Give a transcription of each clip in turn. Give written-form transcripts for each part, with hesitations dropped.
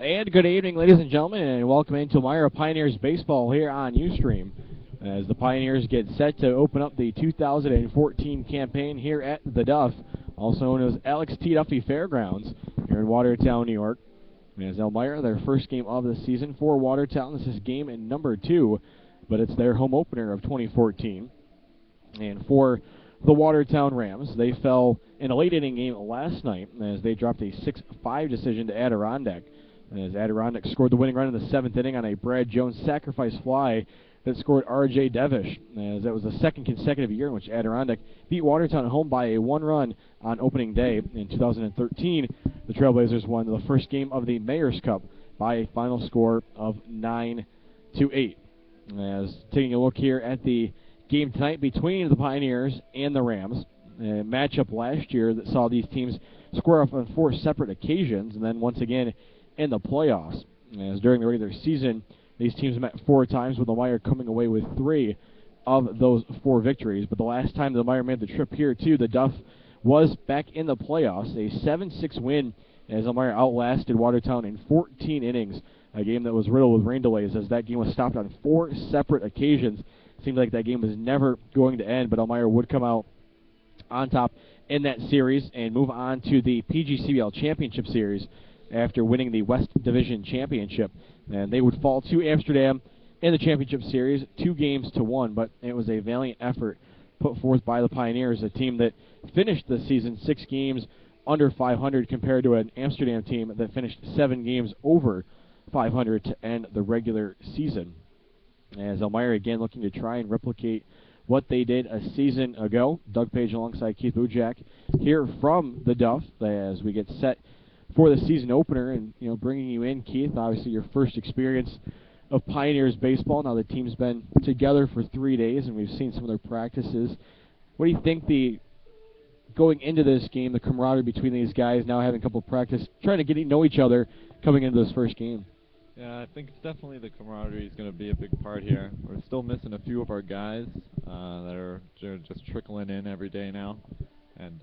And good evening, ladies and gentlemen, and welcome into Elmira Pioneers Baseball here on Ustream as the Pioneers get set to open up the 2014 campaign here at the Duff, also known as Alex T. Duffy Fairgrounds here in Watertown, New York. And as Elmira, their first game of the season for Watertown. This is game number 2, but it's their home opener of 2014. And for the Watertown Rams, they fell in a late inning game last night as they dropped a 6-5 decision to Adirondack. As Adirondack scored the winning run in the 7th inning on a Brad Jones sacrifice fly that scored R.J. Devish, as that was the second consecutive year in which Adirondack beat Watertown at home by a 1-run on opening day. In 2013, the Trailblazers won the first game of the Mayor's Cup by a final score of 9-8. As taking a look here at the game tonight between the Pioneers and the Rams, a matchup last year that saw these teams square off on 4 separate occasions, and then once again in the playoffs. As during the regular season, these teams met 4 times, with Elmira coming away with 3 of those 4 victories. But the last time the Elmira made the trip here to the Duff was back in the playoffs, a 7-6 win as Elmira outlasted Watertown in 14 innings, a game that was riddled with rain delays as that game was stopped on 4 separate occasions. It seemed like that game was never going to end, but Elmira would come out on top in that series and move on to the PGCBL Championship Series after winning the West Division Championship. And they would fall to Amsterdam in the Championship Series 2-1, but it was a valiant effort put forth by the Pioneers, a team that finished the season 6 games under 500 compared to an Amsterdam team that finished 7 games over 500 to end the regular season. As Elmira again looking to try and replicate what they did a season ago. Doug Page alongside Keith Bujak here from the Duff as we get set for the season opener, and bringing you in, Keith, obviously your first experience of Pioneers baseball. Now the team's been together for 3 days, and we've seen some of their practices. What do you think going into this game, the camaraderie between these guys, now having a couple of practice, trying to get to know each other coming into this first game? Yeah, I think it's definitely the camaraderie is going to be a big part here. We're still missing a few of our guys that are just trickling in every day now, and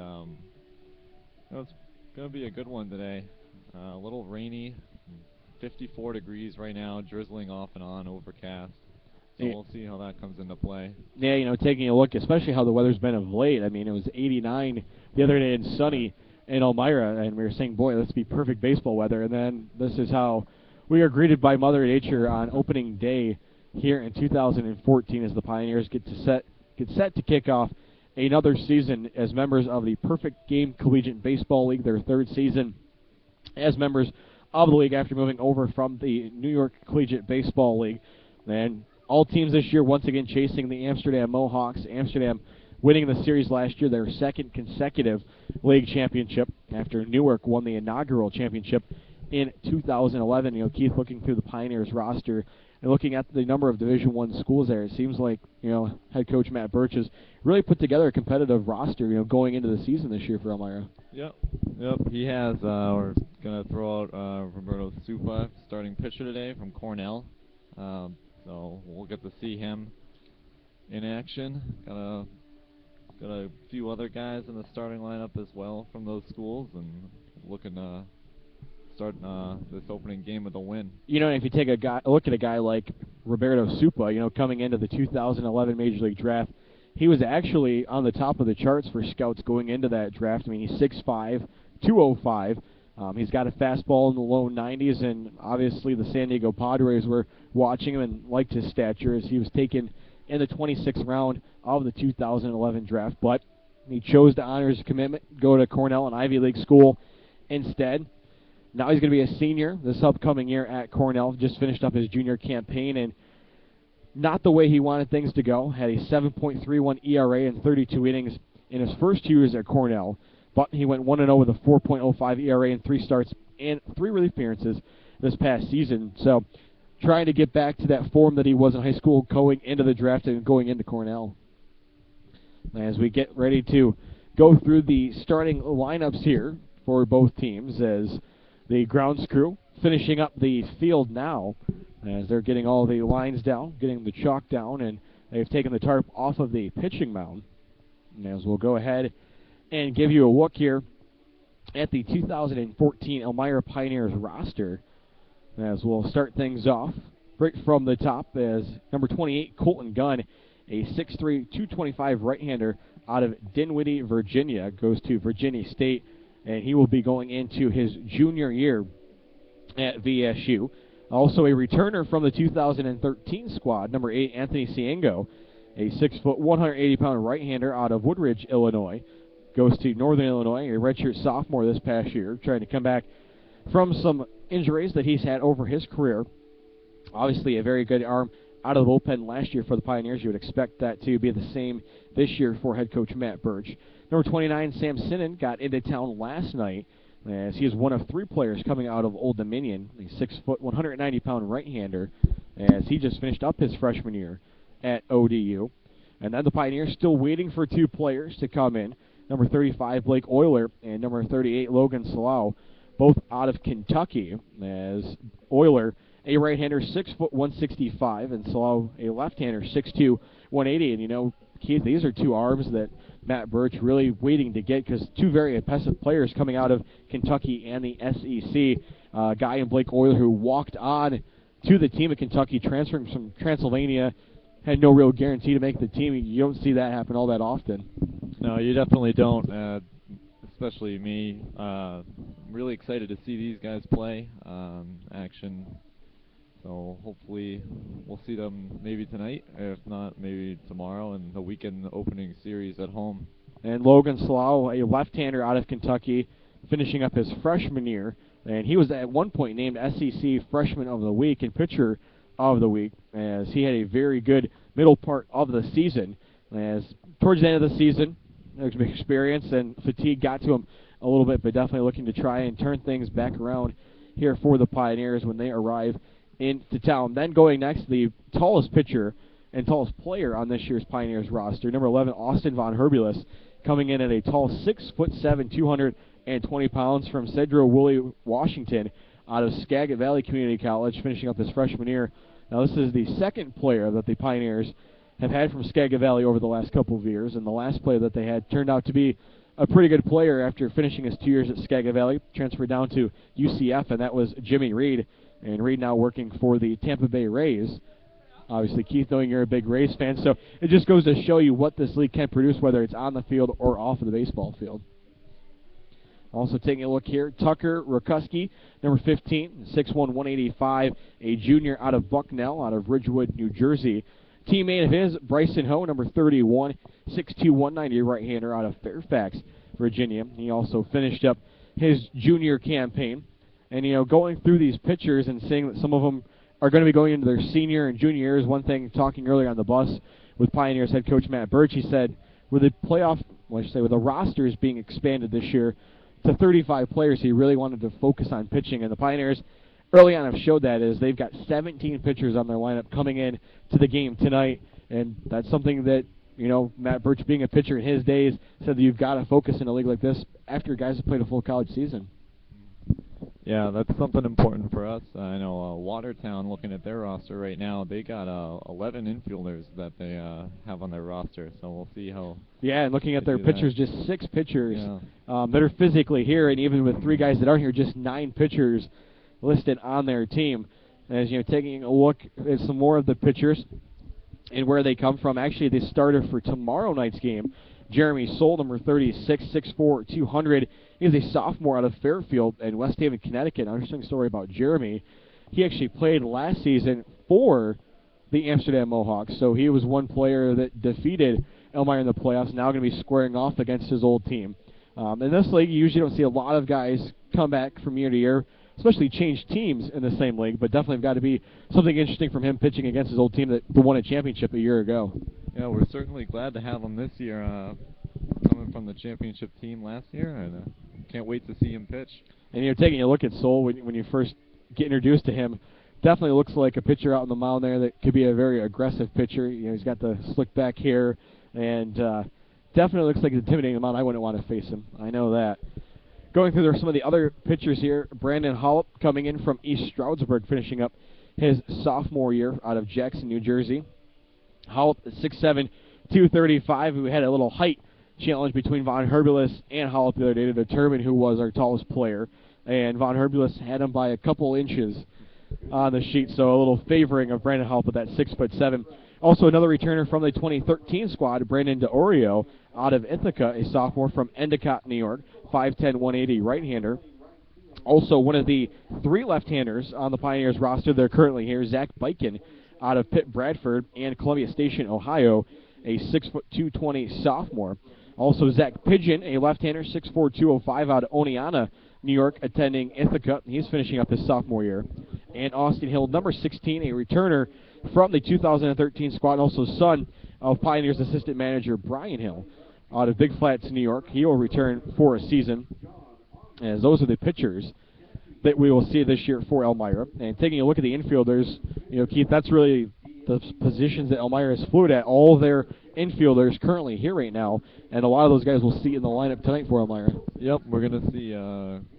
it's going to be a good one today. A little rainy, 54 degrees right now, drizzling off and on, overcast. So we'll see how that comes into play. Yeah, taking a look, especially how the weather's been of late. I mean, it was 89 the other day and sunny in Elmira, and we were saying, boy, this would be perfect baseball weather. And then this is how we are greeted by Mother Nature on opening day here in 2014 as the Pioneers get set to kick off another season as members of the Perfect Game Collegiate Baseball League, their 3rd season as members of the league after moving over from the New York Collegiate Baseball League. And all teams this year once again chasing the Amsterdam Mohawks. Amsterdam winning the series last year, their 2nd consecutive league championship after Newark won the inaugural championship in 2011. Keith, looking through the Pioneers roster and looking at the number of Division I schools there, it seems like head coach Matt Birch has really put together a competitive roster going into the season this year for Elmira. Yep, he has. We're going to throw out Roberto Supa, starting pitcher today from Cornell. So we'll get to see him in action. Got a few other guys in the starting lineup as well from those schools, and looking to start this opening game with a win. If you take a look at a guy like Roberto Supa, coming into the 2011 Major League Draft, he was actually on the top of the charts for scouts going into that draft. I mean, he's 6'5", 205. He's got a fastball in the low 90s, and obviously the San Diego Padres were watching him and liked his stature as he was taken in the 26th round of the 2011 draft. But he chose to honor his commitment, go to Cornell, an Ivy League school instead. Now he's going to be a senior this upcoming year at Cornell. Just finished up his junior campaign, and not the way he wanted things to go. Had a 7.31 ERA in 32 innings in his first 2 years at Cornell, but he went 1-0 with a 4.05 ERA in 3 starts and 3 relief appearances this past season. So trying to get back to that form that he was in high school going into the draft and going into Cornell. As we get ready to go through the starting lineups here for both teams, as the grounds crew finishing up the field now as they're getting all the lines down, getting the chalk down, and they've taken the tarp off of the pitching mound. And as we'll go ahead and give you a look here at the 2014 Elmira Pioneers roster, As we'll start things off right from the top as number 28, Colton Gunn, a 6'3", 225 right-hander out of Dinwiddie, Virginia, goes to Virginia State, and he will be going into his junior year at VSU. Also a returner from the 2013 squad, number 8, Anthony Ciengo, a 6', 180-pound right-hander out of Woodridge, Illinois, goes to Northern Illinois, a redshirt sophomore this past year, trying to come back from some injuries that he's had over his career. Obviously a very good arm out of the bullpen last year for the Pioneers. You would expect that to be the same this year for head coach Matt Birch. Number 29, Sam Sinnen, got into town last night as he is one of 3 players coming out of Old Dominion, a 6', 190-pound right-hander, as he just finished up his freshman year at ODU. And then the Pioneers still waiting for 2 players to come in. Number 35, Blake Euler, and number 38, Logan Salau, both out of Kentucky, as Euler, a right-hander, 6', 165, and Salau, a left-hander, 6'2", 180. And, you know, Keith, these are 2 arms that Matt Birch really waiting to get because 2 very impressive players coming out of Kentucky and the SEC. Guy in Blake Euler who walked on to the team of Kentucky, transferring from Transylvania, had no real guarantee to make the team. You don't see that happen all that often. No, you definitely don't, especially me. I'm really excited to see these guys play action. So hopefully we'll see them maybe tonight, if not maybe tomorrow in the weekend opening series at home. And Logan Salau, a left-hander out of Kentucky, finishing up his freshman year. And he was at one point named SEC Freshman of the Week and Pitcher of the Week, as he had a very good middle part of the season. As towards the end of the season, experience and fatigue got to him a little bit, but definitely looking to try and turn things back around here for the Pioneers when they arrive into town. Then going next, the tallest pitcher and tallest player on this year's Pioneers roster, number 11, Austin Von Herbulis, coming in at a tall 6'7", 220 pounds from Cedro Woolley, Washington, out of Skagit Valley Community College, finishing up his freshman year. Now, this is the second player that the Pioneers have had from Skagit Valley over the last couple of years, and the last player that they had turned out to be a pretty good player after finishing his 2 years at Skagit Valley, transferred down to UCF, and that was Jimmy Reed. And Reed now working for the Tampa Bay Rays. Obviously, Keith, knowing you're a big Rays fan, so it just goes to show you what this league can produce, whether it's on the field or off of the baseball field. Also taking a look here, Tucker Rokuski, number 15, 6'1", 185, a junior out of Bucknell, out of Ridgewood, New Jersey. Teammate of his, Bryson Ho, number 31, 6'2", 190, right-hander out of Fairfax, Virginia. He also finished up his junior campaign. And, you know, going through these pitchers and seeing that some of them are going to be going into their senior and junior years, one thing, talking earlier on the bus with Pioneers head coach Matt Birch, he said, with the with the rosters being expanded this year to 35 players, he really wanted to focus on pitching. And the Pioneers early on have showed that, as they've got 17 pitchers on their lineup coming in to the game tonight. And that's something that, you know, Matt Birch, being a pitcher in his days, said that you've got to focus in a league like this after guys have played a full college season. Yeah, that's something important for us. I know Watertown, looking at their roster right now, they got 11 infielders that they have on their roster, so we'll see how... Yeah, and looking at their pitchers, just 6 pitchers that are physically here, and even with 3 guys that aren't here, just 9 pitchers listed on their team. As, you know, taking a look at some more of the pitchers and where they come from, actually the starter for tomorrow night's game, Jeremy Soul, number 36, 6'4", 200. He's a sophomore out of Fairfield in West Haven, Connecticut. An interesting story about Jeremy. He actually played last season for the Amsterdam Mohawks, so he was one player that defeated Elmira in the playoffs, now going to be squaring off against his old team. In this league, you usually don't see a lot of guys come back from year to year, especially change teams in the same league, but definitely got to be something interesting from him pitching against his old team that won a championship a year ago. Yeah, we're certainly glad to have him this year, coming from the championship team last year, and can't wait to see him pitch. And you're taking a look at Soul when you first get introduced to him. Definitely looks like a pitcher out on the mound there that could be a very aggressive pitcher. You know, he's got the slick back hair, and definitely looks like he's intimidating the mound. I wouldn't want to face him. I know that. Going through some of the other pitchers here, Brandon Hollop coming in from East Stroudsburg, finishing up his sophomore year out of Jackson, New Jersey. Hollop, 6'7", 235, who had a little height challenge between Von Herbulis and Hollop the other day to determine who was our tallest player. And Von Herbulis had him by a couple inches. on the sheet, so a little favoring of Brandon Hall with that 6'7". Also another returner from the 2013 squad, Brandon DeOrio out of Ithaca, a sophomore from Endicott, New York, 5'10", 180 right-hander. Also one of the 3 left-handers on the Pioneers roster that are currently here, Zach Biken out of Pitt Bradford and Columbia Station, Ohio, a 6'2", 220 sophomore. Also Zach Pigeon, a left-hander, 6'4", 205 out of Oneonta, New York, attending Ithaca. He's finishing up his sophomore year. And Austin Hill, number 16, a returner from the 2013 squad, and also son of Pioneers assistant manager Brian Hill out of Big Flats, New York. He will return for a season, as those are the pitchers that we will see this year for Elmira. And taking a look at the infielders, Keith, that's really the positions that Elmira is fluid at. All their infielders currently here right now, and a lot of those guys we'll see in the lineup tonight for Elmira. Yep, we're going to see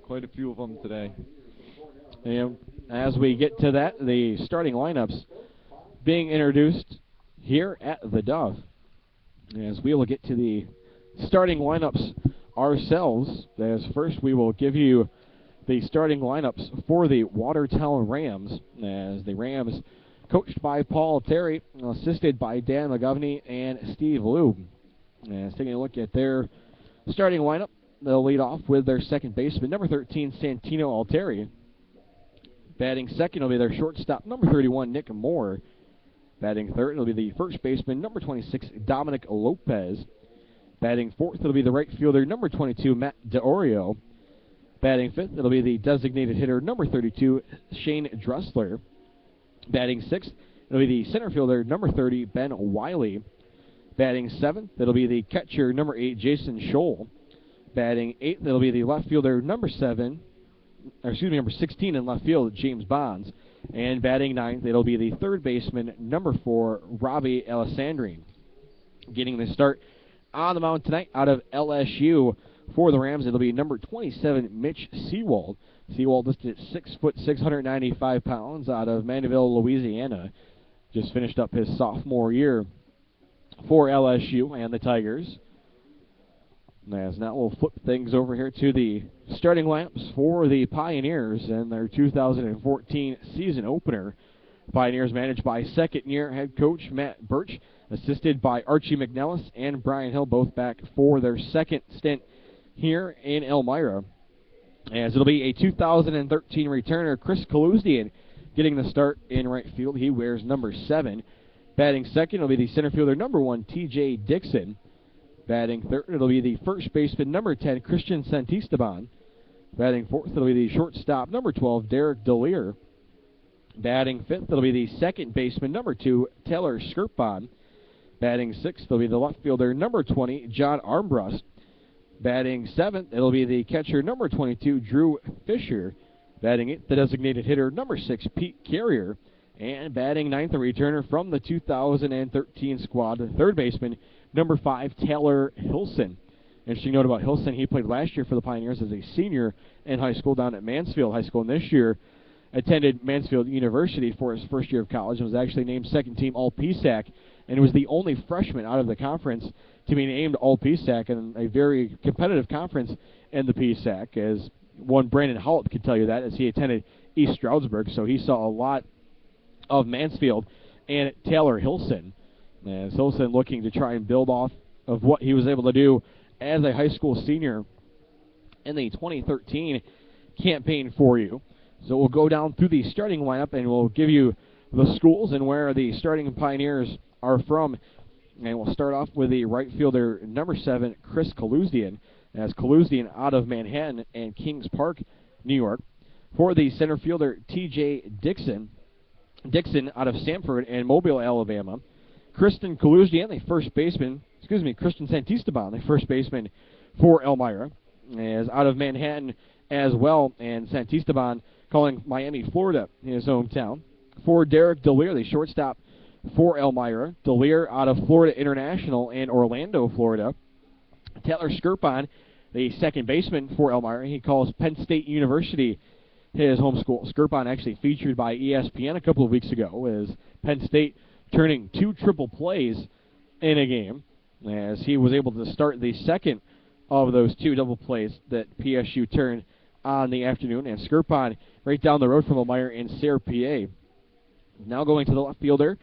quite a few of them today. And as we get to that, the starting lineups being introduced here at the Dove. As we will get to the starting lineups ourselves, as first we will give you the starting lineups for the Watertown Rams, as the Rams coached by Paul Terry, assisted by Dan McGovney and Steve Lube. As taking a look at their starting lineup, they'll lead off with their second baseman, number 13, Santino Alteri. Batting second will be their shortstop, number 31, Nick Moore. Batting third will be the first baseman, number 26, Dominic Lopez. Batting fourth, it'll be the right fielder, number 22, Matt DeOrio. Batting fifth, it'll be the designated hitter, number 32, Shane Dressler. Batting sixth, it'll be the center fielder, number 30, Ben Wiley. Batting seventh, it'll be the catcher, number 8, Jason Scholl. Batting eighth, it'll be the left fielder, number 16 in left field, James Bonds. And batting ninth, it'll be the third baseman, number 4, Robbie Alessandrine. Getting the start on the mound tonight out of LSU for the Rams, it'll be number 27, Mitch Seawald. Seawald listed at 6 foot 695 pounds out of Mandeville, Louisiana. Just finished up his sophomore year for LSU and the Tigers. As now we'll flip things over here to the starting lineups for the Pioneers and their 2014 season opener. Pioneers managed by second-year head coach Matt Birch, assisted by Archie McNellis and Brian Hill, both back for their second stint here in Elmira. As it'll be a 2013 returner, Chris Kaluzdian, getting the start in right field. He wears number 7. Batting second will be the center fielder, number 1, T.J. Dixon. Batting third, it'll be the first baseman, number 10, Christian Santisteban. Batting fourth, it'll be the shortstop, number 12, Derek DeLear. Batting fifth, it'll be the second baseman, number 2, Taylor Skirpon. Batting sixth, it'll be the left fielder, number 20, John Armbrust. Batting seventh, it'll be the catcher, number 22, Drew Fisher. Batting eighth, the designated hitter, number 6, Pete Carrier. And batting ninth, a returner from the 2013 squad, the third baseman, number 5, Taylor Hilson. Interesting note about Hilson, he played last year for the Pioneers as a senior in high school down at Mansfield High School, and this year attended Mansfield University for his first year of college and was actually named second team All-PSAC, and was the only freshman out of the conference to be named All-PSAC in a very competitive conference in the PSAC, as one Brandon Hollett could tell you that, as he attended East Stroudsburg, so he saw a lot of Mansfield and Taylor Hilson. As Hilson looking to try and build off of what he was able to do as a high school senior in the 2013 campaign for you. So we'll go down through the starting lineup and we'll give you the schools and where the starting Pioneers are from. And we'll start off with the right fielder, number 7, Chris Kaluzdian, as Kaluzdian out of Manhattan and Kings Park, New York. For the center fielder, T.J. Dixon out of Sanford and Mobile, Alabama. Christian Santisteban, the first baseman for Elmira, is out of Manhattan as well, and Santisteban calling Miami, Florida, his hometown. For Derek DeLear, the shortstop for Elmira. DeLear out of Florida International and Orlando, Florida. Taylor Skirpon, the second baseman for Elmira. He calls Penn State University his home school. Skirpon actually featured by ESPN a couple of weeks ago as Penn State turning 2 triple plays in a game, as he was able to start the second of those 2 double plays that PSU turned on the afternoon. And Skirpon right down the road from Elmira in Sayre, PA. Now going to the left fielder,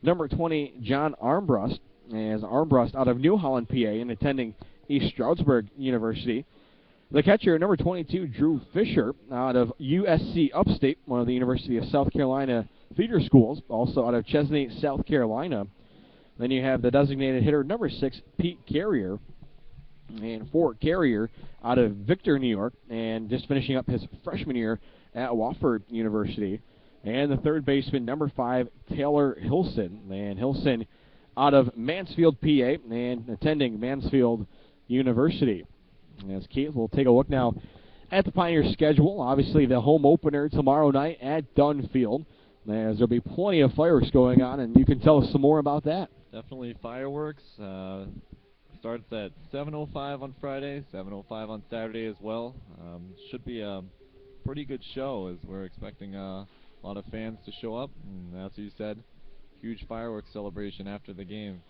number 20, John Armbrust, as Armbrust out of New Holland, PA, and attending East Stroudsburg University. The catcher, number 22, Drew Fisher, out of USC Upstate, one of the University of South Carolina feeder schools, also out of Chesney, South Carolina. Then you have the designated hitter, number 6, Pete Carrier, and for Carrier, out of Victor, New York, and just finishing up his freshman year at Wofford University. And the third baseman, number 5, Taylor Hilson. And Hilson out of Mansfield, PA, and attending Mansfield University. As Keith will take a look now at the Pioneers' schedule. Obviously, the home opener tomorrow night at Dunfield, as there'll be plenty of fireworks going on, and you can tell us some more about that. Definitely fireworks. Starts at 7:05 on Friday, 7:05 on Saturday as well. Should be a pretty good show, as we're expecting a lot of fans to show up. And as you said, huge fireworks celebration after the game.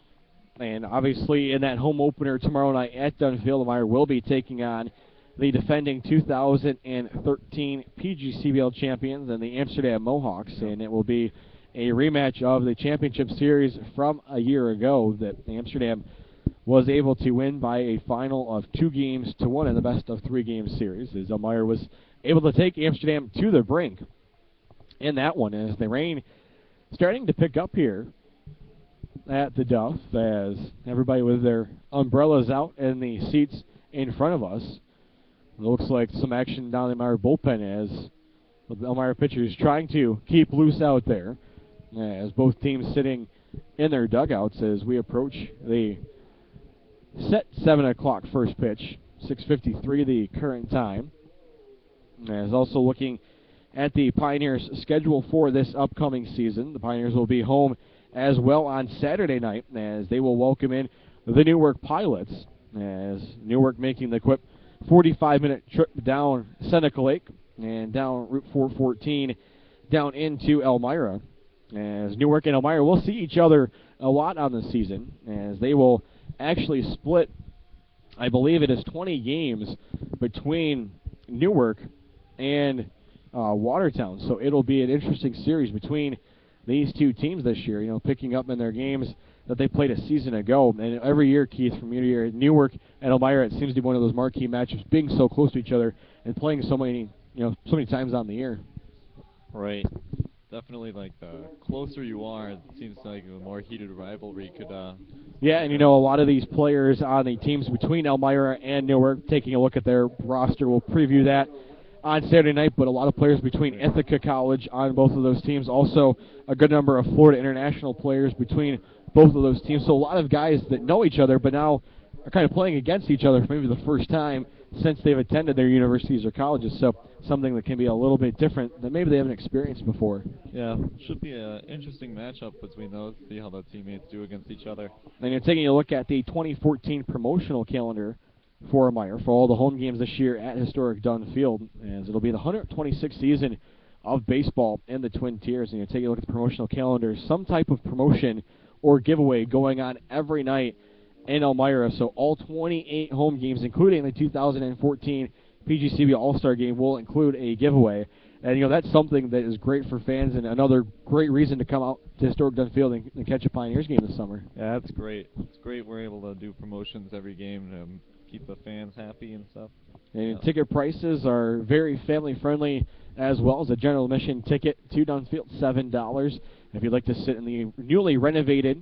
And obviously, in that home opener tomorrow night at Dunfield, Elmira will be taking on the defending 2013 PGCBL champions and the Amsterdam Mohawks. And it will be a rematch of the championship series from a year ago that Amsterdam was able to win by a final of 2-1 in the best-of-3 series, as Elmira was able to take Amsterdam to the brink in that one, as the rain starting to pick up here at the Duff, as everybody with their umbrellas out in the seats in front of us. It looks like some action down the Elmira bullpen, as the Elmira pitchers trying to keep loose out there, as both teams sitting in their dugouts as we approach the set 7 o'clock first pitch, 6:53 the current time. As also looking at the Pioneers' schedule for this upcoming season, the Pioneers will be home as well on Saturday night, as they will welcome in the Newark Pilots, as Newark making the quick 45-minute trip down Seneca Lake and down Route 414 down into Elmira, as Newark and Elmira will see each other a lot on the season, as they will actually split, I believe it is 20 games between Newark and Watertown. So it'll be an interesting series between these two teams this year, picking up in their games that they played a season ago. And every year, Keith, from year to year, Newark and Elmira, it seems to be one of those marquee matchups, being so close to each other and playing so many times on the year. Right. Definitely, the closer you are, it seems like a more heated rivalry could... Yeah, and a lot of these players on the teams between Elmira and Newark, taking a look at their roster, we'll preview that on Saturday night, but a lot of players between Ithaca College on both of those teams. Also, a good number of Florida International players between both of those teams. So a lot of guys that know each other, but now are kind of playing against each other for maybe the first time since they've attended their universities or colleges. So something that can be a little bit different that maybe they haven't experienced before. Yeah, should be an interesting matchup between those, see how the teammates do against each other. And you're taking a look at the 2014 promotional calendar for Elmira for all the home games this year at historic Dunfield, as it'll be the 126th season of baseball in the Twin Tiers. And you're taking a look at the promotional calendar, some type of promotion or giveaway going on every night in Elmira. So all 28 home games, including the 2014 PGCB All-Star Game, will include a giveaway. And, that's something that is great for fans and another great reason to come out to historic Dunfield and catch a Pioneers game this summer. Yeah, that's great. It's great we're able to do promotions every game to keep the fans happy and stuff. And ticket prices are very family-friendly, as well as a general admission ticket to Dunfield, $7. If you'd like to sit in the newly renovated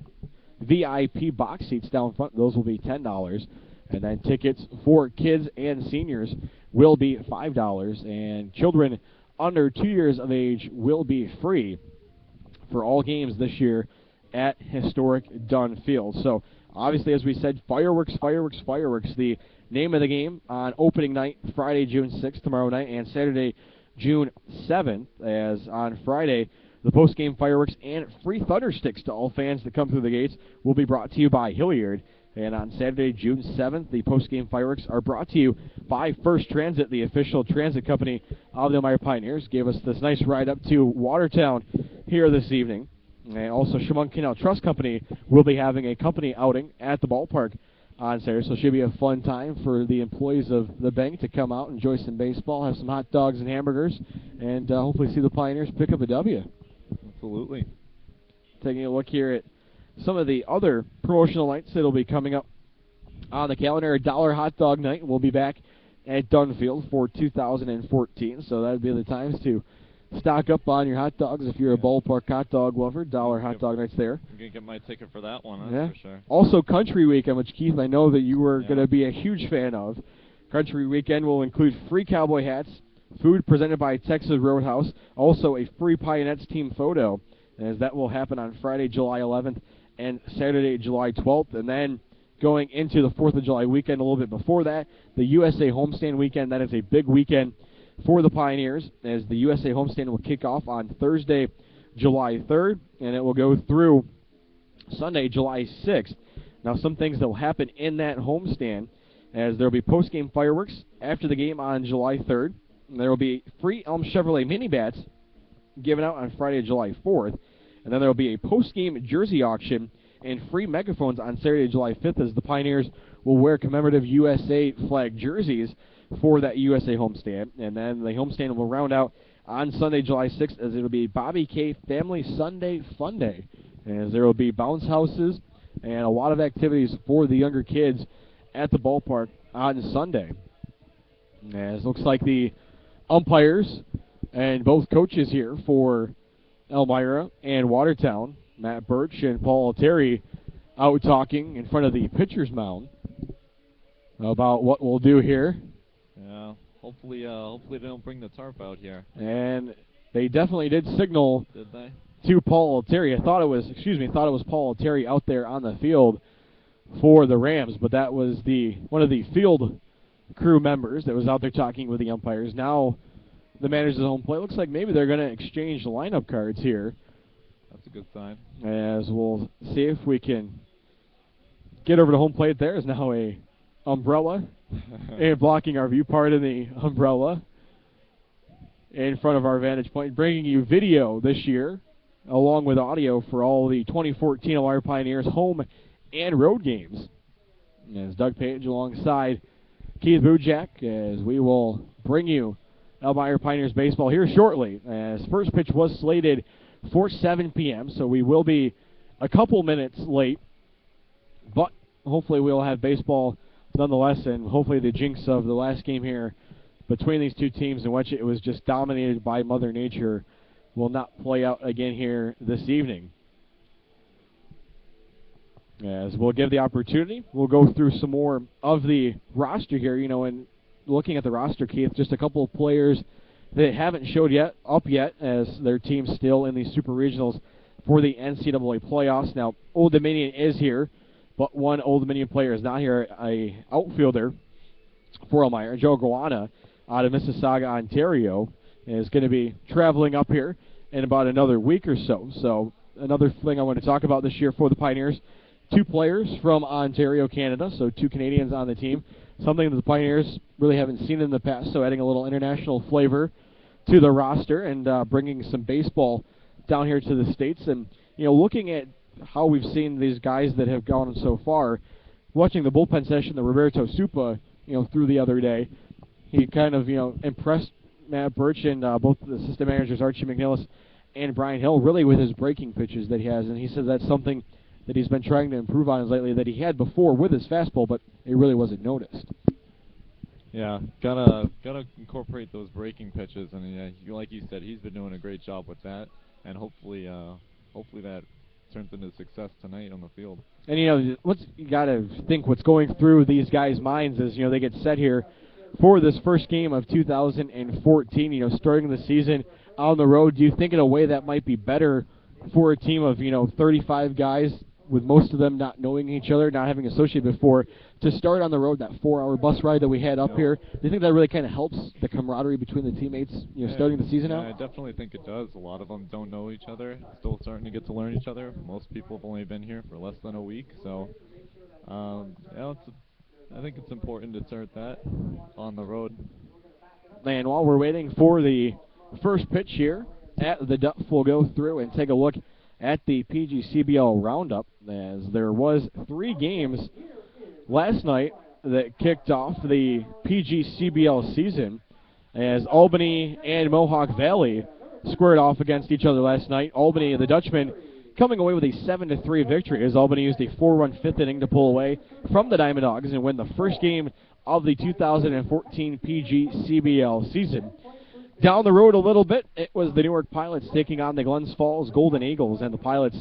VIP box seats down front, those will be $10. And then tickets for kids and seniors will be $5. And children under 2 years of age will be free for all games this year at historic Dunfield. So obviously, as we said, fireworks, fireworks, fireworks. The name of the game on opening night, Friday, June 6th, tomorrow night, and Saturday, June 7th, as on Friday, the post-game fireworks and free thunder sticks to all fans that come through the gates will be brought to you by Hilliard. And on Saturday, June 7th, the post-game fireworks are brought to you by First Transit, the official transit company of the Elmira Pioneers. Gave us this nice ride up to Watertown here this evening. And also, Chemung Canal Trust Company will be having a company outing at the ballpark on Saturday. So it should be a fun time for the employees of the bank to come out, enjoy some baseball, have some hot dogs and hamburgers, and hopefully see the Pioneers pick up a W. Absolutely. Taking a look here at some of the other promotional nights that will be coming up on the calendar. $1 hot dog night. We'll be back at Dunfield for 2014, so that would be the times to stock up on your hot dogs if you're a ballpark hot dog lover. $1 hot dog nights there. I'm going to get my ticket for that one, that's for sure. Also, Country Weekend, which, Keith, I know that you were going to be a huge fan of. Country Weekend will include free cowboy hats, food presented by Texas Roadhouse, also a free Pioneers team photo, as that will happen on Friday, July 11th and Saturday, July 12th. And then going into the 4th of July weekend, a little bit before that, the USA homestand weekend. That is a big weekend for the Pioneers, as the USA homestand will kick off on Thursday, July 3rd, and it will go through Sunday, July 6th. Now, some things that will happen in that homestand, as there will be post-game fireworks after the game on July 3rd. And there will be free Elm Chevrolet mini bats given out on Friday, July 4th. And then there will be a post-game jersey auction and free megaphones on Saturday, July 5th, as the Pioneers will wear commemorative USA flag jerseys for that USA homestand. And then the homestand will round out on Sunday, July 6th, as it will be Bobby K Family Sunday Fun Day, as there will be bounce houses and a lot of activities for the younger kids at the ballpark on Sunday. As looks like the umpires and both coaches here for Elmira and Watertown, Matt Birch and Paul Terry, out talking in front of the pitcher's mound about what we'll do here. Yeah, hopefully they don't bring the tarp out here. And they definitely did signal. Did they? To Paul Terry. I thought it was Paul Terry out there on the field for the Rams, but that was one of the field crew members that was out there talking with the umpires. Now the managers at home plate. Looks like maybe they're going to exchange the lineup cards here. That's a good sign. As we'll see if we can get over to home plate. There is now a umbrella and blocking our view, part of the umbrella in front of our vantage point, bringing you video this year along with audio for all the 2014 Elmira Pioneers home and road games. As Doug Page alongside Keith Bujak, as we will bring you Elmira Pioneers baseball here shortly, as first pitch was slated for 7 p.m., so we will be a couple minutes late, but hopefully we'll have baseball nonetheless, and hopefully the jinx of the last game here between these two teams, in which it was just dominated by Mother Nature, will not play out again here this evening. As we'll give the opportunity, we'll go through some more of the roster here, and looking at the roster, Keith, just a couple of players that haven't showed up yet, as their team's still in the Super Regionals for the NCAA playoffs. Now, Old Dominion is here, but one Old Dominion player is not here, a outfielder for Elmira. Joe Guana out of Mississauga, Ontario, is going to be traveling up here in about another week or so. So another thing I want to talk about this year for the Pioneers, 2 players from Ontario, Canada, so 2 Canadians on the team, something that the Pioneers really haven't seen in the past, so adding a little international flavor to the roster and bringing some baseball down here to the States. And, looking at how we've seen these guys that have gone so far, watching the bullpen session that Roberto Supa, threw the other day, he kind of, impressed Matt Birch and both the assistant managers, Archie McNillis and Brian Hill, really with his breaking pitches that he has. And he said that's something that he's been trying to improve on lately, that he had before with his fastball, but it really wasn't noticed. Yeah, gotta incorporate those breaking pitches, and like you said, he's been doing a great job with that, and hopefully that turns into success tonight on the field. And you got to think what's going through these guys' minds is they get set here for this first game of 2014. Starting the season on the road. Do you think in a way that might be better for a team of 35 guys, with most of them not knowing each other, not having associated before, to start on the road, that 4-hour bus ride that we had up here? Do you think that really kind of helps the camaraderie between the teammates, starting the season out? I definitely think it does. A lot of them don't know each other, still starting to get to learn each other. Most people have only been here for less than a week, so I think it's important to start that on the road. And while we're waiting for the first pitch here at the Duff, we'll go through and take a look at the PGCBL roundup, as there was 3 games last night that kicked off the PGCBL season, as Albany and Mohawk Valley squared off against each other last night. Albany, the Dutchmen, coming away with a 7-3 victory as Albany used a 4-run fifth inning to pull away from the Diamond Dogs and win the first game of the 2014 PGCBL season. Down the road a little bit, it was the Newark Pilots taking on the Glens Falls Golden Eagles, and the Pilots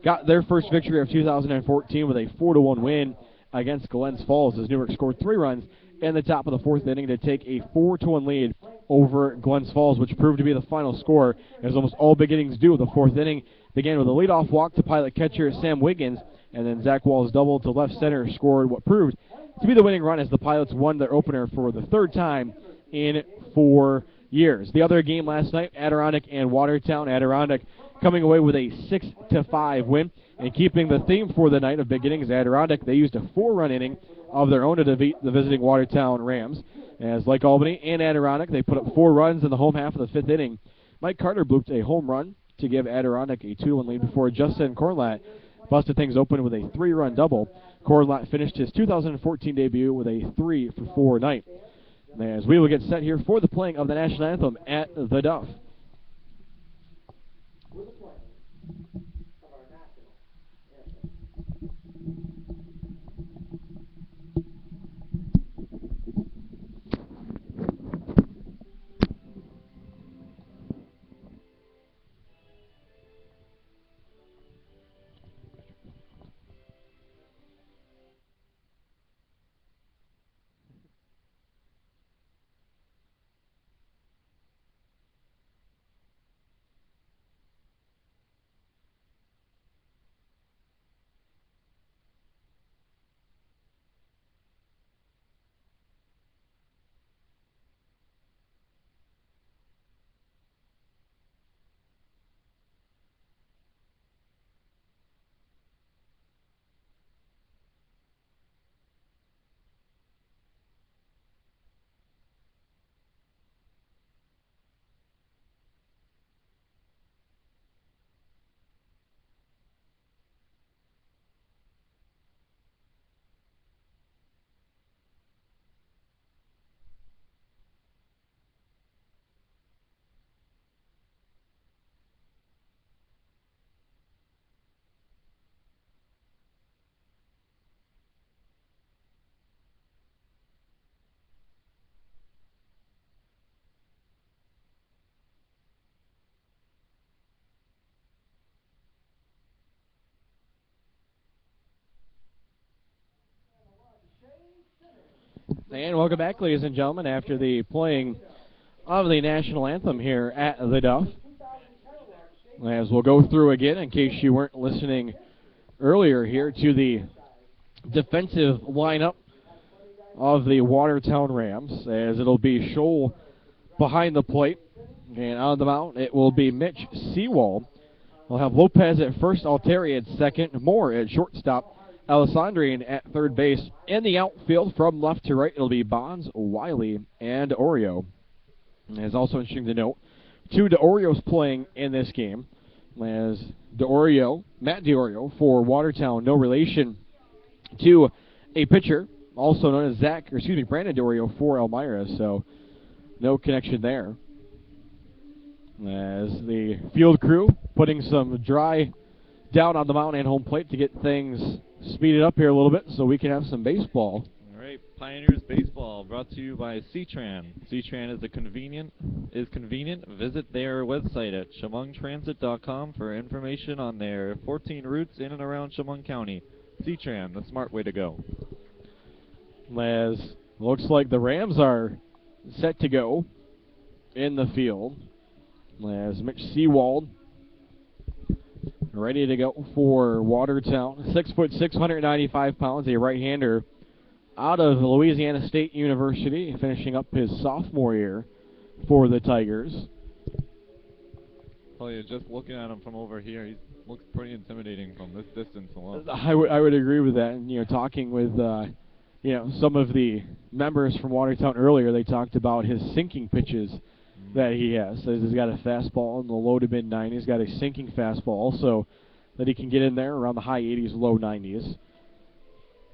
got their first victory of 2014 with a 4-1 win against Glens Falls as Newark scored 3 runs in the top of the 4th inning to take a 4-1 lead over Glens Falls, which proved to be the final score, as almost all beginnings do. The 4th inning began with a leadoff walk to Pilot catcher Sam Wiggins, and then Zach Wall's double to left center scored what proved to be the winning run as the Pilots won their opener for the 3rd time in 4 years. The other game last night, Adirondack and Watertown. Adirondack coming away with a 6-5 win. And keeping the theme for the night of beginnings, Adirondack, they used a 4-run inning of their own to defeat the visiting Watertown Rams. As like Albany and Adirondack, they put up 4 runs in the home half of the 5th inning. Mike Carter blooped a home run to give Adirondack a 2-1 lead before Justin Cornlatt busted things open with a 3-run double. Cornlatt finished his 2014 debut with a 3-for-4 night. As we will get set here for the playing of the national anthem at the Duff. And welcome back, ladies and gentlemen, after the playing of the national anthem here at the Duff. As we'll go through again, in case you weren't listening earlier here, to the defensive lineup of the Watertown Rams, as it'll be Scholl behind the plate. And on the mound, it will be Mitch Seawald. We'll have Lopez at first, Altieri at second, Moore at shortstop, Alessandrian at third base. In the outfield, from left to right, it'll be Bonds, Wiley, and Oreo. And it's also interesting to note, 2 DeOrios playing in this game, as Matt DeOrio for Watertown, no relation to a pitcher, also known as Brandon DeOrio for Elmira, so no connection there. As the field crew putting some dry down on the mound and home plate to get things speeded up here a little bit so we can have some baseball. All right, Pioneers Baseball brought to you by C-Tran. C-Tran is convenient. Visit their website at chemungtransit.com for information on their 14 routes in and around Chemung County. C-Tran, the smart way to go. As looks like the Rams are set to go in the field. As Mitch Seawald ready to go for Watertown. 6'6", 195 pounds, a right-hander out of Louisiana State University, finishing up his sophomore year for the Tigers. Well, yeah, just looking at him from over here, he looks pretty intimidating from this distance alone. I would agree with that. And talking with some of the members from Watertown earlier, they talked about his sinking pitches that he has. So he's got a fastball in the low to mid 90s, got a sinking fastball also that he can get in there around the high 80s, low 90s.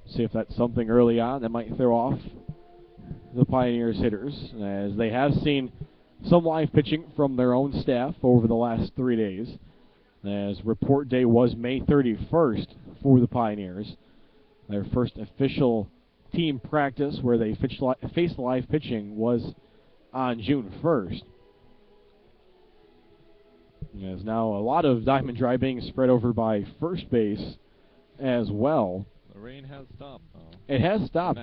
See if that's something early on that might throw off the Pioneers hitters, as they have seen some live pitching from their own staff over the last 3 days, as report day was May 31st for the Pioneers. Their first official team practice where they faced live pitching was on June 1st. There's now a lot of diamond dry being spread over by first base as well. The rain has stopped, though. It has stopped.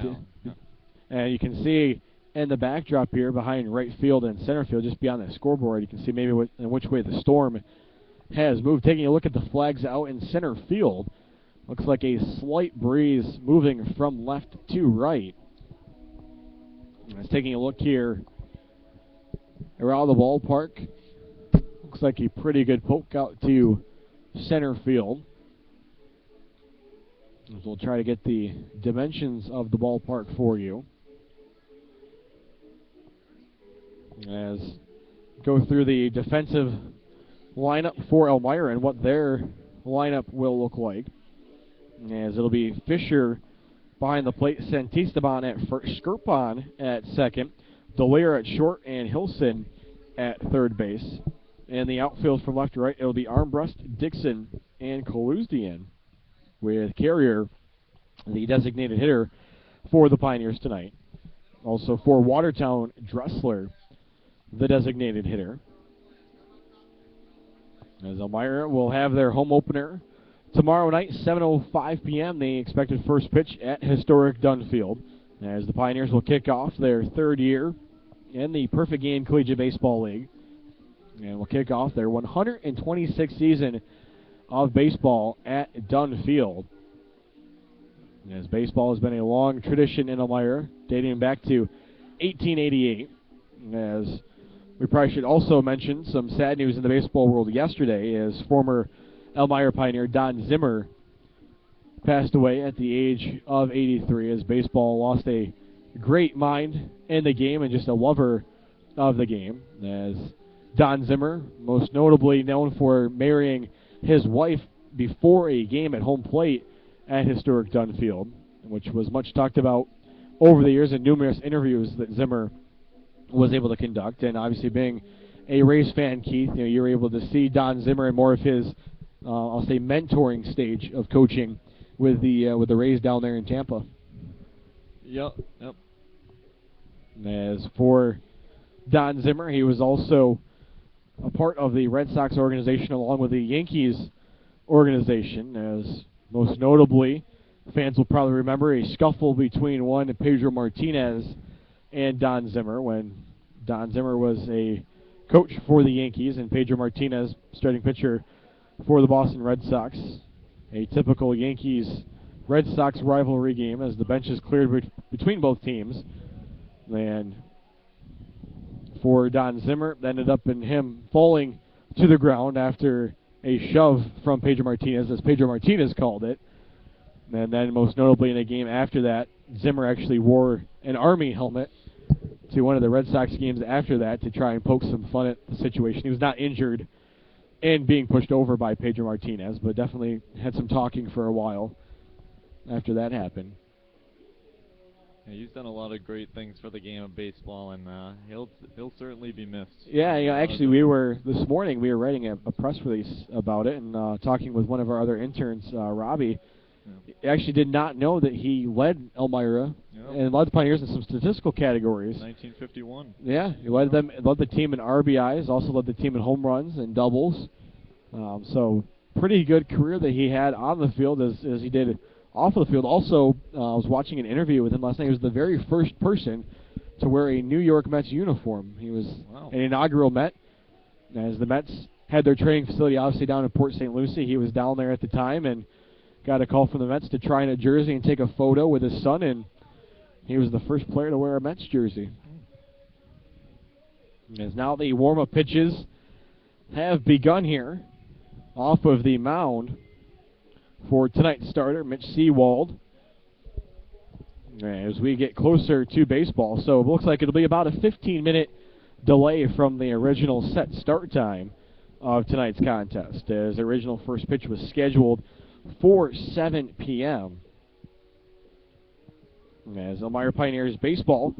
And you can see in the backdrop here behind right field and center field, just beyond the scoreboard, you can see maybe in which way the storm has moved. Taking a look at the flags out in center field, looks like a slight breeze moving from left to right. Taking a look here around the ballpark, looks like a pretty good poke out to center field. We'll try to get the dimensions of the ballpark for you. As go through the defensive lineup for Elmira and what their lineup will look like. As it'll be Fisher behind the plate, Santisteban at first, Skirpon at second, Delaire at short, and Hilson at third base. And the outfield from left to right, it'll be Armbrust, Dixon, and Kaluzdian, with Carrier, the designated hitter for the Pioneers tonight. Also for Watertown, Dressler, the designated hitter. As Elmira will have their home opener tomorrow night, 7:05 p.m., the expected first pitch at historic Dunfield, as the Pioneers will kick off their third year in the Perfect Game Collegiate Baseball League, and will kick off their 126th season of baseball at Dunfield. As baseball has been a long tradition in Elmira, dating back to 1888. As we probably should also mention some sad news in the baseball world yesterday, as former Elmira Pioneer Don Zimmer passed away at the age of 83, as baseball lost a great mind in the game and just a lover of the game. As Don Zimmer, most notably known for marrying his wife before a game at home plate at historic Dunfield, which was much talked about over the years in numerous interviews that Zimmer was able to conduct. And obviously being a Rays fan, Keith, you were able to see Don Zimmer in more of his, I'll say, mentoring stage of coaching with the Rays down there in Tampa. Yep. As for Don Zimmer, he was also a part of the Red Sox organization along with the Yankees organization, as most notably, fans will probably remember a scuffle between one Pedro Martinez and Don Zimmer when Don Zimmer was a coach for the Yankees and Pedro Martinez starting pitcher for the Boston Red Sox. A typical Yankees-Red Sox rivalry game as the benches cleared between both teams. And for Don Zimmer, that ended up in him falling to the ground after a shove from Pedro Martinez, as Pedro Martinez called it. And then most notably in a game after that, Zimmer actually wore an Army helmet to one of the Red Sox games after that to try and poke some fun at the situation. He was not injured in being pushed over by Pedro Martinez, but definitely had some talking for a while after that happened. Yeah, he's done a lot of great things for the game of baseball, and he'll certainly be missed. Yeah, actually, this morning we were writing a press release about it and talking with one of our other interns, Robbie. Yeah. He actually did not know that he led Elmira and led the Pioneers in some statistical categories. 1951. Yeah, he led the team in RBIs, also led the team in home runs and doubles. So pretty good career that he had on the field as he did off of the field. Also, I was watching an interview with him last night. He was the very first person to wear a New York Mets uniform. He was an inaugural Met, as the Mets had their training facility obviously down in Port St. Lucie. He was down there at the time and got a call from the Mets to try in a jersey and take a photo with his son, and he was the first player to wear a Mets jersey. As now the warm-up pitches have begun here off of the mound for tonight's starter, Mitch Seawald, as we get closer to baseball. So it looks like it'll be about a 15-minute delay from the original set start time of tonight's contest, as the original first pitch was scheduled for 7 p.m. As Elmira Pioneers baseball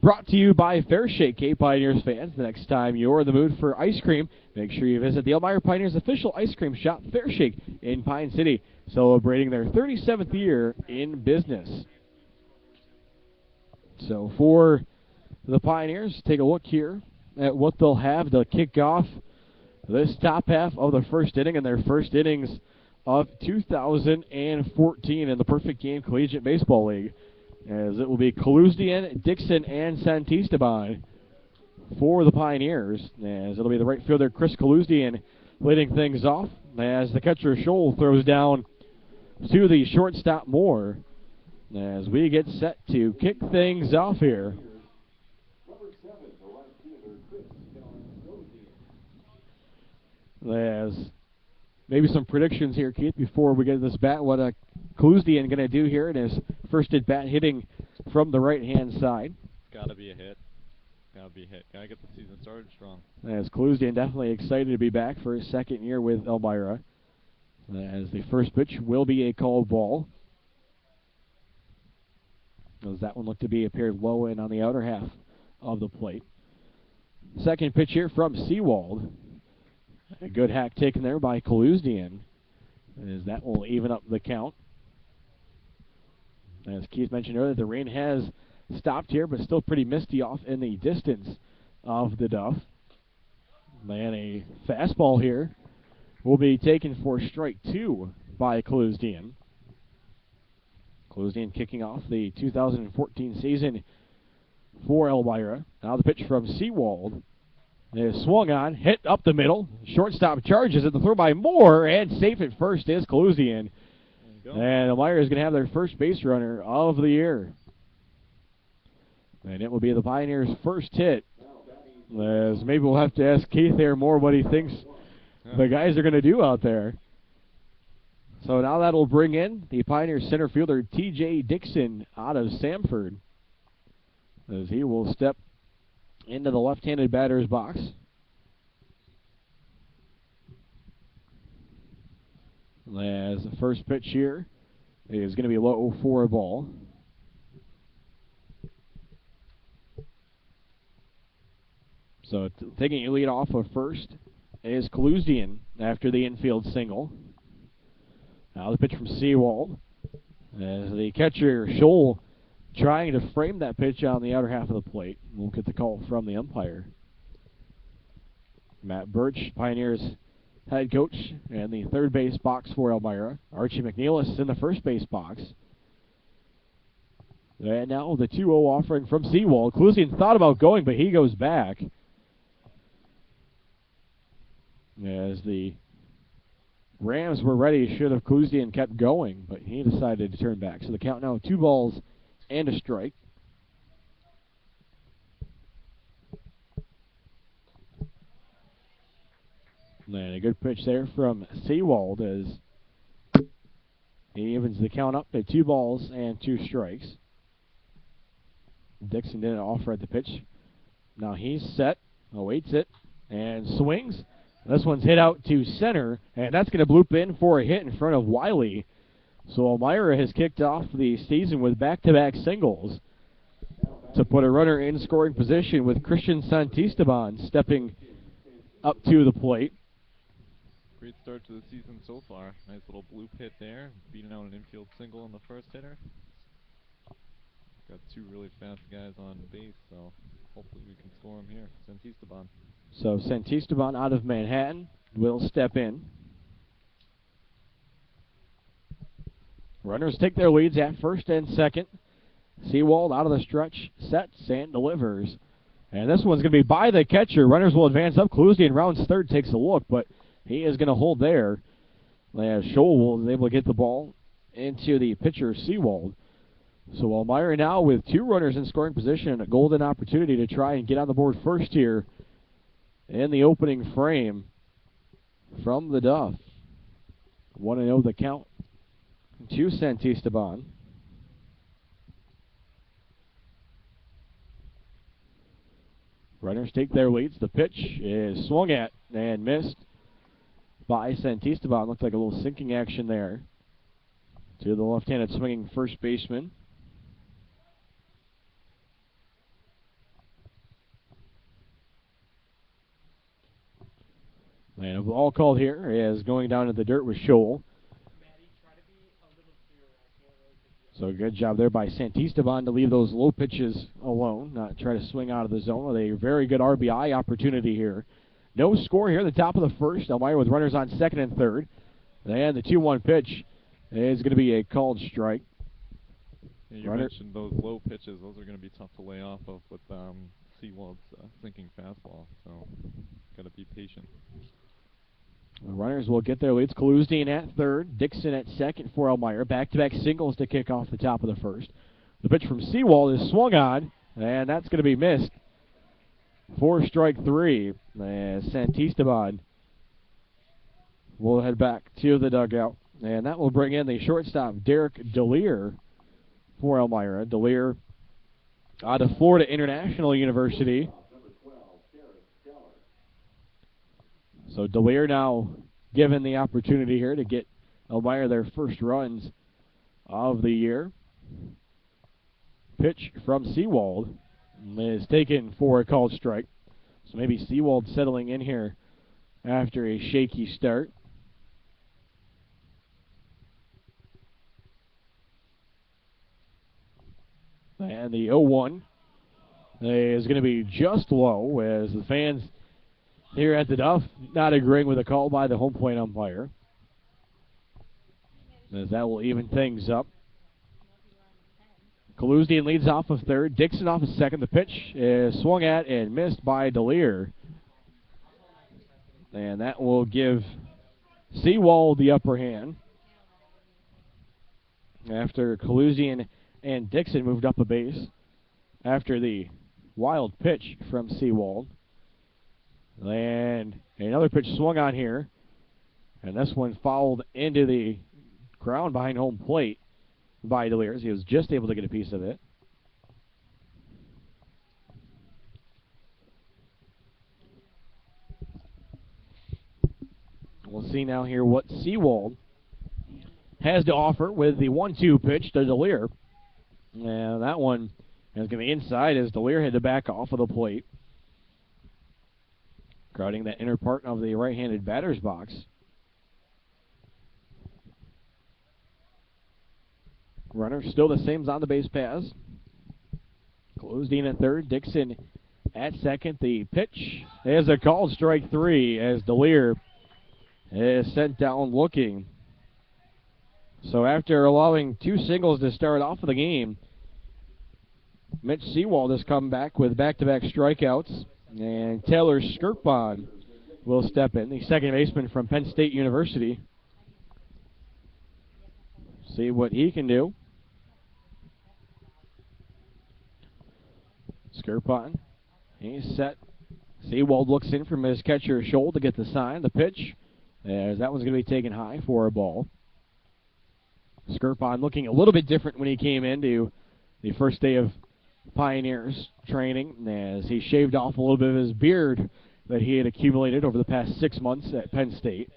brought to you by Fair Shake. Hey, Pioneers fans, the next time you're in the mood for ice cream, make sure you visit the Elmira Pioneers official ice cream shop, Fair Shake, in Pine City, celebrating their 37th year in business. So for the Pioneers, take a look here at what they'll have to kick off this top half of the first inning and their first innings of 2014 in the Perfect Game Collegiate Baseball League. As it will be Kaluzdian, Dixon, and Santisteban for the Pioneers. As it'll be the right fielder Chris Kaluzdian leading things off as the catcher Scholl throws down to the shortstop Moore as we get set to kick things off here. As maybe some predictions here, Keith, before we get to this bat. What Kaluzdian going to do here in his first at bat, hitting from the right-hand side. Got to be a hit. Got to be a hit. Got to get the season started strong. As Kaluzdian definitely excited to be back for his second year with Elmira. As the first pitch will be a called ball. As that one looked to be appeared low in on the outer half of the plate. Second pitch here from Seawald. A good hack taken there by Kaluzdian. As that will even up the count. As Keith mentioned earlier, the rain has stopped here, but still pretty misty off in the distance of the Duff. And a fastball here will be taken for strike 2 by Kaluzdian. Kaluzdian kicking off the 2014 season for Elmira. Now the pitch from Seawald is swung on, hit up the middle. Shortstop charges it. The throw by Moore, and safe at first is Kaluzdian. And Elmira is going to have their first base runner of the year. And it will be the Pioneers' first hit. As maybe we'll have to ask Keith there more what he thinks the guys are going to do out there. So now that'll bring in the Pioneers center fielder T.J. Dixon out of Samford, as he will step into the left-handed batter's box. As the first pitch here is going to be low for a ball. So taking your lead off of first is Kaluzdian after the infield single. Now the pitch from Seawald. As the catcher Scholl trying to frame that pitch on the outer half of the plate. We'll get the call from the umpire. Matt Birch, Pioneers head coach, and the third base box for Elmira. Archie McNeilis in the first base box. And now the 2-0 offering from Seawald. Kaluzdian thought about going, but he goes back. As the Rams were ready, should have Kaluzdian kept going, but he decided to turn back. So the count now 2 balls and a strike. And a good pitch there from Seawald as he evens the count up at 2 balls and 2 strikes. Dixon didn't offer at the pitch. Now he's set, awaits it, and swings. This one's hit out to center, and that's going to bloop in for a hit in front of Wiley. So Elmira has kicked off the season with back-to-back singles to put a runner in scoring position, with Christian Santisteban stepping up to the plate. Great start to the season so far. Nice little bloop hit there, beating out an infield single on the first hitter. Got 2 really fast guys on base, so hopefully we can score him here. Santisteban. So Santisteban out of Manhattan will step in. Runners take their leads at first and second. Seawald out of the stretch, sets and delivers. And this one's going to be by the catcher. Runners will advance up. Kaluzdian rounds third, takes a look, but he is going to hold there. As Scholl was able to get the ball into the pitcher, Seawald. So Elmira now with 2 runners in scoring position, a golden opportunity to try and get on the board first here in the opening frame from the Duff. 1-0 the count to Santisteban. Runners take their leads. The pitch is swung at and missed by Santisteban. Looked like a little sinking action there to the left-handed swinging first baseman. And a ball called here is going down to the dirt with Scholl. So good job there by Santisteban to leave those low pitches alone, not try to swing out of the zone with a very good RBI opportunity here. No score here at the top of the first. Elmira with runners on second and third. And the 2-1 pitch is going to be a called strike. Yeah, you mentioned those low pitches. Those are going to be tough to lay off of with Seawald's sinking fastball. So got to be patient. The runners will get their leads. Kaluzdian at third, Dixon at second for Elmira. Back-to-back singles to kick off the top of the first. The pitch from Seawald is swung on, and that's going to be missed. 4 strike 3. And Santisteban will head back to the dugout. And that will bring in the shortstop, Derek DeLear, for Elmira. DeLear out of Florida International University. So DeLear now given the opportunity here to get Elmira their first runs of the year. Pitch from Seawald is taken for a called strike. So maybe Seawald settling in here after a shaky start. And the 0-1 is going to be just low as the fans here at the Duff not agreeing with a call by the home plate umpire. As that will even things up. Kaluzdian leads off of third. Dixon off of second. The pitch is swung at and missed by DeLear. And that will give Seawald the upper hand after Kaluzdian and Dixon moved up a base after the wild pitch from Seawald. And another pitch swung on here. And this one fouled into the ground behind home plate by DeLear. He was just able to get a piece of it. We'll see now here what Seawald has to offer with the 1-2 pitch to DeLear. And that one is going to be inside as DeLear had to back off of the plate, crowding that inner part of the right-handed batter's box. Runner still the same as on the base pass. Kaluzdian at third, Dixon at second. The pitch is a called strike 3 as DeLear is sent down looking. So after allowing 2 singles to start off of the game, Mitch Seawald has come back with back-to-back strikeouts, and Taylor Skirpon will step in, the second baseman from Penn State University. See what he can do. Skirpon, he's set. Seawald looks in from his catcher Scholl to get the sign. The pitch, as that one's going to be taken high for a ball. Skirpon looking a little bit different when he came into the first day of Pioneers training, as he shaved off a little bit of his beard that he had accumulated over the past 6 months at Penn State.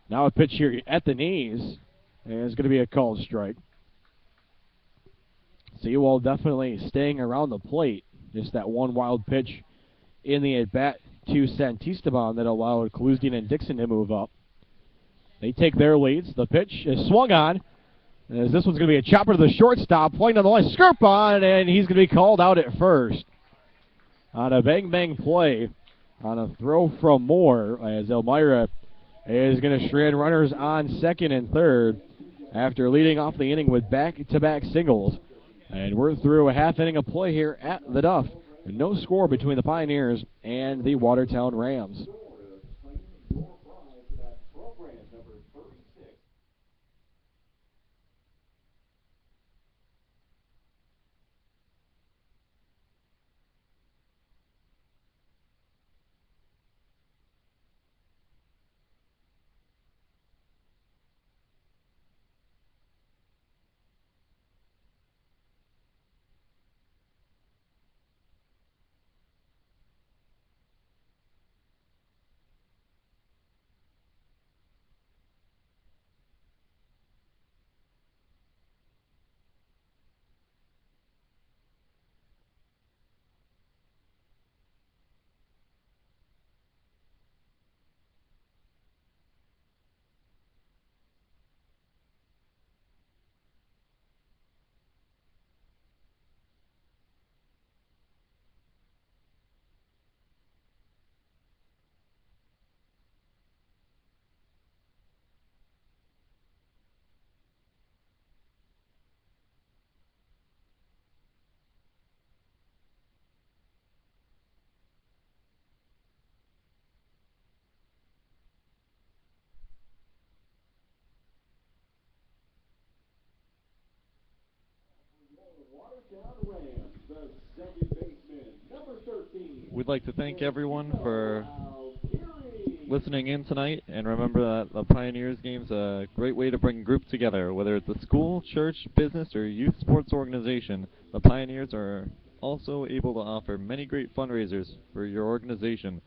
Now a pitch here at the knees, and it's going to be a called strike. Seawald definitely staying around the plate. Just that one wild pitch in the at-bat to Santisteban that allowed Kaluzdian and Dixon to move up. They take their leads. The pitch is swung on, as this one's going to be a chopper to the shortstop, playing on the line. Skirpon, and he's going to be called out at first on a bang-bang play on a throw from Moore, as Elmira is going to strand runners on second and third after leading off the inning with back-to-back singles. And we're through a half inning of play here at the Duff. No score between the Pioneers and the Watertown Rams. We'd like to thank everyone for listening in tonight, and remember that the Pioneers game's a great way to bring groups together. Whether it's a school, church, business, or youth sports organization, the Pioneers are also able to offer many great fundraisers for your organization.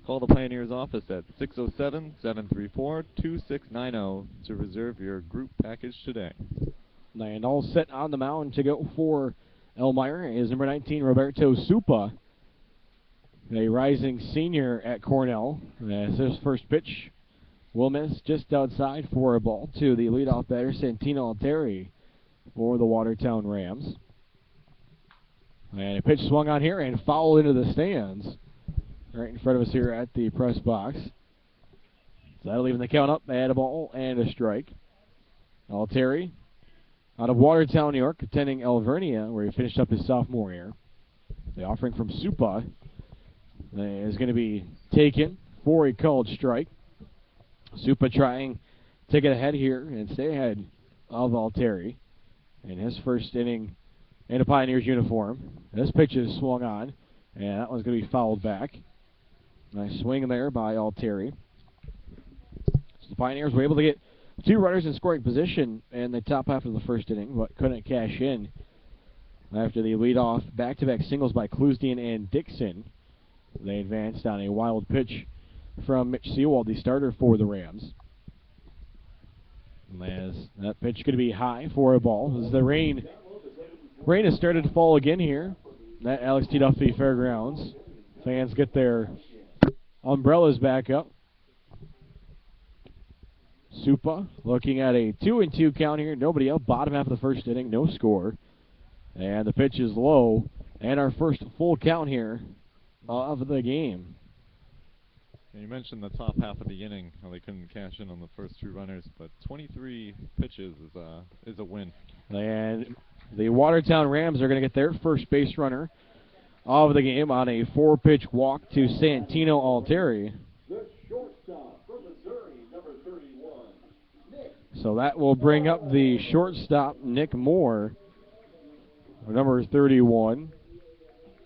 Call the Pioneers office at 607-734-2690 to reserve your group package today. And all set on the mound to go for Elmira is number 19, Roberto Supa, a rising senior at Cornell. As his first pitch will miss just outside for a ball to the leadoff batter, Santino Alteri, for the Watertown Rams. And a pitch swung on here and fouled into the stands right in front of us here at the press box. So that'll even the count up at a ball and a strike. Alteri out of Watertown, New York, attending Alvernia, where he finished up his sophomore year. The offering from Supa is going to be taken for a called strike. Supa trying to get ahead here and stay ahead of Alteri in his first inning in a Pioneers uniform. This pitch is swung on, and that one's going to be fouled back. Nice swing there by Alteri. So the Pioneers were able to get 2 runners in scoring position in the top half of the first inning, but couldn't cash in after the leadoff back-to-back singles by Cluesdean and Dixon. They advanced on a wild pitch from Mitch Seawald, the starter for the Rams. As that pitch going to be high for a ball. As the rain has started to fall again here at Alex T. Duffy Fairgrounds. Fans get their umbrellas back up. Supa looking at a 2-2 count here. Nobody out. Bottom half of the first inning. No score. And the pitch is low. And our first full count here of the game. And you mentioned the top half of the inning, how they couldn't cash in on the first 2 runners, but 23 pitches is a win. And the Watertown Rams are going to get their first base runner of the game on a 4-pitch walk to Santino Alteri. The shortstop from Missouri, number 31, Nick. So that will bring up the shortstop, Nick Moore, number 31.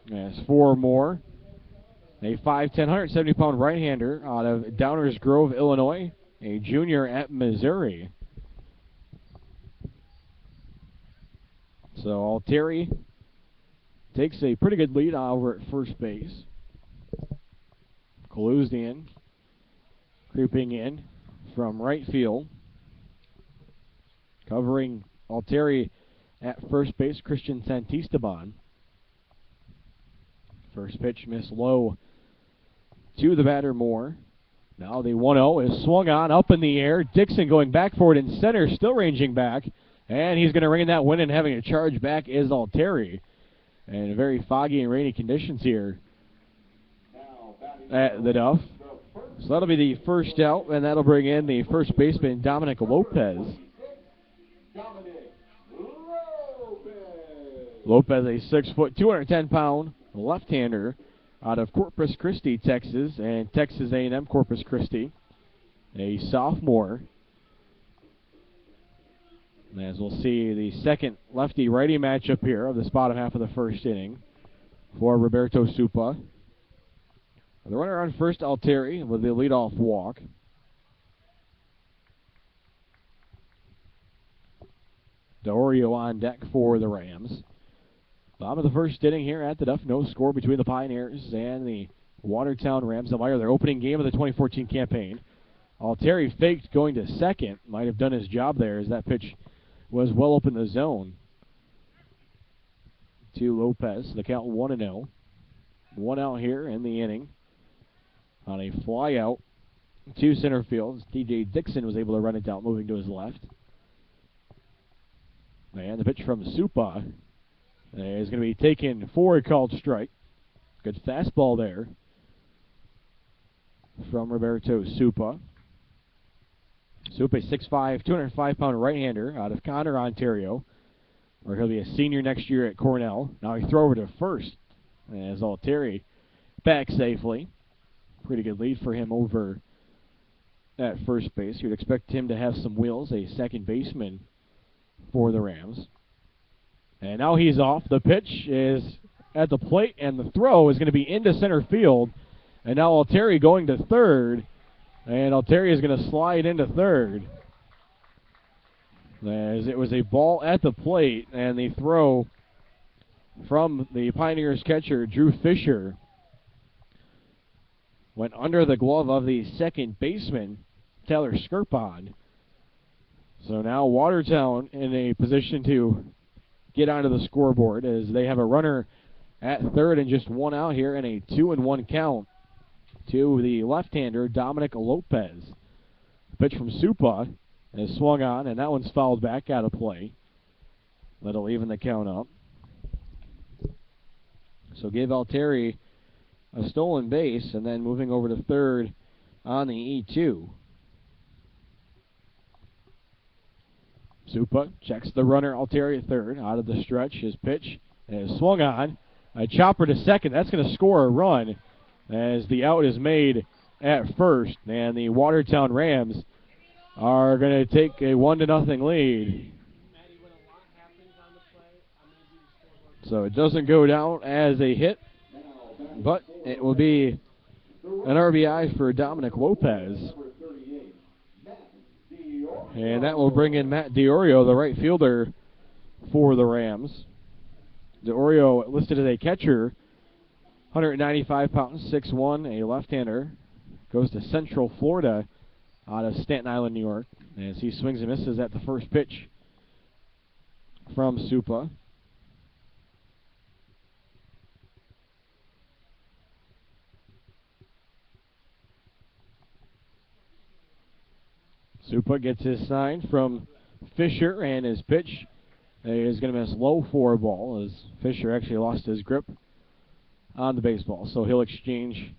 Yes, 4 more. A 5'10", 170-pound right-hander out of Downers Grove, Illinois, a junior at Missouri. So Alteri takes a pretty good lead over at first base. Cluesdean creeping in from right field. Covering Alteri at first base, Christian Santisteban. First pitch missed low to the batter, Moore. Now the 1-0 is swung on, up in the air. Dixon going back for it in center, still ranging back. And he's going to ring in that win, and having a charge back is Alteri. And very foggy and rainy conditions here at the Duff. So that'll be the first out, and that'll bring in the first baseman, Dominic Lopez. Lopez, a 6', 210-pound left-hander out of Corpus Christi, Texas, and Texas A&M Corpus Christi, a sophomore. As we'll see the second lefty-righty matchup here of this bottom half of the first inning for Roberto Supa. The runner on first, Alteri, with the leadoff walk. D'Orio on deck for the Rams. Bottom of the first inning here at the Duff. No score between the Pioneers and the Watertown Rams. Elmira, their opening game of the 2014 campaign. Alteri faked going to second. Might have done his job there as that pitch was well up in the zone to Lopez. The count 1-0. 1 out here in the inning on a fly out to center field. TJ Dixon was able to run it down, moving to his left. And the pitch from Supa is going to be taken for a called strike. Good fastball there from Roberto Supa. Supa, 6'5", 205-pound right-hander out of Conner, Ontario, where he'll be a senior next year at Cornell. Now he throws over to first as Alteri back safely. Pretty good lead for him over at first base. You'd expect him to have some wheels, a second baseman for the Rams. And now he's off. The pitch is at the plate, and the throw is going to be into center field. And now Altieri going to third, and Altieri is going to slide into third. As it was a ball at the plate, and the throw from the Pioneers catcher, Drew Fisher, went under the glove of the second baseman, Taylor Skirpon. So now Watertown in a position to get onto the scoreboard as they have a runner at third and just one out here in a 2-1 count to the left-hander, Dominic Lopez. The pitch from Supa is swung on, and that one's fouled back out of play. That'll even the count up. So give Altieri a stolen base, and then moving over to third on the E2. Supa checks the runner, Altieri at third, out of the stretch. His pitch is swung on. A chopper to second. That's going to score a run as the out is made at first, and the Watertown Rams are going to take a 1-0 lead. So it doesn't go down as a hit, but it will be an RBI for Dominic Lopez. And that will bring in Matt DiOrio, the right fielder for the Rams. DiOrio listed as a catcher, 195 pounds, 6'1", a left-hander. Goes to Central Florida out of Staten Island, New York, as he swings and misses at the first pitch from Supa. Supa gets his sign from Fisher, and his pitch is going to miss low for a ball as Fisher actually lost his grip on the baseball. So he'll exchange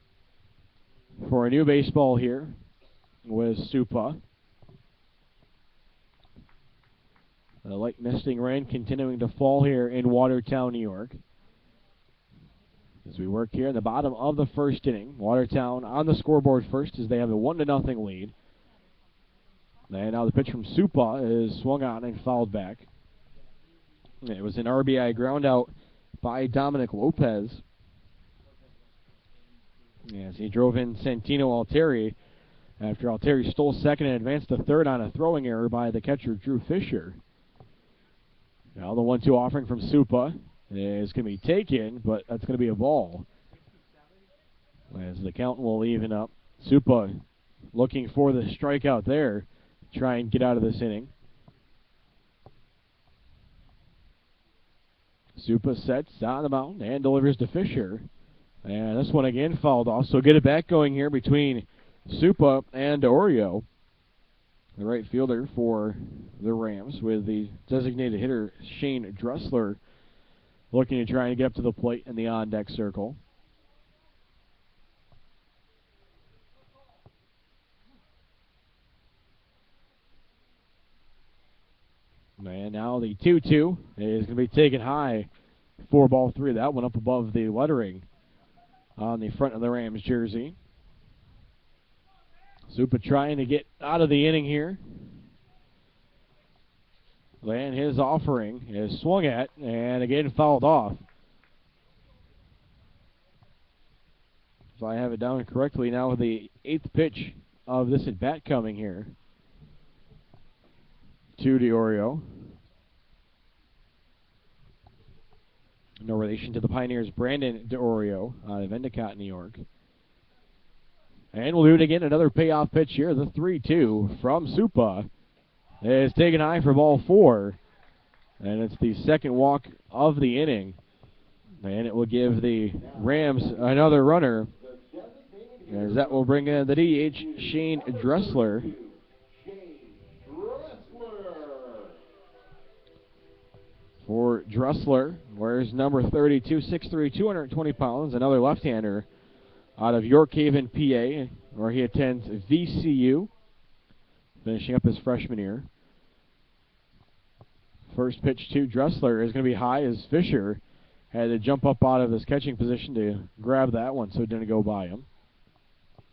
for a new baseball here with Supa. The light misting rain continuing to fall here in Watertown, New York. As we work here in the bottom of the first inning, Watertown on the scoreboard first as they have a 1-0 lead. And now the pitch from Supa is swung on and fouled back. It was an RBI ground out by Dominic Lopez as he drove in Santino Altieri after Altieri stole second and advanced to third on a throwing error by the catcher Drew Fisher. Now the 1-2 offering from Supa is going to be taken, but that's going to be a ball as the count will even up. Supa looking for the strikeout there. Try and get out of this inning. Supa sets on the mound and delivers to Fisher. And this one again fouled off. So get it back going here between Supa and DiOrio, the right fielder for the Rams, with the designated hitter Shane Dressler looking to try and get up to the plate in the on-deck circle. And now the 2-2 is going to be taken high for ball three. That one up above the lettering on the front of the Rams jersey. Supa trying to get out of the inning here. And his offering is swung at and again fouled off. If I have it down correctly now with the 8th pitch of this at bat coming here to DiOrio. No relation to the Pioneers' Brandon DiOrio out of Endicott, New York. And we'll do it again. Another payoff pitch here. The 3-2 from Supa is taken high for ball four. And it's the second walk of the inning. And it will give the Rams another runner, as that will bring in the DH, Shane Dressler. For Dressler, wears number 32, 6'3", 220 pounds, another left-hander out of York Haven, PA, where he attends VCU, finishing up his freshman year. First pitch to Dressler is going to be high as Fisher had to jump up out of his catching position to grab that one, so it didn't go by him.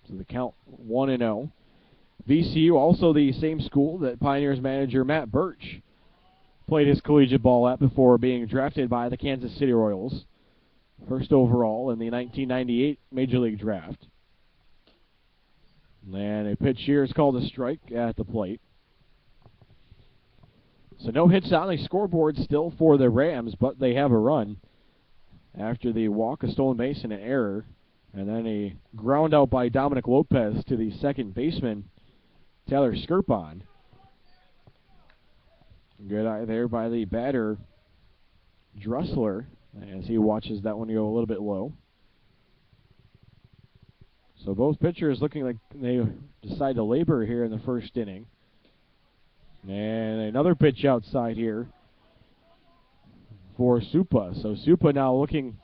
So the count 1-0. VCU, also the same school that Pioneers manager Matt Birch played his collegiate ball at before being drafted by the Kansas City Royals, first overall in the 1998 Major League Draft. And a pitch here is called a strike at the plate. So no hits on the scoreboard still for the Rams, but they have a run after the walk, a stolen base, and an error. And then a ground out by Dominic Lopez to the second baseman, Tyler Skirpon. Good eye there by the batter, Dressler, as he watches that one go a little bit low. So both pitchers looking like they decide to labor here in the first inning. And another pitch outside here for Supa. So Supa now looking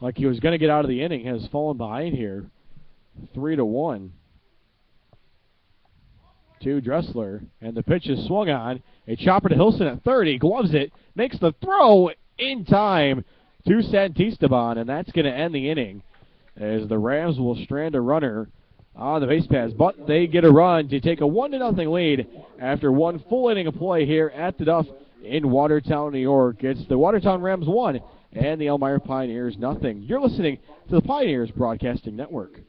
like he was going to get out of the inning, has fallen behind here, 3-1 to Dressler. And the pitch is swung on. A chopper to Hilson at third. He gloves it, makes the throw in time to Santisteban, and that's going to end the inning, as the Rams will strand a runner on the base paths, but they get a run to take a 1-0 lead after one full inning of play here at the Duff in Watertown, New York. It's the Watertown Rams 1 and the Elmira Pioneers 0. You're listening to the Pioneers Broadcasting Network.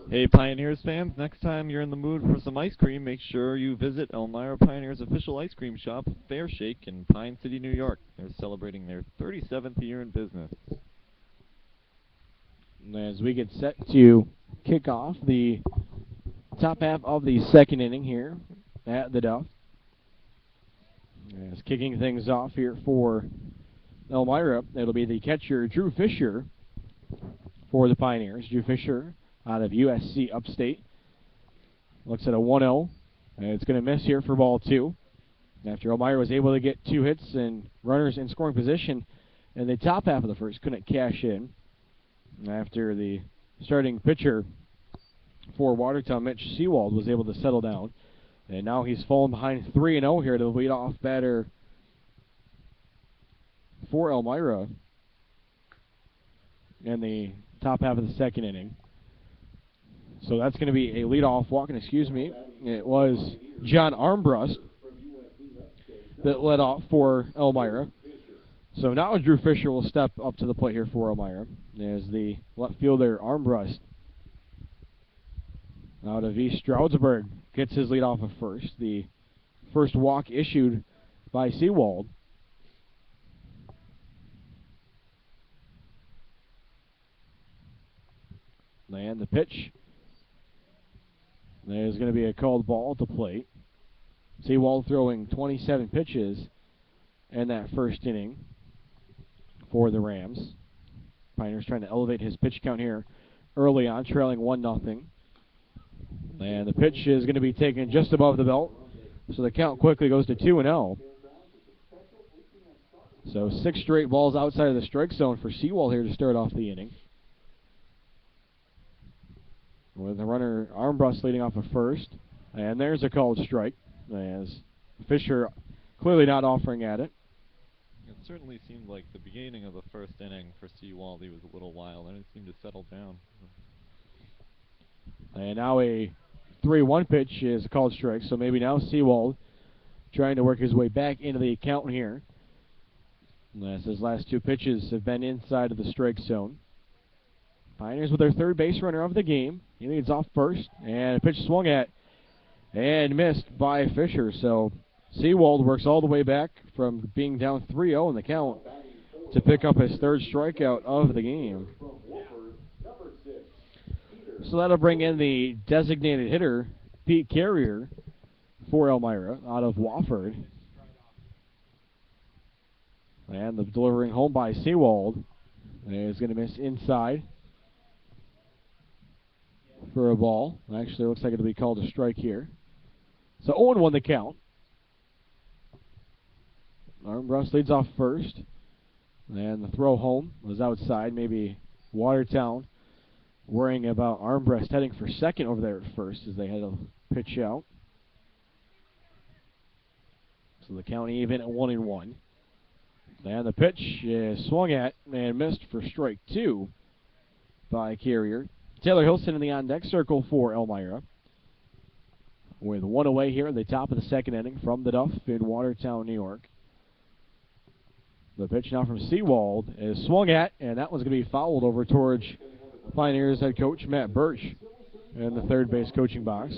Hey Pioneers fans, next time you're in the mood for some ice cream, make sure you visit Elmira Pioneers' official ice cream shop, Fair Shake, in Pine City, New York. They're celebrating their 37th year in business. As we get set to kick off the top half of the second inning here at the Duff. As kicking things off here for Elmira, it'll be the catcher Drew Fisher for the Pioneers. Drew Fisher out of USC Upstate. Looks at a 1-0, and it's going to miss here for ball two. After Elmira was able to get 2 hits and runners in scoring position in the top half of the first, couldn't cash in. After the starting pitcher for Watertown, Mitch Seawald, was able to settle down. And now he's fallen behind 3-0 here to the leadoff batter for Elmira in the top half of the second inning. So that's going to be a leadoff walk, and it was John Armbrust that led off for Elmira. So now Drew Fisher will step up to the plate here for Elmira as the left fielder Armbrust out of East Stroudsburg gets his leadoff at first. The first walk issued by Seawald. And the pitch. There's going to be a called ball at the plate. Seawald throwing 27 pitches in that first inning for the Rams. Pioneers trying to elevate his pitch count here early on, trailing 1-0. And the pitch is going to be taken just above the belt. So the count quickly goes to 2-0. So 6 straight balls outside of the strike zone for Seawald here to start off the inning. With the runner Armbrust leading off at first. And there's a called strike, as Fisher clearly not offering at it. It certainly seemed like the beginning of the first inning for Seawald, he was a little wild, and it seemed to settle down. And now a 3-1 pitch is a called strike, so maybe now Seawald trying to work his way back into the account here. As his last 2 pitches have been inside of the strike zone. Pioneers with their third base runner of the game. He leads off first, and a pitch swung at and missed by Fisher. So Seawald works all the way back from being down 3-0 in the count to pick up his third strikeout of the game. So that'll bring in the designated hitter, Pete Carrier, for Elmira out of Wofford. And the delivering home by Seawald is going to miss inside for a ball. Actually, it looks like it'll be called a strike here. So 0-1 the count. Armbrust leads off first. And the throw home was outside. Maybe Watertown worrying about Armbrust heading for second over there at first as they had a pitch out. So the count even at 1-1. And the pitch is swung at and missed for strike 2 by Carrier. Taylor Hilson in the on-deck circle for Elmira. With 1 away here at the top of the second inning from the Duff in Watertown, New York. The pitch now from Seawald is swung at, and that one's going to be fouled over towards Pioneers head coach Matt Birch in the third base coaching box.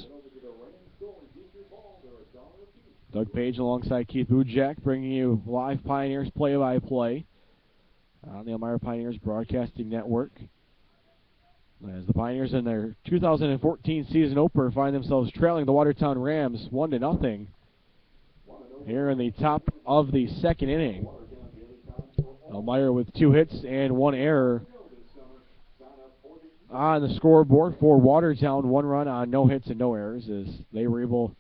Doug Page alongside Keith Bujak bringing you live Pioneers play-by-play on the Elmira Pioneers Broadcasting Network. As the Pioneers in their 2014 season opener find themselves trailing the Watertown Rams 1-0 here in the top of the second inning. Elmira with 2 hits and 1 error on the scoreboard for Watertown. 1 run on no hits and no errors as they were able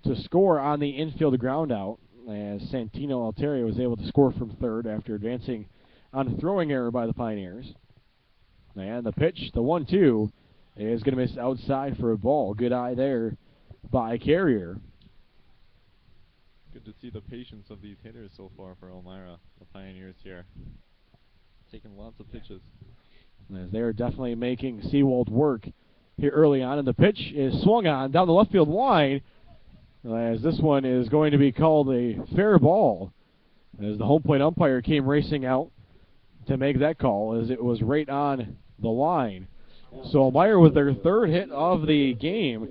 to score on the infield ground out, as Santino Alteria was able to score from third after advancing on a throwing error by the Pioneers. And the pitch, the 1-2, is going to miss outside for a ball. Good eye there by Carrier. Good to see the patience of these hitters so far for Elmira, the Pioneers here. Taking lots of pitches. As they're definitely making Seawald work here early on. And the pitch is swung on down the left field line, as this one is going to be called a fair ball, as the home plate umpire came racing out to make that call, as it was right on the line. So Elmira with their third hit of the game,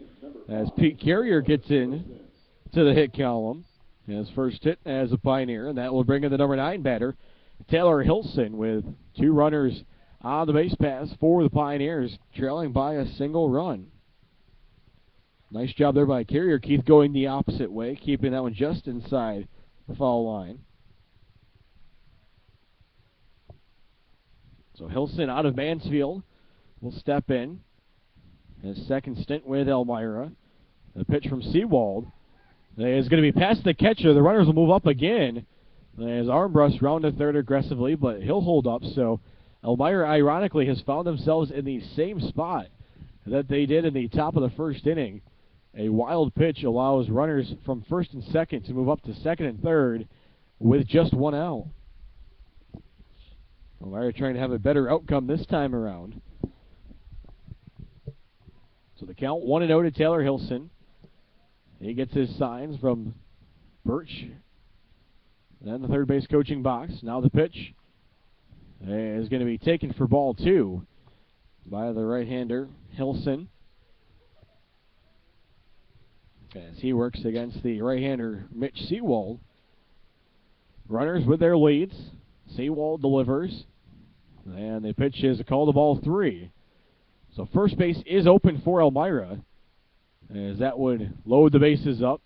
as Pete Carrier gets in to the hit column. His first hit as a Pioneer, and that will bring in the number 9 batter, Taylor Hilson, with 2 runners on the base paths for the Pioneers, trailing by a single run. Nice job there by Carrier. Keith going the opposite way, keeping that one just inside the foul line. So Hilson out of Mansfield will step in. His second stint with Elmira. The pitch from Seawald is going to be past the catcher. The runners will move up again as Armbrust rounded third aggressively, but he'll hold up. So Elmira, ironically, has found themselves in the same spot that they did in the top of the first inning. A wild pitch allows runners from first and second to move up to second and third with just 1 out. Elmira trying to have a better outcome this time around. So the count 1-0 to Taylor Hilson. He gets his signs from Birch. Then the third base coaching box. Now the pitch is going to be taken for ball 2 by the right-hander, Hilson, as he works against the right-hander, Mitch Seawald. Runners with their leads. Seawald delivers. And the pitch is a call to ball 3. So first base is open for Elmira, as that would load the bases up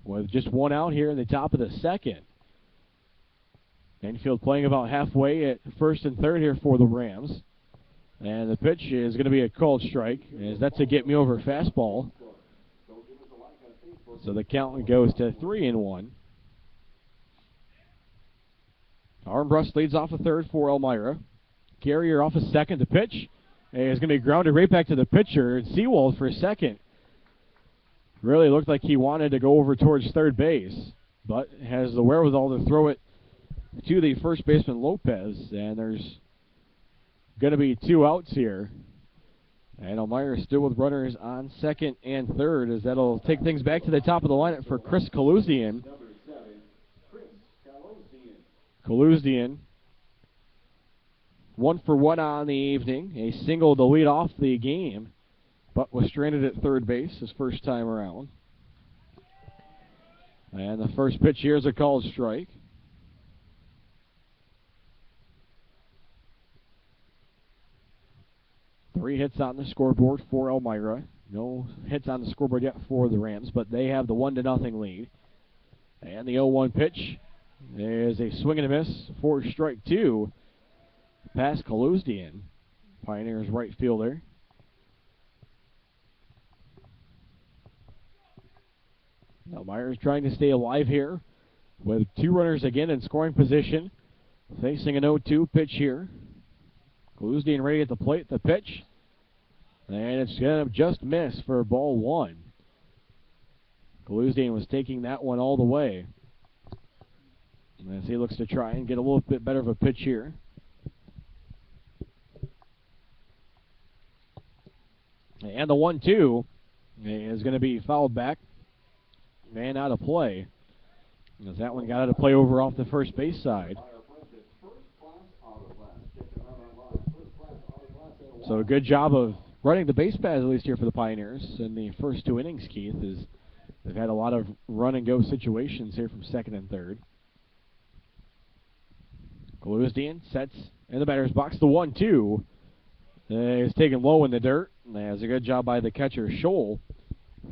with just 1 out here in the top of the second. Infield playing about halfway at first and third here for the Rams. And the pitch is going to be a called strike, as that's a get-me-over fastball. So the count goes to 3-1. Armbrust leads off the third for Elmira. Carrier off a second. The pitch is going to be grounded right back to the pitcher. And Seawald for a second really looked like he wanted to go over towards third base, but has the wherewithal to throw it to the first baseman Lopez. And there's going to be 2 outs here. And Elmira still with runners on second and third, as that'll take things back to the top of the lineup for Chris Kaluzian. Kaluzian, 1 for 1 on the evening. A single to lead off the game, but was stranded at third base his first time around. And the first pitch here is a called strike. Three hits on the scoreboard for Elmira. No hits on the scoreboard yet for the Rams, but they have the 1-0 lead. And the 0-1 pitch is a swing and a miss for strike 2. Past Kaluzian, Pioneers right fielder. Elmira is trying to stay alive here with 2 runners again in scoring position. Facing an 0-2 pitch here. Kaluzian ready at the plate. The pitch. And it's going to just miss for ball 1. Kaluzian was taking that one all the way, as he looks to try and get a little bit better of a pitch here. And the 1-2 is going to be fouled back and out of play, as that one got out of play over off the first base side. So a good job of running the base paths, at least here for the Pioneers, in the first 2 innings, Keith, is they've had a lot of run-and-go situations here from second and third. Kaluzian sets in the batter's box. The 1-2 is taken low in the dirt. That's a good job by the catcher, Scholl,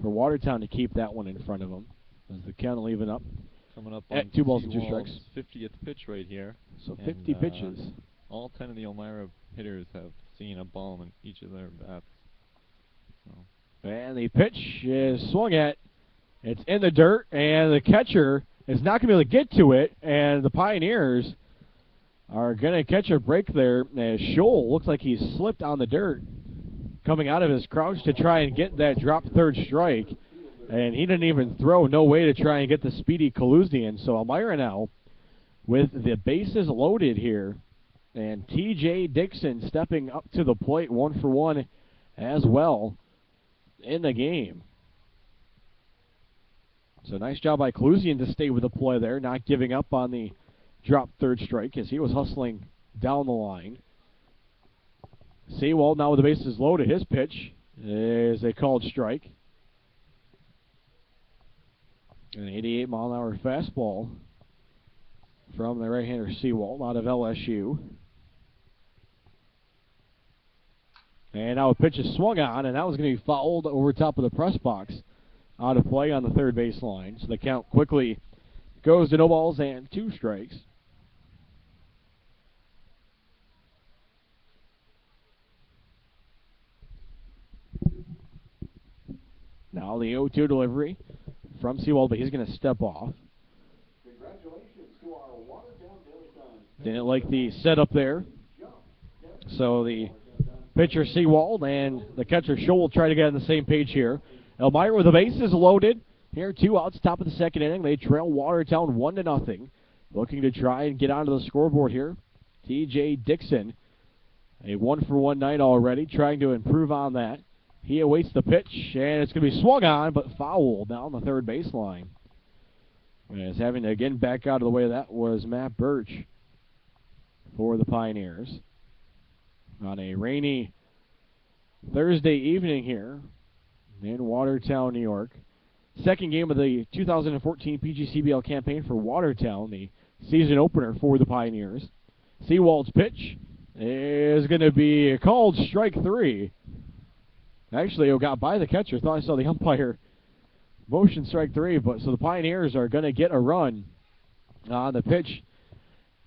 for Watertown to keep that one in front of him, as the count will even up. Coming up at on 2 balls and 2 strikes. 50th pitch right here. So 50 pitches. All 10 of the Elmira hitters have seen a ball in each of their bats. So. And the pitch is swung at. It's in the dirt, and the catcher is not going to be able to get to it, and the Pioneers are going to catch a break there, as Scholl looks like he's slipped on the dirt coming out of his crouch to try and get that drop third strike, and he didn't even throw. No way to try and get the speedy Kaluzian. So Elmira now with the bases loaded here, and T.J. Dixon stepping up to the plate, 1 for 1 as well in the game. So nice job by Kaluzian to stay with the play there, not giving up on the drop third strike as he was hustling down the line. Seawald now with the bases loaded. His pitch is a called strike. An 88-mile-an-hour fastball from the right-hander Seawald out of LSU. And now a pitch is swung on, and that was going to be fouled over top of the press box, out of play on the third base line. So the count quickly goes to 0 balls and 2 strikes. Now the 0-2 delivery from Seawald, but he's going to step off. Congratulations to our Watertown Daily Times. Didn't like the setup there. So the pitcher Seawald and the catcher Scholl will try to get on the same page here. Elmira with the bases loaded. Here, 2 outs, top of the second inning. They trail Watertown 1-0. Looking to try and get onto the scoreboard here. T.J. Dixon, a 1 for 1 night already, trying to improve on that. He awaits the pitch, and it's going to be swung on, but fouled down the third baseline. As having to again back out of the way, that was Matt Birch for the Pioneers. On a rainy Thursday evening here in Watertown, New York. Second game of the 2014 PGCBL campaign for Watertown, the season opener for the Pioneers. Seawald's pitch is going to be called strike 3. Actually, it got by the catcher. Thought I saw the umpire motion strike 3, but so the Pioneers are going to get a run on the pitch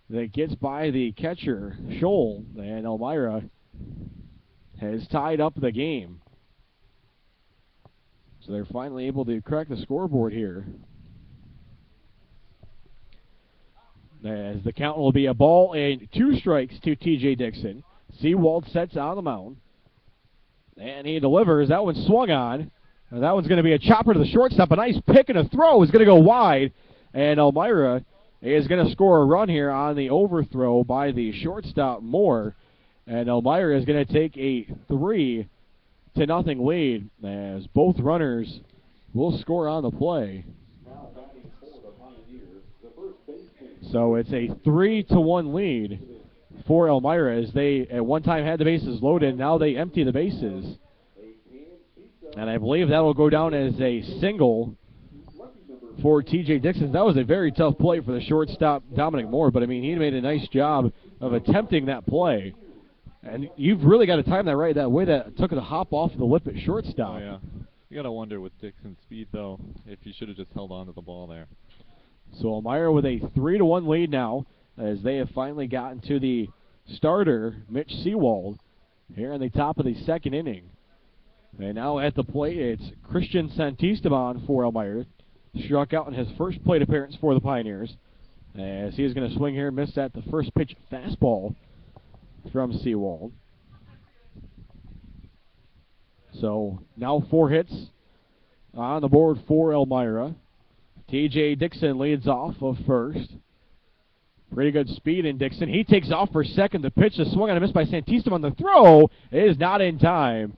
that gets by the catcher, Scholl, and Elmira has tied up the game. So they're finally able to crack the scoreboard here. as the count will be a ball and 2 strikes to T.J. Dixon. Seawald sets on the mound. And he delivers. That one swung on. And that one's going to be a chopper to the shortstop. A nice pick and a throw is going to go wide. And Elmira is going to score a run here on the overthrow by the shortstop Moore. And Elmira is going to take a 3-0 lead as both runners will score on the play. So it's a 3-1 lead for Elmira as they at one time had the bases loaded. Now they empty the bases. And I believe that will go down as a single for T.J. Dixon. That was a very tough play for the shortstop, Dominic Moore. But, I mean, he made a nice job of attempting that play. And you've really got to time that right. That way that took it to hop off the lip at shortstop. Oh, yeah. You got to wonder with Dixon's speed, though, if he should have just held on to the ball there. So Elmira with a 3-1 lead now as they have finally gotten to the starter, Mitch Seawald, here in the top of the second inning. And now at the plate, it's Christian Santisteban for Elmira. Struck out in his first plate appearance for the Pioneers. As he is going to swing here, miss at the first pitch fastball from Seawald. So now 4 hits on the board for Elmira. T.J. Dixon leads off of first. Pretty good speed in Dixon. He takes off for second. The pitch is swung on and missed by Santisteban. The throw is not in time.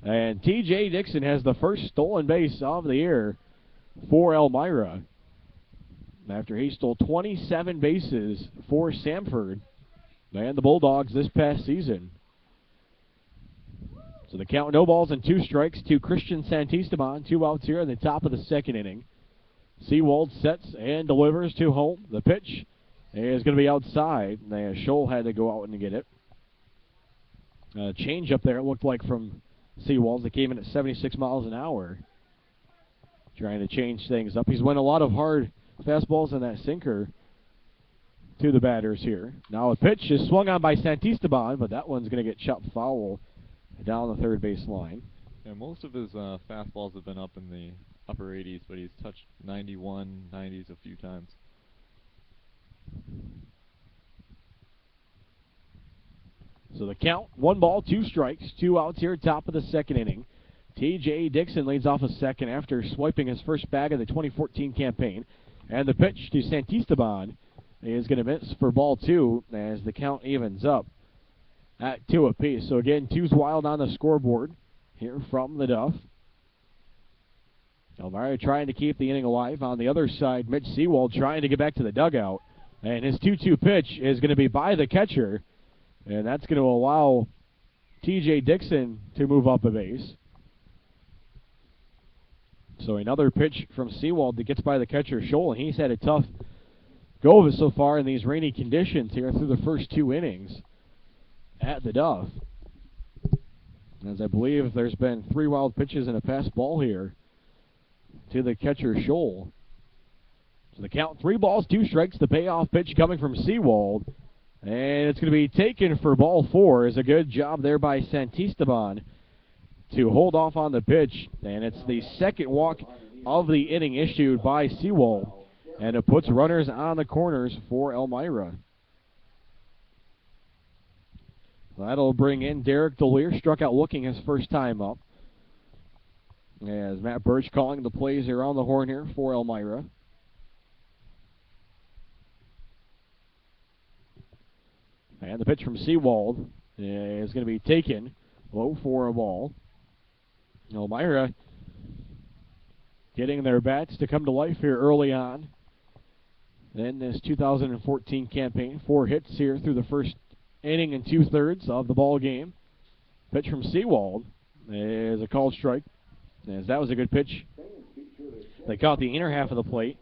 And T.J. Dixon has the first stolen base of the year for Elmira after he stole 27 bases for Samford and the Bulldogs this past season. So the count, no balls and 2 strikes to Christian Santisteban. 2 outs here in the top of the second inning. Seawald sets and delivers to home. The pitch is going to be outside. Scholl had to go out and get it. Change up there, it looked like, from Seawald. That came in at 76 miles an hour. Trying to change things up. He's won a lot of hard fastballs in that sinker to the batters here. Now a pitch is swung on by Santisteban, but that one's going to get chopped foul down the third base line. Yeah, most of his fastballs have been up in the upper 80s, but he's touched 91, 90s a few times. So the count, 1 ball, 2 strikes, 2 outs here, top of the second inning. T.J. Dixon leads off a second after swiping his first bag of the 2014 campaign. And the pitch to Santisteban is going to miss for ball 2 as the count evens up at 2 apiece. So again, 2's wild on the scoreboard here from the Duff. Elmira trying to keep the inning alive. On the other side, Mitch Seawald trying to get back to the dugout. And his 2-2 pitch is going to be by the catcher. And that's going to allow T.J. Dixon to move up a base. So another pitch from Seawald that gets by the catcher, Scholl, and he's had a tough go of it so far in these rainy conditions here through the first 2 innings at the Duff. As I believe there's been 3 wild pitches and a pass ball here to the catcher, Scholl. So the count, 3 balls, 2 strikes, the payoff pitch coming from Seawald. And it's going to be taken for ball 4. Is a good job there by Santisteban to hold off on the pitch. And it's the second walk of the inning issued by Seawald. And it puts runners on the corners for Elmira. That'll bring in Derek DeLear, struck out looking his first time up. As Matt Birch calling the plays around the horn here for Elmira. And the pitch from Seawald is going to be taken low for a ball. Elmira getting their bats to come to life here early on in this 2014 campaign. 4 hits here through the first inning and 2/3 of the ball game. Pitch from Seawald is a called strike, as that was a good pitch. They caught the inner half of the plate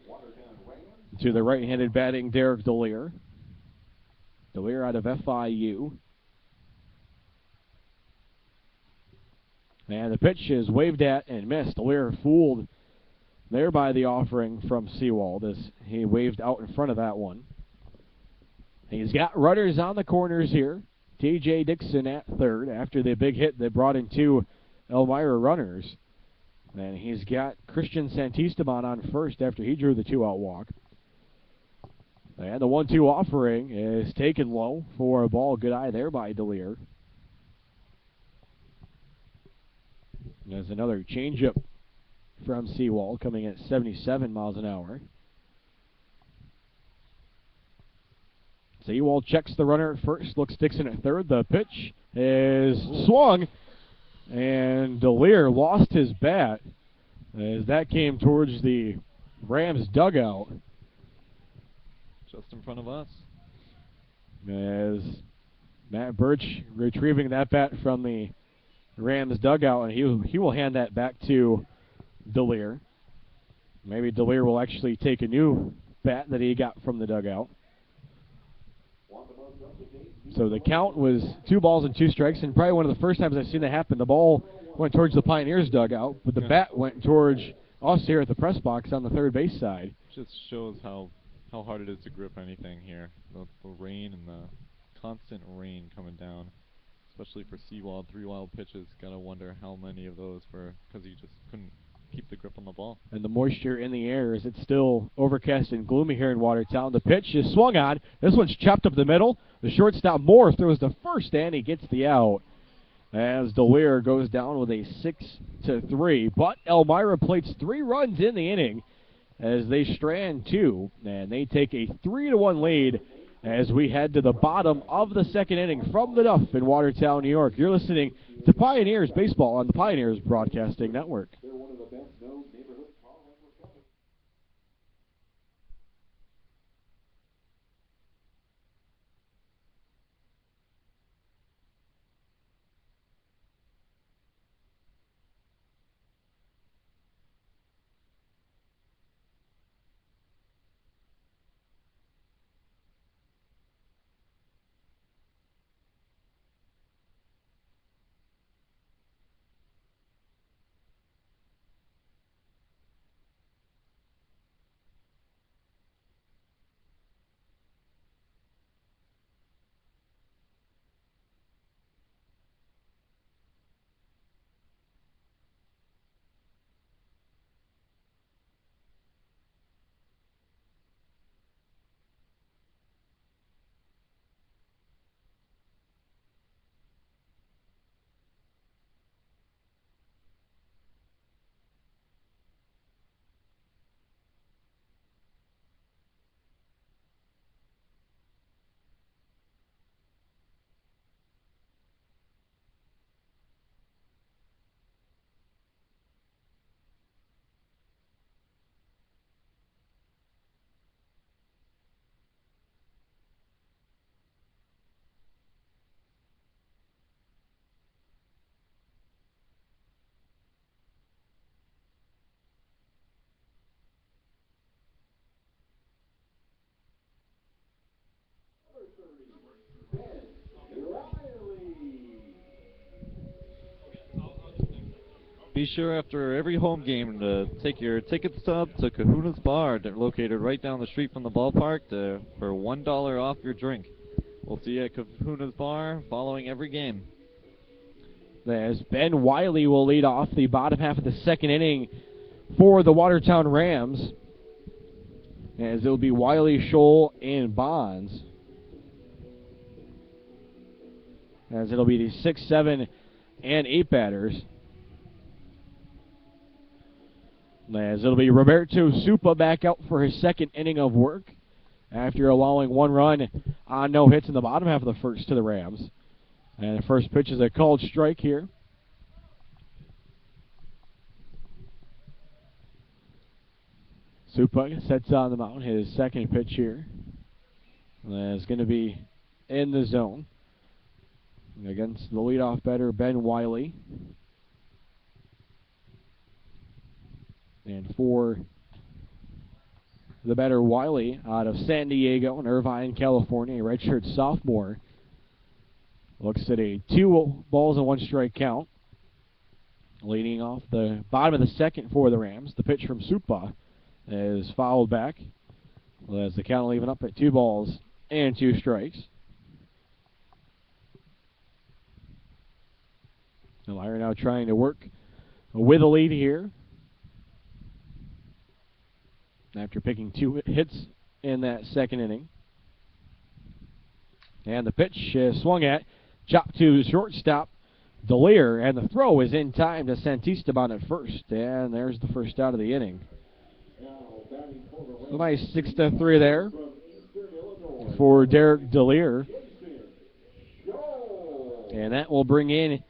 to the right-handed batting Derek DeLear. DeLear out of FIU. And the pitch is waved at and missed. DeLear fooled there by the offering from Seawald as he waved out in front of that one. He's got runners on the corners here. T.J. Dixon at third after the big hit that brought in 2 Elmira runners. And he's got Christian Santisteban on first after he drew the 2-out walk. And the 1-2 offering is taken low for a ball. Good eye there by DeLear. There's another changeup from Seawald coming at 77 miles an hour. Seawald checks the runner at first, looks Dixon at third. The pitch is swung, and DeLear lost his bat as that came towards the Rams dugout. Just in front of us. As Matt Birch retrieving that bat from the Rams dugout, and he will hand that back to DeLear. Maybe DeLear will actually take a new bat that he got from the dugout. So the count was 2 balls and 2 strikes, and probably one of the first times I've seen that happen. The ball went towards the Pioneers dugout, but the bat went towards us here at the press box on the third base side. Just shows how hard it is to grip anything here. The rain and the constant rain coming down, especially for Seawald. 3 wild pitches. Gotta wonder how many of those were because he just couldn't keep the grip on the ball. And the moisture in the air as it's still overcast and gloomy here in Watertown. The pitch is swung on. This one's chopped up the middle. The shortstop Moore throws the first, and he gets the out as DeLear goes down with a 6-3. But Elmira plates 3 runs in the inning as they strand 2, and they take a 3-1 lead as we head to the bottom of the second inning from the Duff in Watertown, New York. You're listening to Pioneers Baseball on the Pioneers Broadcasting Network. They're one of the best known neighborhood car rental companies. Be sure after every home game to take your ticket stub to Kahuna's Bar. They're located right down the street from the ballpark for $1 off your drink. We'll see you at Kahuna's Bar following every game. As Ben Wiley will lead off the bottom half of the second inning for the Watertown Rams. As it'll be Wiley, Scholl, and Bonds. As it'll be the 6, 7, and 8 batters. As it'll be Roberto Supa back out for his second inning of work after allowing 1 run on no hits in the bottom half of the first to the Rams. And the first pitch is a called strike here. Supa sets on the mound, his second pitch here. And it's going to be in the zone against the leadoff batter, Ben Wiley. And for the batter Wiley out of San Diego and Irvine, California, a redshirt sophomore, looks at a 2 balls and 1 strike count. Leading off the bottom of the second for the Rams, the pitch from Supa is fouled back. As the count will even up at 2 balls and 2 strikes. Elmira now trying to work with a lead here. After picking 2 hits in that second inning. And the pitch is swung at, chopped to shortstop Delir, and the throw is in time to Santisteban at first. And there's the first out of the inning. A nice 6-3 there for Derek Delir. And that will bring in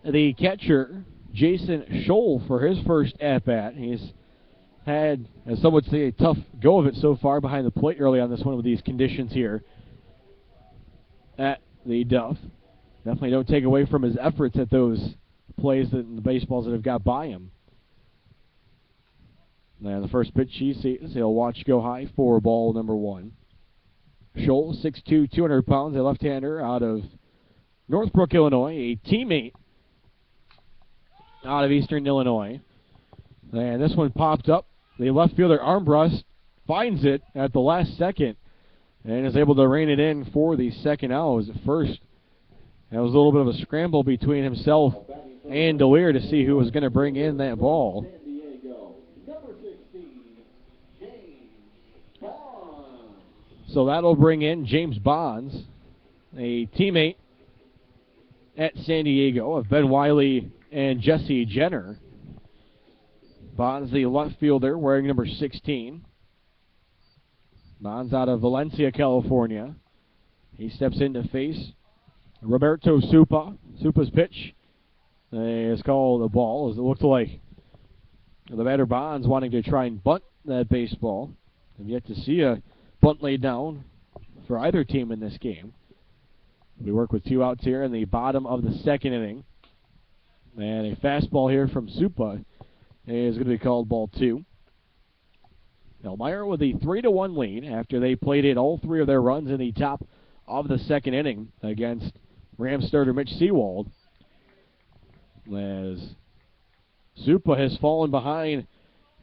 the catcher, Jason Scholl, for his first at-bat. He's had, as some would say, a tough go of it so far behind the plate early on this one with these conditions here at the Duff. Definitely don't take away from his efforts at those plays and the baseballs that have got by him. Now the first pitch he sees, he'll watch go high for ball number 1. Scholl, 6'2", 200 pounds, a left-hander out of Northbrook, Illinois, a teammate out of Eastern Illinois. And this one popped up. The left fielder Armbrust finds it at the last second and is able to rein it in for the second out. At first, that was a little bit of a scramble between himself and Delir to see who was going to bring in that ball. So that'll bring in James Bonds, a teammate at San Diego of Ben Wiley and Jesse Jenner. Bonds, the left fielder, wearing number 16. Bonds out of Valencia, California. He steps in to face Roberto Supa. Supa's pitch is called a ball, as it looked like the batter Bonds wanting to try and bunt that baseball. I've yet to see a bunt laid down for either team in this game. We work with 2 outs here in the bottom of the second inning. And a fastball here from Supa is going to be called ball 2. Elmira with a 3-1 lead after they played in all 3 of their runs in the top of the second inning against Rams starter Mitch Seawald. As Supa has fallen behind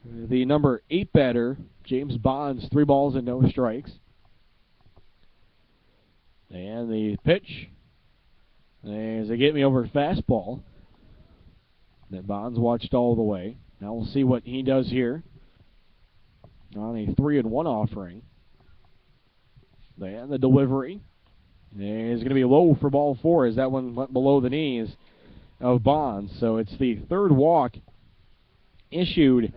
the number 8 batter, James Bonds, 3 balls and no strikes. And the pitch is a get-me-over fastball that Bonds watched all the way. Now we'll see what he does here on a 3-1 offering. And the delivery is going to be low for ball 4 as that one went below the knees of Bonds. So it's the third walk issued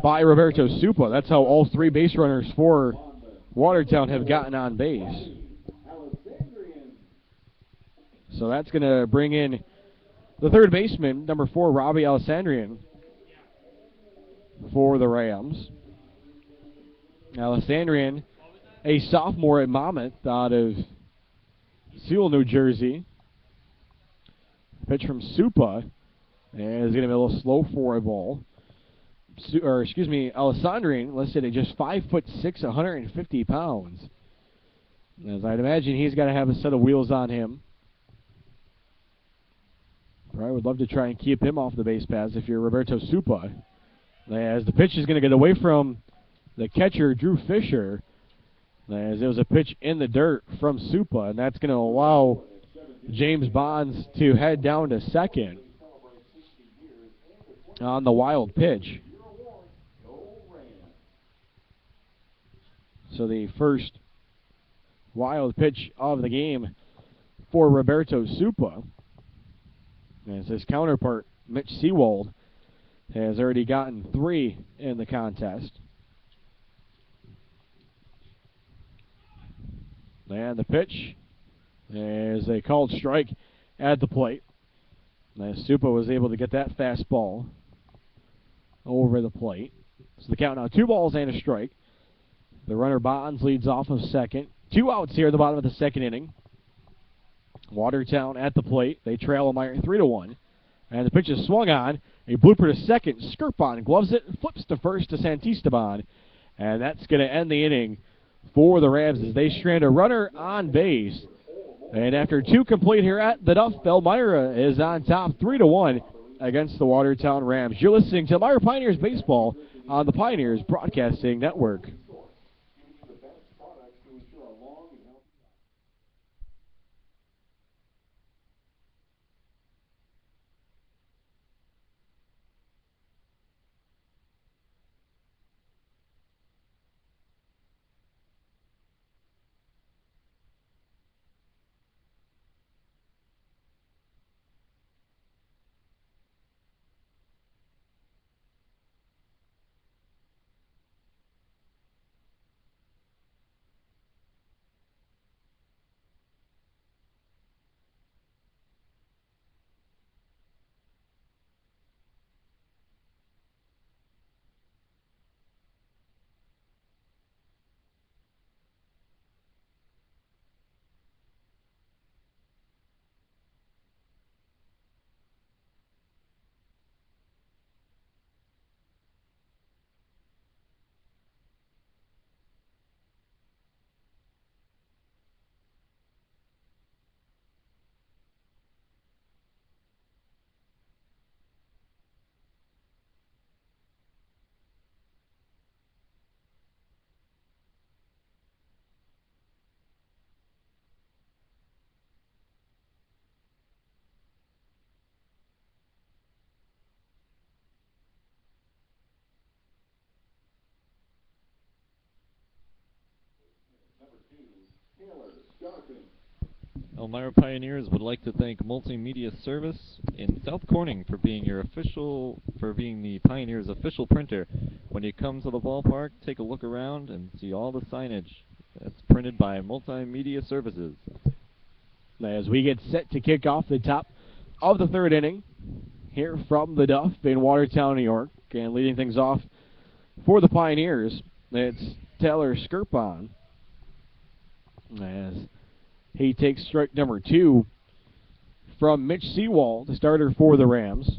by Roberto Supa. That's how all 3 base runners for Watertown have gotten on base. So that's going to bring in the third baseman, number 4, Robbie Alessandrian, for the Rams. Alessandrian, a sophomore at Monmouth out of Sewell, New Jersey. Pitch from Supa is going to be a little slow for a ball. Alessandrian listed at just 5'6", 150 pounds. As I'd imagine he's got to have a set of wheels on him. I would love to try and keep him off the base paths if you're Roberto Supa. As the pitch is going to get away from the catcher, Drew Fisher, as it was a pitch in the dirt from Supa, and that's going to allow James Bonds to head down to second on the wild pitch. So the first wild pitch of the game for Roberto Supa, as his counterpart, Mitch Seawald, has already gotten 3 in the contest. And the pitch is a called strike at the plate. As Supa was able to get that fastball over the plate. So the count now 2 balls and a strike. The runner Bonds leads off of second. 2 outs here at the bottom of the second inning. Watertown at the plate. They trail Elmira 3-1. And the pitch is swung on. A blooper to second. Skirpon gloves it. Flips to first to Santisteban. And that's going to end the inning for the Rams as they strand a runner on base. And after 2 complete here at the Duff, Elmira is on top 3-1 against the Watertown Rams. You're listening to Elmira Pioneers Baseball on the Pioneers Broadcasting Network. Taylor Stockton. Elmira Pioneers would like to thank Multimedia Service in South Corning for being the Pioneers' official printer. When you come to the ballpark, take a look around and see all the signage that's printed by Multimedia Services. As we get set to kick off the top of the third inning here from the Duff in Watertown, New York, and leading things off for the Pioneers, it's Taylor Skirpon as he takes strike number 2 from Mitch Seawald, the starter for the Rams.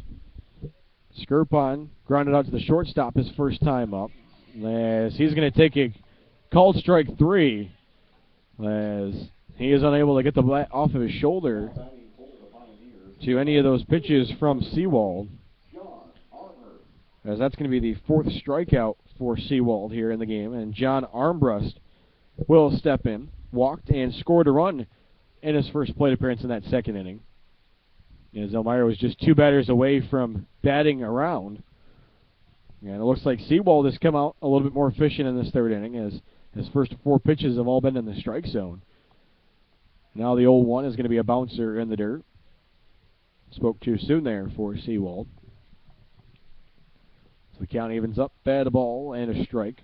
Skirpon grounded out to the shortstop his first time up, as he's going to take a called strike 3, as he is unable to get the bat off of his shoulder to any of those pitches from Seawald, as that's going to be the 4th strikeout for Seawald here in the game. And John Armbrust will step in, walked and scored a run in his first plate appearance in that second inning, as Elmira was just 2 batters away from batting around. And it looks like Seawald has come out a little bit more efficient in this third inning, as his first 4 pitches have all been in the strike zone. Now the 0-1 is going to be a bouncer in the dirt. Spoke too soon there for Seawald. So the count evens up, bat, a ball, and a strike.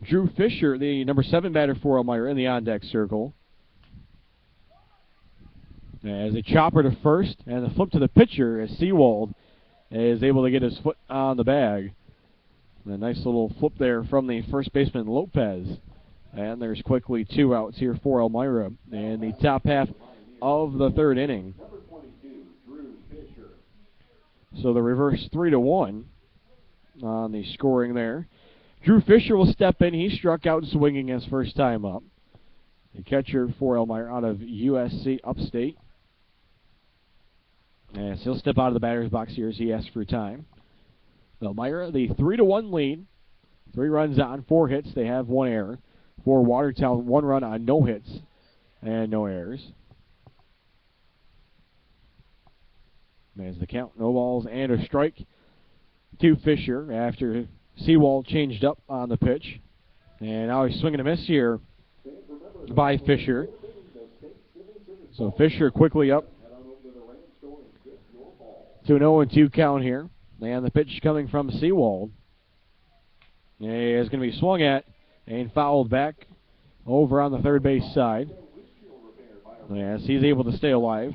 Drew Fisher, the number 7 batter for Elmira, in the on-deck circle. As a chopper to first, and a flip to the pitcher as Seawald is able to get his foot on the bag. And a nice little flip there from the first baseman, Lopez. And there's quickly 2 outs here for Elmira in the top half of the third inning. So the reverse 3-1 on the scoring there. Drew Fisher will step in. He struck out swinging his first time up. The catcher for Elmira out of USC Upstate. As he'll step out of the batter's box here as he asks for time. Elmira, the 3-1 lead. 3 runs on, 4 hits. They have 1 error. For Watertown, 1 run on, no hits and no errors. As the count, no balls and a strike to Fisher after Seawald changed up on the pitch. And now he's swinging a miss here by Fisher. So Fisher quickly up to an 0-2 count here. And the pitch coming from Seawald is going to be swung at and fouled back over on the third base side, as he's able to stay alive.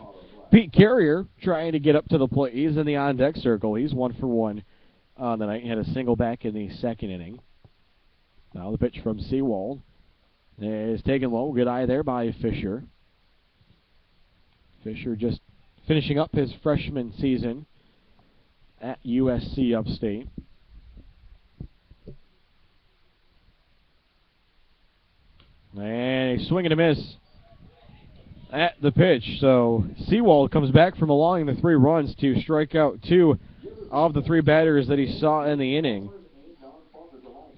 Pete Carrier trying to get up to the plate. He's in the on-deck circle. He's 1 for 1 on the night. He had a single back in the second inning. Now the pitch from Seawald is taken low. Good eye there by Fisher. Fisher just finishing up his freshman season at USC Upstate. And a swing and a miss at the pitch. So Seawald comes back from allowing the 3 runs to strike out 2 of the 3 batters that he saw in the inning.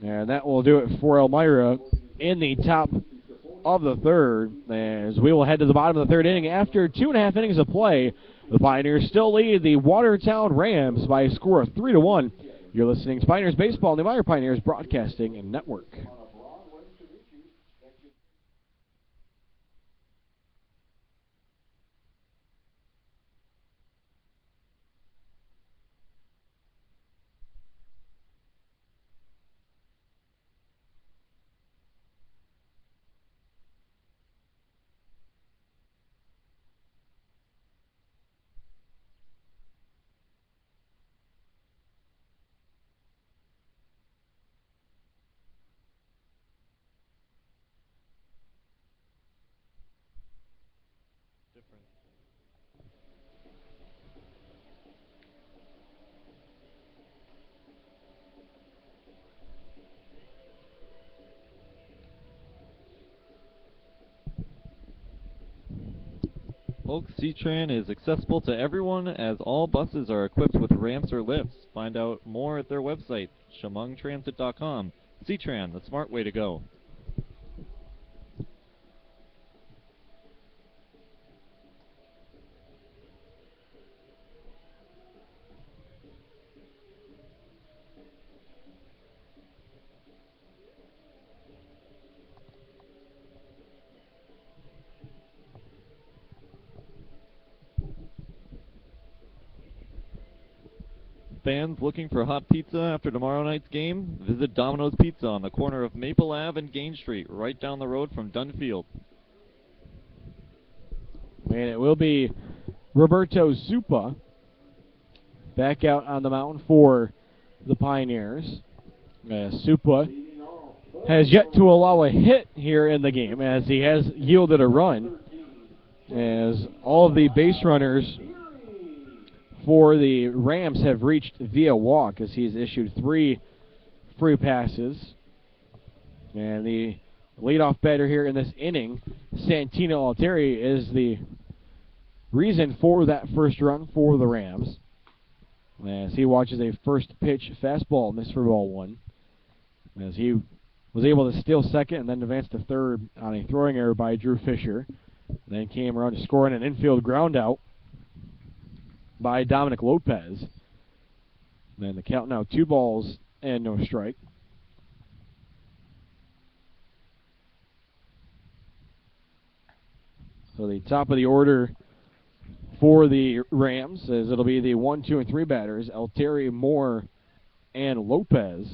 And that will do it for Elmira in the top of the third, as we will head to the bottom of the third inning. After 2.5 innings of play, the Pioneers still lead the Watertown Rams by a score of 3-1. You're listening to Pioneers Baseball on the Elmira Pioneers Broadcasting Network. Folks, C-Tran is accessible to everyone, as all buses are equipped with ramps or lifts. Find out more at their website, chemungtransit.com. C-Tran, the smart way to go. fans looking for hot pizza after tomorrow night's game? Visit Domino's Pizza on the corner of Maple Ave and Gain Street, right down the road from Dunfield. And it will be Roberto Supa back out on the mound for the Pioneers. Supa has yet to allow a hit here in the game, as he has yielded a run, as all of the base runners for the Rams have reached via walk, as he's issued 3 free passes. And the leadoff batter here in this inning, Santino Altieri, is the reason for that first run for the Rams, as he watches a first pitch fastball miss for ball 1, as he was able to steal second and then advance to third on a throwing error by Drew Fisher. Then came around to score in an infield ground out by Dominic Lopez. Then the count now 2 balls and no strike. So the top of the order for the Rams, as it'll be the 1, 2, and 3 batters, Altieri, Moore, and Lopez.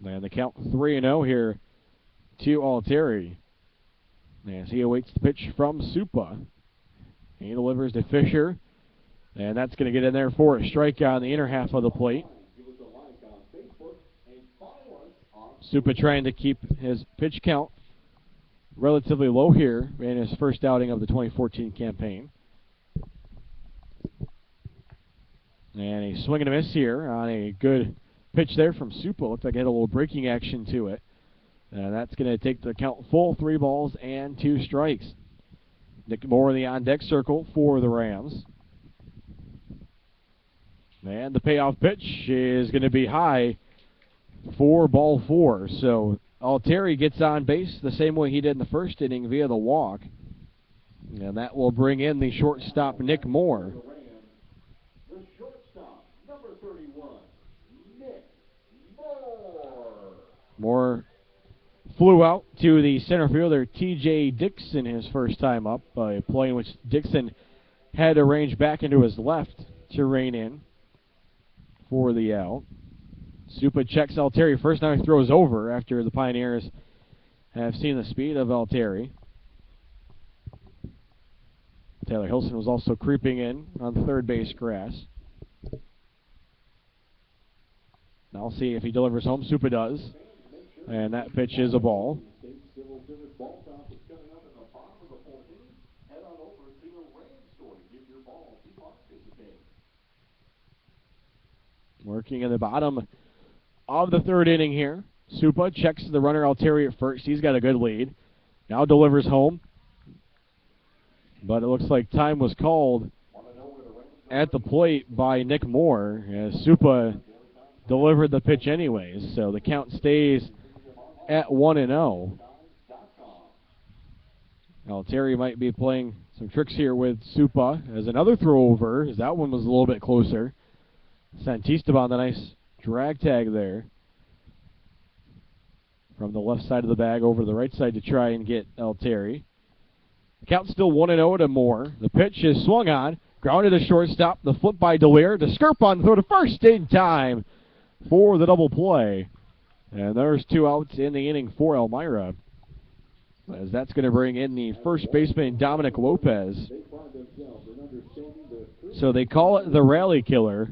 And the count 3-0 here to Altieri, as he awaits the pitch from Supa. He delivers to Fisher, and that's going to get in there for a strikeout on the inner half of the plate. Supa trying to keep his pitch count relatively low here in his first outing of the 2014 campaign. And a swing and a miss here on a good pitch there from Supa. Looked like it had a little breaking action to it. And that's going to take the count full, 3 balls and 2 strikes. Nick Moore in the on-deck circle for the Rams. And the payoff pitch is going to be high for ball 4. So Altieri gets on base the same way he did in the first inning via the walk. And that will bring in the shortstop, Nick Moore. The shortstop, number 31, Nick Moore. Moore flew out to the center fielder, T.J. Dixon, his first time up, a play in which Dixon had to range back into his left to rein in for the out. Supa checks Altieri first. Now he throws over after the Pioneers have seen the speed of Altieri. Taylor Hilson was also creeping in on the third base grass. Now we'll see if he delivers home. Supa does. And that pitch is a ball. Working in the bottom of the third inning here. Supa checks the runner Altieri at first. He's got a good lead. Now delivers home. But it looks like time was called at the plate by Nick Moore, as Supa delivered the pitch anyways. So the count stays at 1-0. Altieri might be playing some tricks here with Supa, as another throw over, as that one was a little bit closer. Santisteban, the nice drag tag there from the left side of the bag over to the right side to try and get Altieri. The count's still 1-0 to Moore. The pitch is swung on, grounded to shortstop. The flip by DeLear to Skirpon, throw to first in time for the double play. And there's 2 outs in the inning for Elmira, as that's going to bring in the first baseman, Dominic Lopez. So they call it the rally killer.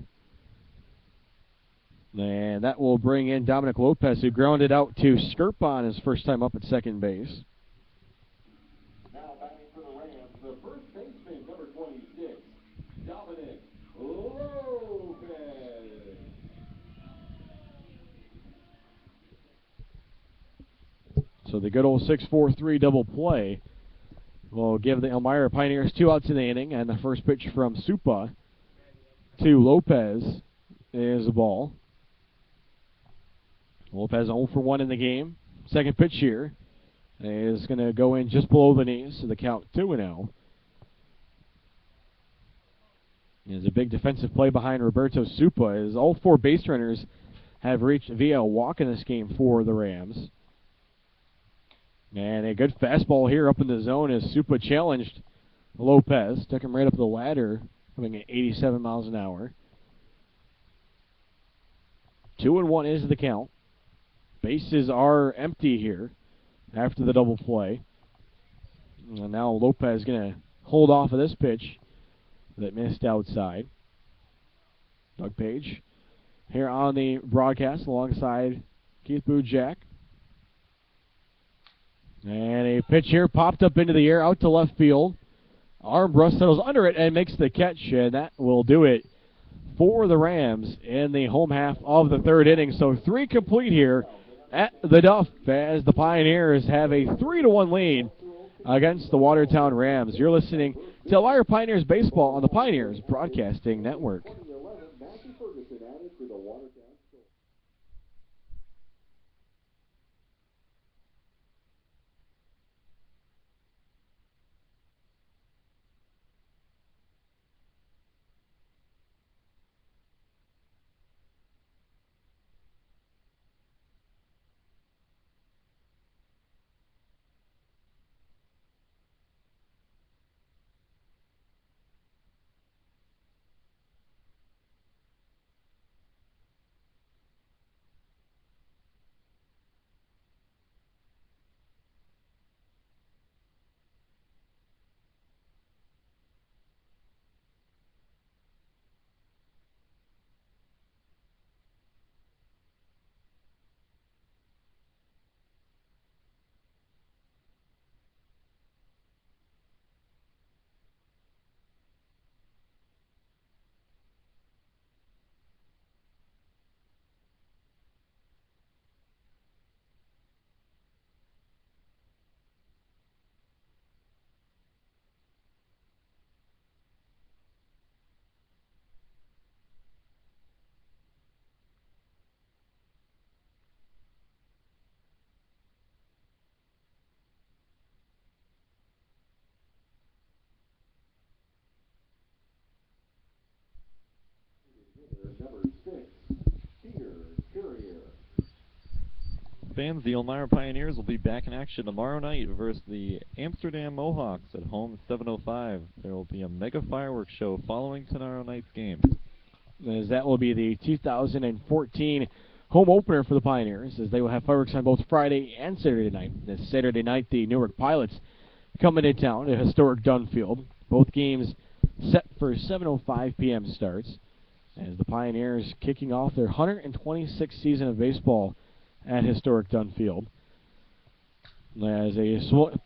And that will bring in Dominic Lopez, who grounded out to Skirpon his first time up at second base. Now batting for the Rams, the first baseman, number 26, Dominic Lopez. So the good old 6-4-3 double play will give the Elmira Pioneers 2 outs in the inning, and the first pitch from Supa to Lopez is a ball. Lopez 0 for 1 in the game. Second pitch here is going to go in just below the knees, so the count 2-0. There's a big defensive play behind Roberto Supa, as all 4 base runners have reached via a walk in this game for the Rams. And a good fastball here up in the zone as Supa challenged Lopez. Took him right up the ladder coming at 87 miles an hour. 2-1 is the count. Bases are empty here after the double play. And now Lopez going to hold off of this pitch that missed outside. Doug Page here on the broadcast alongside Keith Bujak. And a pitch here popped up into the air out to left field. Armbrust settles under it and makes the catch, and that will do it for the Rams in the home half of the third inning. So 3 complete here at the Duff as the Pioneers have a 3-1 lead against the Watertown Rams. You're listening to Elmira Pioneers Baseball on the Pioneers Broadcasting Network. Fans, the Elmira Pioneers will be back in action tomorrow night versus the Amsterdam Mohawks at home 7:05. There will be a mega fireworks show following tomorrow night's game. As that will be the 2014 home opener for the Pioneers, as they will have fireworks on both Friday and Saturday night. This Saturday night, the Newark Pilots coming to town at historic Dunfield. Both games set for 7:05 p.m. starts, as the Pioneers kicking off their 126th season of baseball at historic Dunfield. As a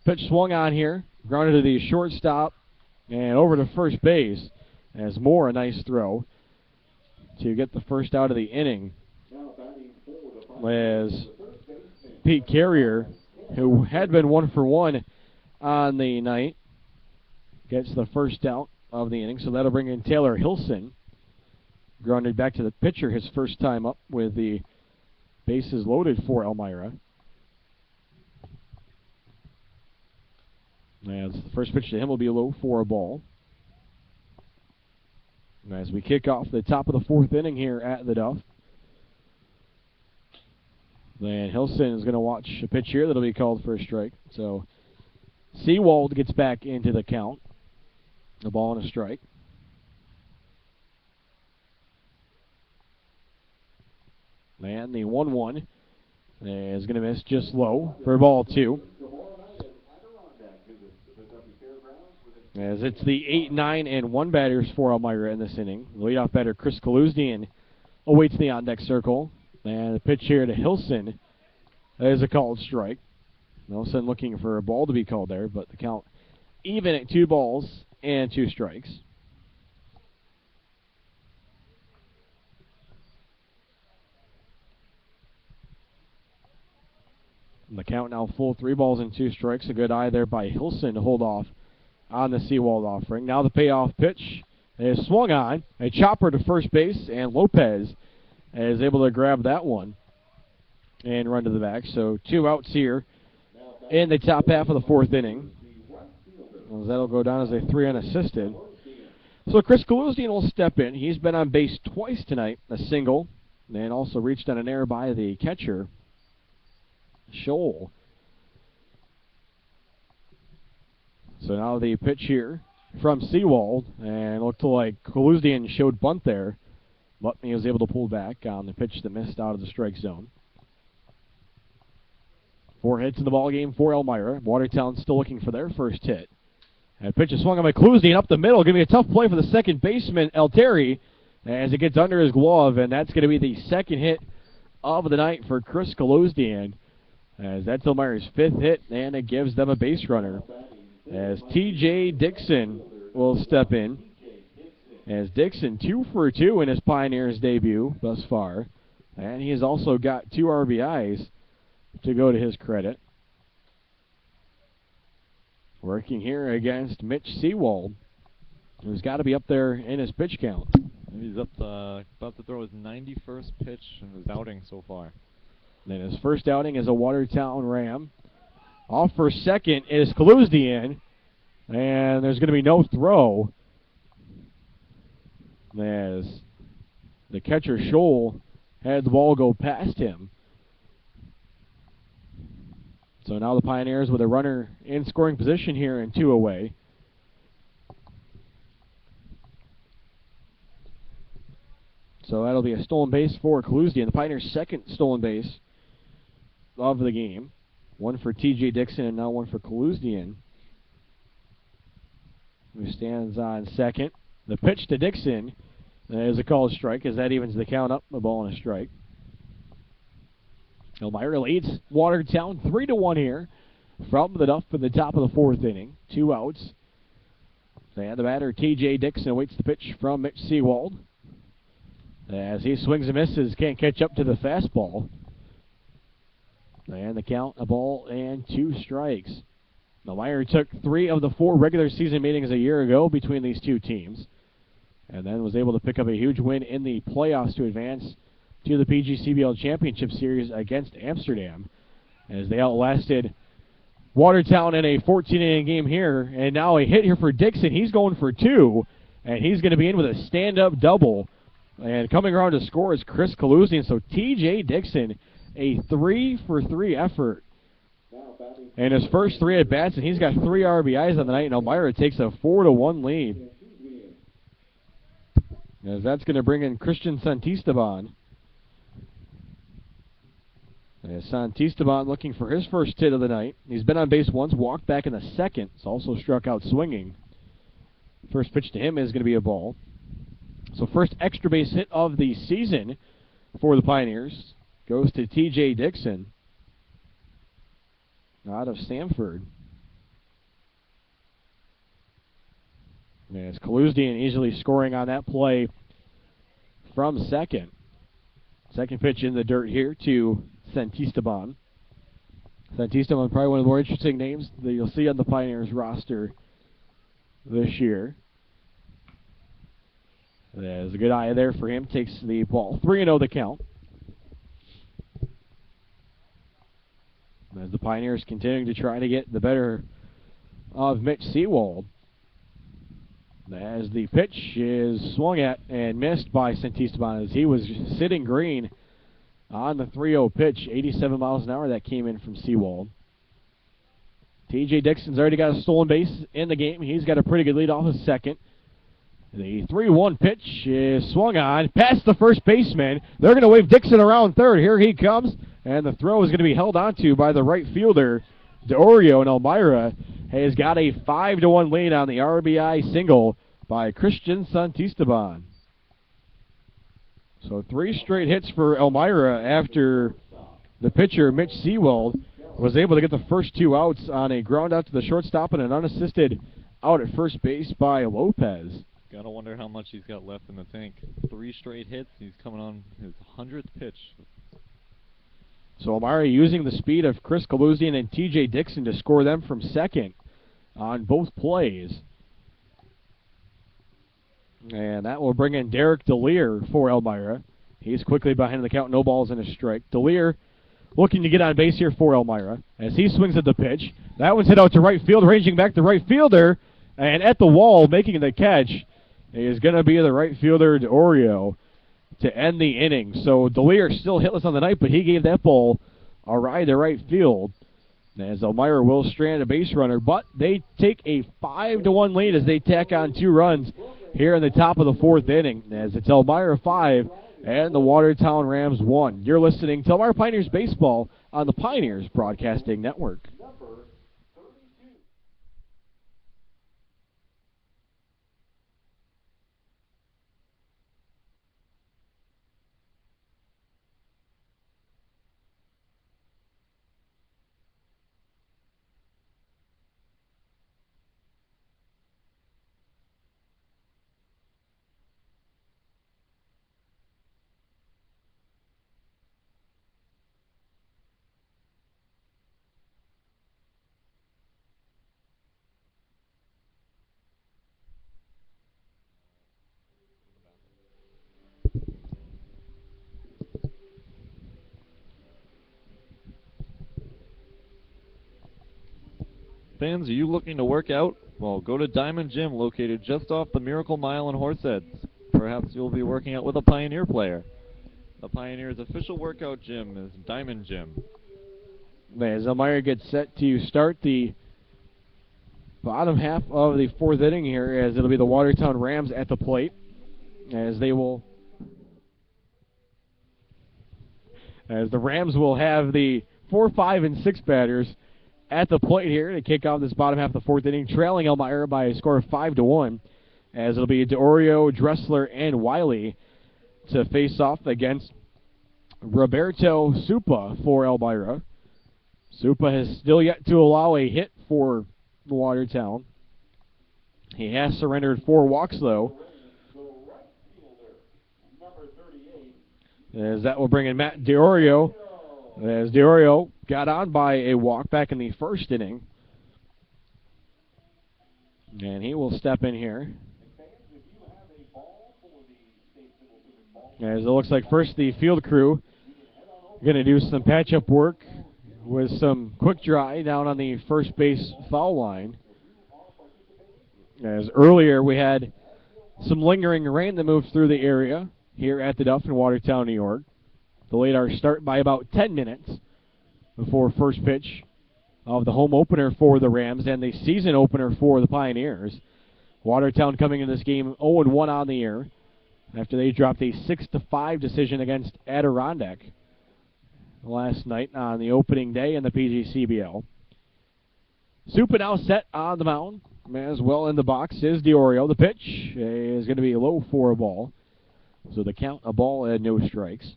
pitch swung on here, grounded to the shortstop and over to first base, as Moore a nice throw to get the first out of the inning. As Pete Carrier, who had been 1 for 1 on the night, gets the first out of the inning, so that'll bring in Taylor Hilson. Grounded back to the pitcher his first time up with the bases loaded for Elmira. As the first pitch to him will be low for a ball. As we kick off the top of the 4th inning here at the Duff. Then Hilson is going to watch a pitch here that'll be called for a strike. So Seawald gets back into the count. A ball and a strike. And the 1-1 is going to miss just low for ball 2. As it's the 8, 9, and 1 batters for Elmira in this inning. The leadoff batter, Chris Kaluzdian, awaits the on-deck circle. And the pitch here to Hilson is a called strike. Hilson looking for a ball to be called there, but the count even at 2 balls and 2 strikes. And the count now full, 3 balls and 2 strikes. A good eye there by Hilson to hold off on the Seawald offering. Now the payoff pitch is swung on. A chopper to first base, and Lopez is able to grab that one and run to the back. So 2 outs here in the top half of the 4th inning. Well, that'll go down as a 3 unassisted. So Chris Kaluzdian will step in. He's been on base twice tonight, a single, and also reached on an error by the catcher, Scholl. So now the pitch here from Seawald, and it looked like Kaluzdian showed bunt there, but he was able to pull back on the pitch that missed out of the strike zone. 4 hits in the ball game for Elmira. Watertown still looking for their first hit. And pitch is swung on by Kaluzdian up the middle. Going to be a tough play for the second baseman, Alteri, as it gets under his glove, and that's going to be the second hit of the night for Chris Kaluzdian, as that's Elmira's 5th hit, and it gives them a base runner, as T.J. Dixon will step in, as Dixon 2 for 2 in his Pioneers debut thus far, and he has also got 2 RBIs to go to his credit. Working here against Mitch Seawald, who's got to be up there in his pitch count. He's up about to throw his 91st pitch in his outing so far. Then his first outing as a Watertown Ram. Off for second is Kaluzdian, and there's going to be no throw, as the catcher Scholl had the ball go past him. So now the Pioneers with a runner in scoring position here and 2 away. So that'll be a stolen base for Kaluzdian, the Pioneers' second stolen base of the game. 1 for T.J. Dixon and now 1 for Kaluzdian, who stands on second. The pitch to Dixon is a called strike, as that evens the count up, a ball and a strike. Elmira leads Watertown 3-1 here from the Duff in the top of the 4th inning. 2 outs. And the batter, T.J. Dixon, awaits the pitch from Mitch Seawald. As he swings and misses, can't catch up to the fastball. And the count, a ball and 2 strikes. Elmira took 3 of the 4 regular season meetings a year ago between these 2 teams, and then was able to pick up a huge win in the playoffs to advance to the PGCBL Championship Series against Amsterdam, as they outlasted Watertown in a 14-inning game here. And now a hit here for Dixon. He's going for 2, and he's going to be in with a stand-up double. And coming around to score is Chris Kaluzdian. So T.J. Dixon, a 3-for-3 effort in his first 3 at-bats, and he's got 3 RBIs on the night, and Elmira takes a 4-1 lead, as that's going to bring in Christian Santisteban. As Santisteban looking for his first hit of the night. He's been on base once, walked back in the second. He's also struck out swinging. First pitch to him is going to be a ball. So first extra base hit of the season for the Pioneers goes to T.J. Dixon out of Sanford. As Kaluzdian easily scoring on that play from second. Second pitch in the dirt here to Santisteban. Santisteban, probably one of the more interesting names that you'll see on the Pioneers roster this year. There's a good eye there for him. Takes the ball. 3-0 the count. As the Pioneers continuing to try to get the better of Mitch Seawald. As the pitch is swung at and missed by Santisteban, as he was sitting green on the 3-0 pitch. 87 miles an hour that came in from Seawald. T.J. Dixon's already got a stolen base in the game. He's got a pretty good lead off of second. The 3-1 pitch is swung on past the first baseman. They're going to wave Dixon around third. Here he comes, and the throw is going to be held onto by the right fielder, DeOrio, and Elmira has got a 5-1 lead on the RBI single by Christian Santisteban. So 3 straight hits for Elmira after the pitcher, Mitch Seawald, was able to get the first 2 outs on a ground out to the shortstop and an unassisted out at first base by Lopez. Gotta wonder how much he's got left in the tank. 3 straight hits. He's coming on his 100th pitch. So Elmira using the speed of Chris Kaluzdian and T.J. Dixon to score them from second on both plays. And that will bring in Derek DeLear for Elmira. He's quickly behind the count, no balls and a strike. DeLear looking to get on base here for Elmira as he swings at the pitch. That one's hit out to right field, ranging back to right fielder, and at the wall making the catch is going to be the right fielder, DeOrio, to end the inning. So DeLear still hitless on the night, but he gave that ball a ride to right field. As Elmira will strand a base runner, but they take a 5-1 lead as they tack on 2 runs here in the top of the 4th inning. As it's Elmira 5 and the Watertown Rams 1. You're listening to Elmira Pioneers Baseball on the Pioneers Broadcasting Network. Fans, are you looking to work out? Well, go to Diamond Gym, located just off the Miracle Mile in Horseheads. Perhaps you'll be working out with a Pioneer player. The Pioneers' official workout gym is Diamond Gym. As Elmira gets set to start the bottom half of the 4th inning here, as it'll be the Watertown Rams at the plate, as the Rams will have the 4, 5, and 6 batters at the plate here to kick off this bottom half of the 4th inning, trailing Elmira by a score of 5-1, as it'll be DeOrio, Dressler, and Wiley to face off against Roberto Supa for Elmira. Supa has still yet to allow a hit for Watertown. He has surrendered 4 walks, though, as that will bring in Matt DeOrio, as DeOrio got on by a walk back in the 1st inning. And he will step in here. As it looks like first the field crew going to do some patch-up work with some quick dry down on the first base foul line. As earlier we had some lingering rain that moved through the area here at the Duff in Watertown, New York. Delayed our start by about 10 minutes before first pitch of the home opener for the Rams and the season opener for the Pioneers. Watertown coming in this game 0-1 on the year after they dropped a 6-5 decision against Adirondack last night on the opening day in the PGCBL. Supa now set on the mound. As well in the box is DeOrio. The pitch is going to be low for a ball. So the count, a ball and no strikes.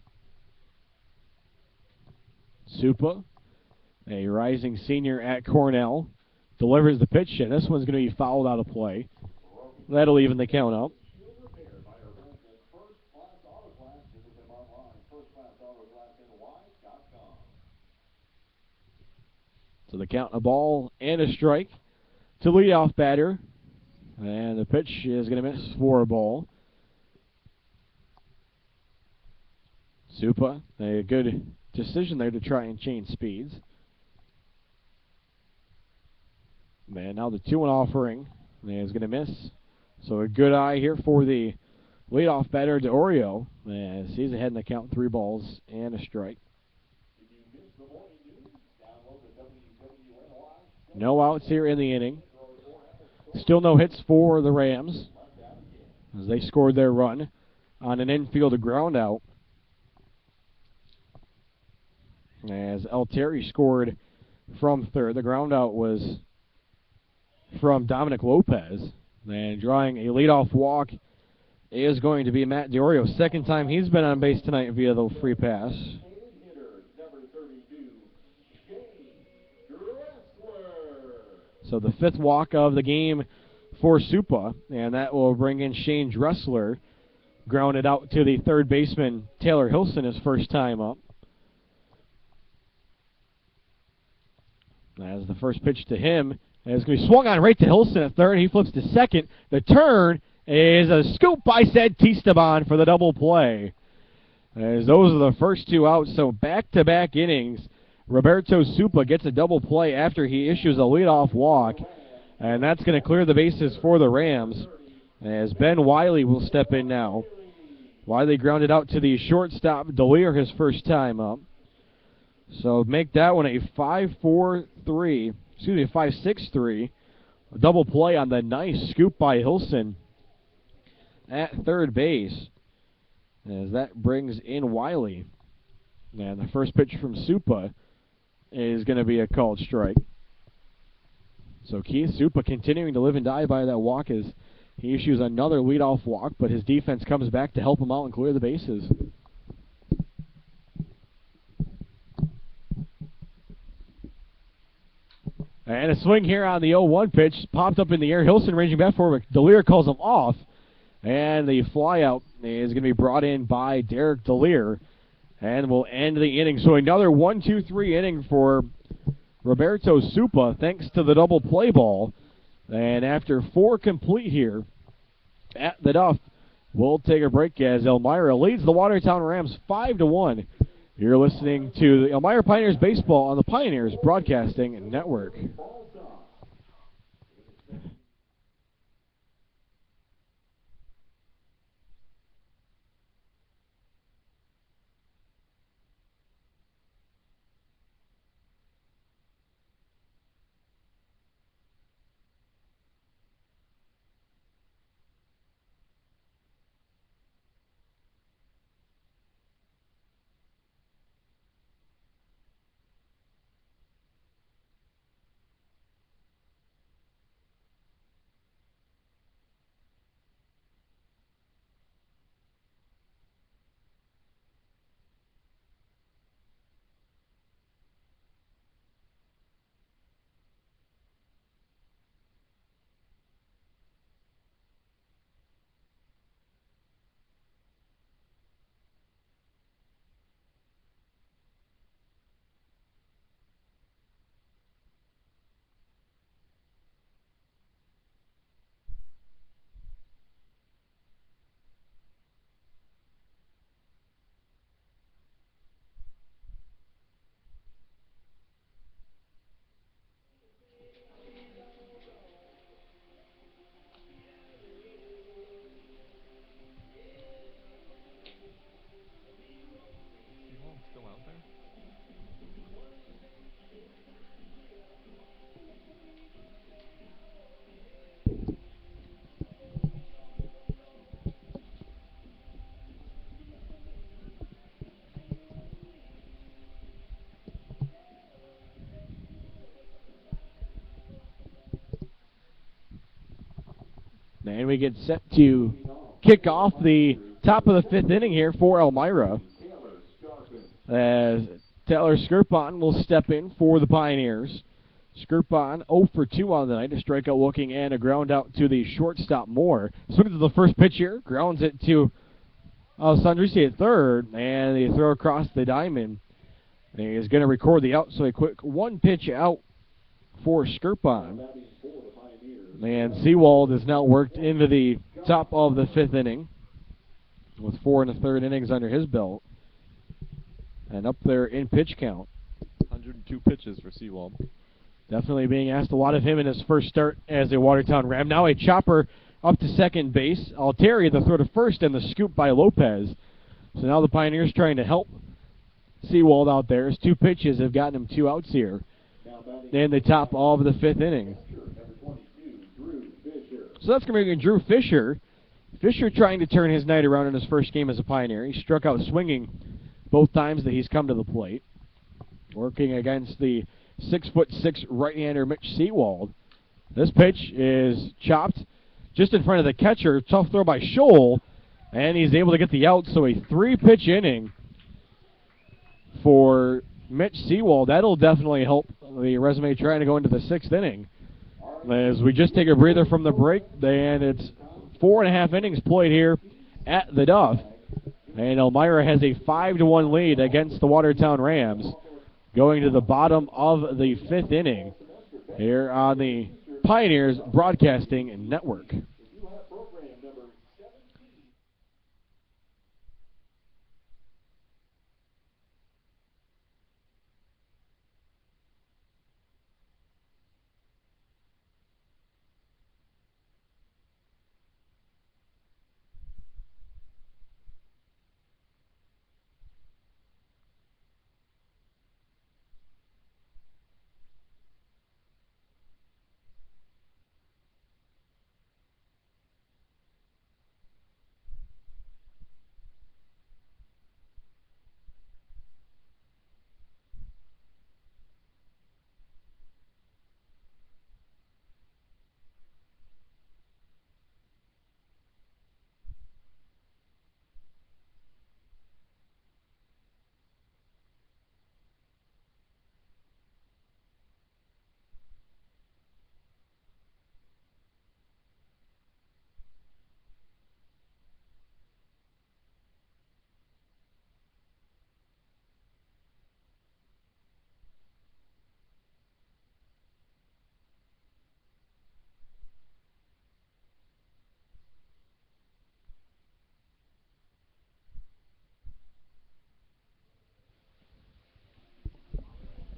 Supa, a rising senior at Cornell, delivers the pitch, and this one's going to be fouled out of play. That'll even the count up. So the count, a ball and a strike to leadoff batter. And the pitch is going to miss for a ball. Supa, a good decision there to try and change speeds. And now the 2-1 offering is going to miss. So a good eye here for the leadoff batter, DeOrio, as he's ahead in the count, 3 balls and a strike. No outs here in the inning. Still no hits for the Rams as they scored their run on an infield ground out. As Altieri scored from third. The ground out was from Dominic Lopez. And drawing a leadoff walk is going to be Matt DeOrio. Second time he's been on base tonight via the free pass. So the 5th walk of the game for Supa, and that will bring in Shane Dressler. Grounded out to the third baseman, Taylor Hilson, his first time up. As the first pitch to him is going to be swung on right to Hilson at third. He flips to second. The turn is a scoop by Ced Tistaban for the double play. As those are the first 2 outs, so back-to-back innings. Roberto Supa gets a double play after he issues a leadoff walk, and that's going to clear the bases for the Rams, as Ben Wiley will step in now. Wiley grounded out to the shortstop, DeLear, his first time up. So make that one a 5-4-3, excuse me, 5-6-3. A double play on the nice scoop by Hilson at third base. As that brings in Wiley. And the first pitch from Supa is going to be a called strike. So Keith Supa continuing to live and die by that walk as he issues another leadoff walk, but his defense comes back to help him out and clear the bases. And a swing here on the 0-1 pitch. Popped up in the air. Hilson ranging back for it. Delir calls him off. And the flyout is going to be brought in by Derek Delir. And will end the inning. So another 1-2-3 inning for Roberto Supa, thanks to the double play ball. And after 4 complete here at the Duff, we'll take a break as Elmira leads the Watertown Rams 5-1. You're listening to the Elmira Pioneers Baseball on the Pioneers Broadcasting Network. And we get set to kick off the top of the 5th inning here for Elmira. As Taylor Skirpon will step in for the Pioneers. Skirpon 0 for 2 on the night. A strikeout looking and a ground out to the shortstop Moore. Swings to the first pitch here. Grounds it to Sandrisi at third. And they throw across the diamond. And he is going to record the out. So a quick 1 pitch out for Skirpon. And Seawald is now worked into the top of the 5th inning with 4 1/3 innings under his belt. And up there in pitch count. 102 pitches for Seawald. Definitely being asked a lot of him in his first start as a Watertown Ram. Now a chopper up to second base. Altieri the throw to first and the scoop by Lopez. So now the Pioneers trying to help Seawald out there. His 2 pitches have gotten him 2 outs here in the top of the 5th inning. So that's going to be Drew Fisher. Fisher trying to turn his night around in his first game as a Pioneer. He struck out swinging both times that he's come to the plate. Working against the 6'6" right-hander Mitch Seawald. This pitch is chopped just in front of the catcher. Tough throw by Scholl. And he's able to get the out. So a 3-pitch inning for Mitch Seawald. That'll definitely help the resume trying to go into the 6th inning. As we just take a breather from the break, and it's 4.5 innings played here at the Duff. And Elmira has a 5-1 lead against the Watertown Rams going to the bottom of the 5th inning here on the Pioneers Broadcasting Network.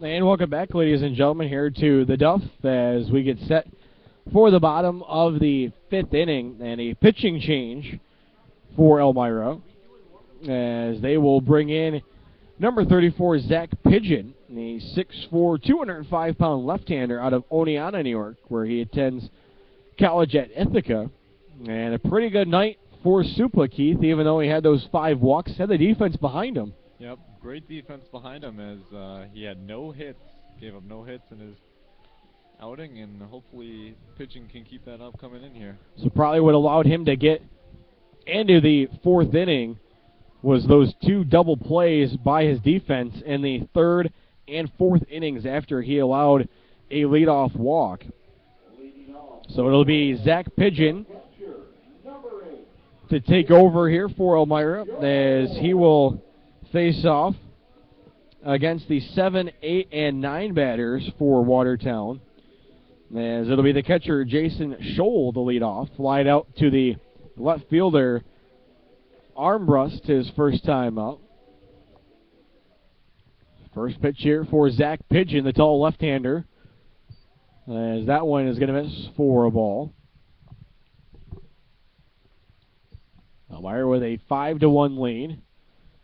And welcome back, ladies and gentlemen, here to the Duff as we get set for the bottom of the 5th inning and a pitching change for Elmira as they will bring in number 34, Zach Pigeon, the 6'4", 205-pound left-hander out of Oneonta, New York, where he attends college at Ithaca. And a pretty good night for Supla, Keith, even though he had those 5 walks, had the defense behind him. Yep, great defense behind him as he had no hits, gave up no hits in his outing, and hopefully pitching can keep that up coming in here. So probably what allowed him to get into the 4th inning was those 2 double plays by his defense in the 3rd and 4th innings after he allowed a leadoff walk. So it'll be Zach Pigeon to take over here for Elmira as he will face off against the 7, 8, and 9 batters for Watertown. As it'll be the catcher, Jason Scholl, to lead off. Flied out to the left fielder, Armbrust, his first time up. First pitch here for Zach Pigeon, the tall left-hander. As that one is going to miss for a ball. Elmira with a 5-1 lead.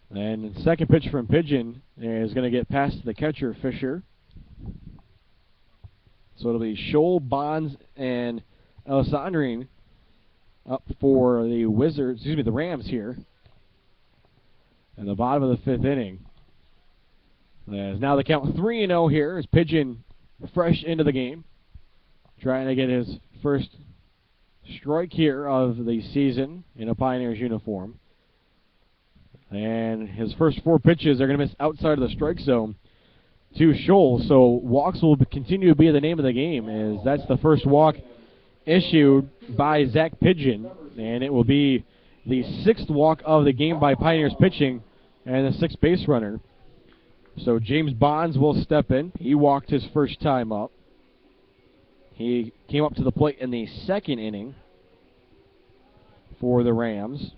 And the second pitch from Pigeon is going to get past the catcher, Fisher. So it'll be Scholl, Bonds, and Alessandrine up for the the Rams here. In the bottom of the 5th inning. As now the count 3-0 here as Pigeon fresh into the game. Trying to get his first strike here of the season in a Pioneers uniform. And his first 4 pitches are going to miss outside of the strike zone to Scholl. So walks will continue to be the name of the game, as that's the first walk issued by Zach Pigeon. And it will be the 6th walk of the game by Pioneers pitching and the 6th base runner. So James Bonds will step in. He walked his first time up. He came up to the plate in the 2nd inning for the Rams,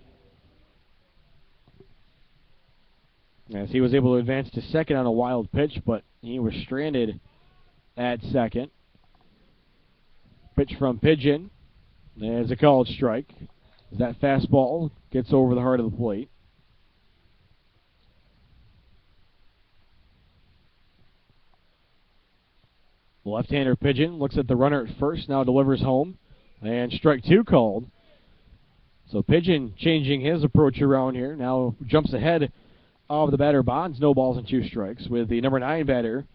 as he was able to advance to second on a wild pitch, but he was stranded at second. Pitch from Pigeon. There's a called strike. That fastball gets over the heart of the plate. Left-hander Pigeon looks at the runner at first, now delivers home, and strike 2 called. So Pigeon changing his approach around here, now jumps ahead of the batter Bonds, no balls and 2 strikes, with the number 9 batter,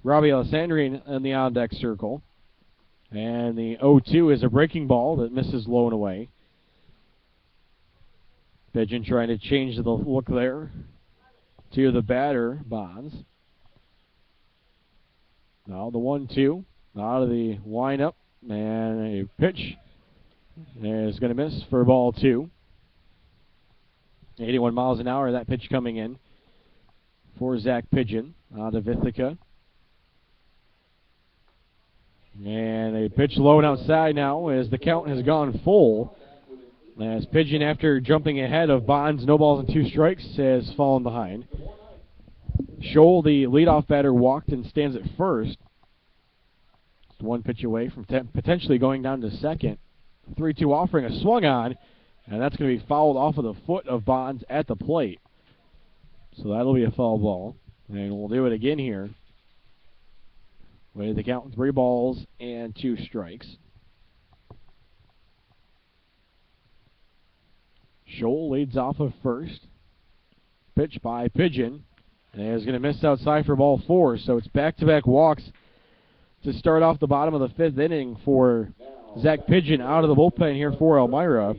Robbie Alessandrine, in the on-deck circle. And the 0-2 is a breaking ball that misses low and away. Pigeon trying to change the look there to the batter, Bonds. Now the 1-2 out of the windup, and a pitch is going to miss for ball 2. 81 miles an hour, that pitch coming in for Zach Pigeon out of Ithaca. And a pitch low and outside now as the count has gone full. As Pigeon, after jumping ahead of Bonds, no balls and 2 strikes, has fallen behind. Scholl, the leadoff batter, walked and stands at first. Just 1 pitch away from potentially going down to second. 3-2 offering a swung on, and that's going to be fouled off of the foot of Bonds at the plate. So that'll be a foul ball. And we'll do it again here. With the count 3 balls and 2 strikes. Scholl leads off of first. Pitch by Pigeon. And is going to miss outside for ball 4. So it's back-to-back walks to start off the bottom of the 5th inning for Zach Pigeon out of the bullpen here for Elmira.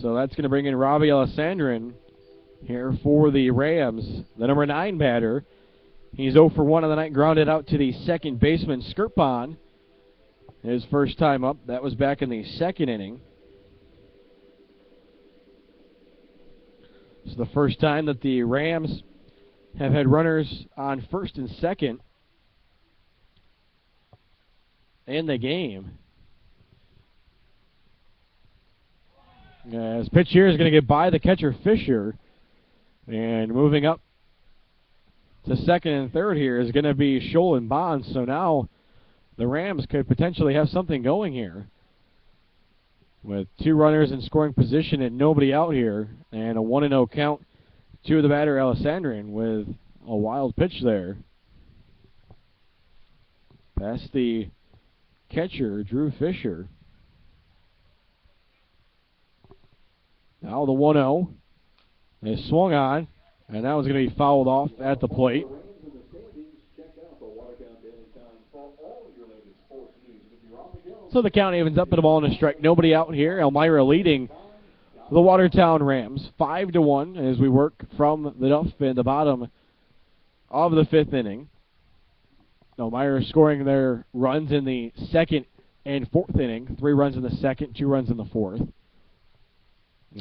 So that's going to bring in Robbie Alessandrin here for the Rams. The number 9 batter. He's 0 for 1 on the night, grounded out to the second baseman, Skirpon. His first time up. That was back in the 2nd inning. It's the first time that the Rams have had runners on first and second in the game. As pitch here is going to get by the catcher, Fisher. And moving up to second and third here is going to be Scholl and Bonds. So now the Rams could potentially have something going here. With 2 runners in scoring position and nobody out here. And a 1-0 count to the batter, Alessandrian, with a wild pitch there. Past the catcher, Drew Fisher. Now the 1-0 is swung on, and that was going to be fouled off at the plate. So the count evens up at a ball and a strike. Nobody out here. Elmira leading the Watertown Rams 5-1 as we work from the Duff in the bottom of the 5th inning. Elmira scoring their runs in the 2nd and 4th inning. 3 runs in the 2nd, 2 runs in the 4th.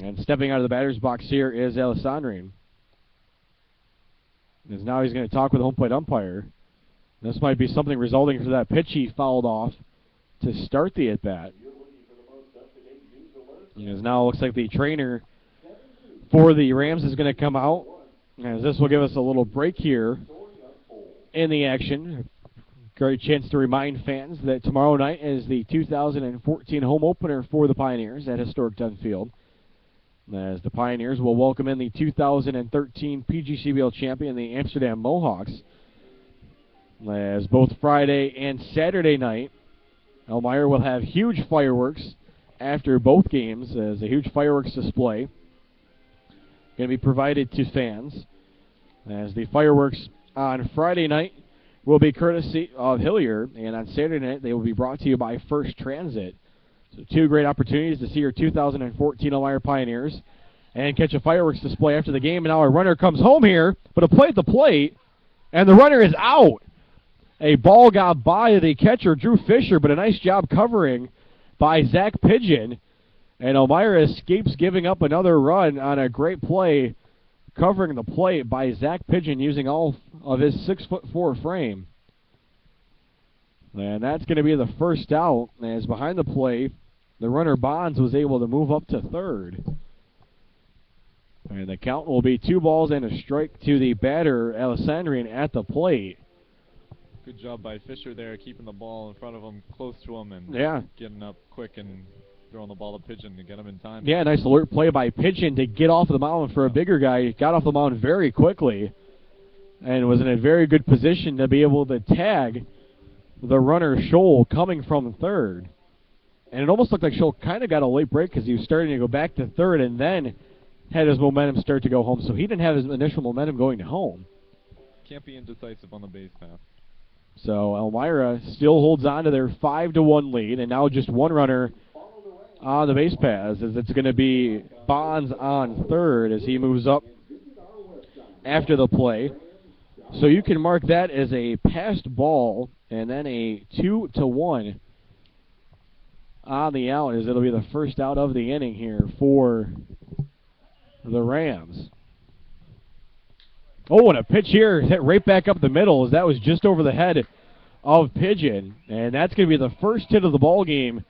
And stepping out of the batter's box here is Alessandrian. As now he's going to talk with the home plate umpire. This might be something resulting from that pitch he fouled off to start the at-bat. As now it looks like the trainer for the Rams is going to come out. As this will give us a little break here in the action. Great chance to remind fans that tomorrow night is the 2014 home opener for the Pioneers at historic Dunn Field. As the Pioneers will welcome in the 2013 PGCBL champion, the Amsterdam Mohawks. As both Friday and Saturday night, Elmira will have huge fireworks after both games, as a huge fireworks display going to be provided to fans. As the fireworks on Friday night will be courtesy of Hillier, and on Saturday night they will be brought to you by First Transit. So 2 great opportunities to see your 2014 Elmira Pioneers and catch a fireworks display after the game. And now a runner comes home here, but a play at the plate, and the runner is out. A ball got by the catcher, Drew Fisher, but a nice job covering by Zach Pigeon. And Elmira escapes giving up another run on a great play covering the plate by Zach Pigeon using all of his 6'4" frame. And that's going to be the first out, as behind the play, the runner Bonds was able to move up to third. And the count will be 2 balls and a strike to the batter, Alessandrian, at the plate. Good job by Fisher there, keeping the ball in front of him, close to him, and getting up quick and throwing the ball to Pigeon to get him in time. Yeah, nice alert play by Pigeon to get off the mound for a bigger guy. He got off the mound very quickly and was in a very good position to be able to tag the runner Scholl coming from third. And it almost looked like Scholl kind of got a late break because he was starting to go back to third and then had his momentum start to go home. So he didn't have his initial momentum going to home. Can't be indecisive on the base path. So Elmira still holds on to their 5-1 lead, and now just 1 runner on the base paths, as it's going to be Bonds on third as he moves up after the play. So you can mark that as a passed ball, and then a 2-1 on the out, as it'll be the first out of the inning here for the Rams. Oh, and a pitch here hit right back up the middle, as that was just over the head of Pigeon. And that's going to be the first hit of the ball game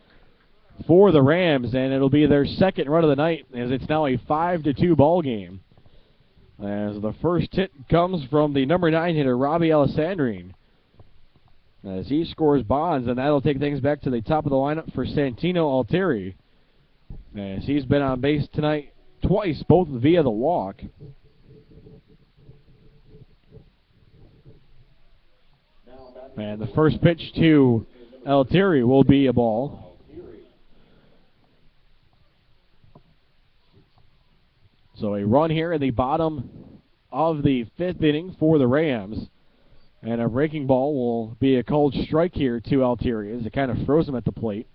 for the Rams, and it'll be their second run of the night, as it's now a 5-2 ball game. As the first hit comes from the number 9 hitter, Robbie Alessandrine, as he scores Bonds, and that'll take things back to the top of the lineup for Santino Altieri, as he's been on base tonight twice, both via the walk. And the first pitch to Altieri will be a ball. So a run here in the bottom of the 5th inning for the Rams. And a breaking ball will be a called strike here to Altieri, as it kind of froze him at the plate.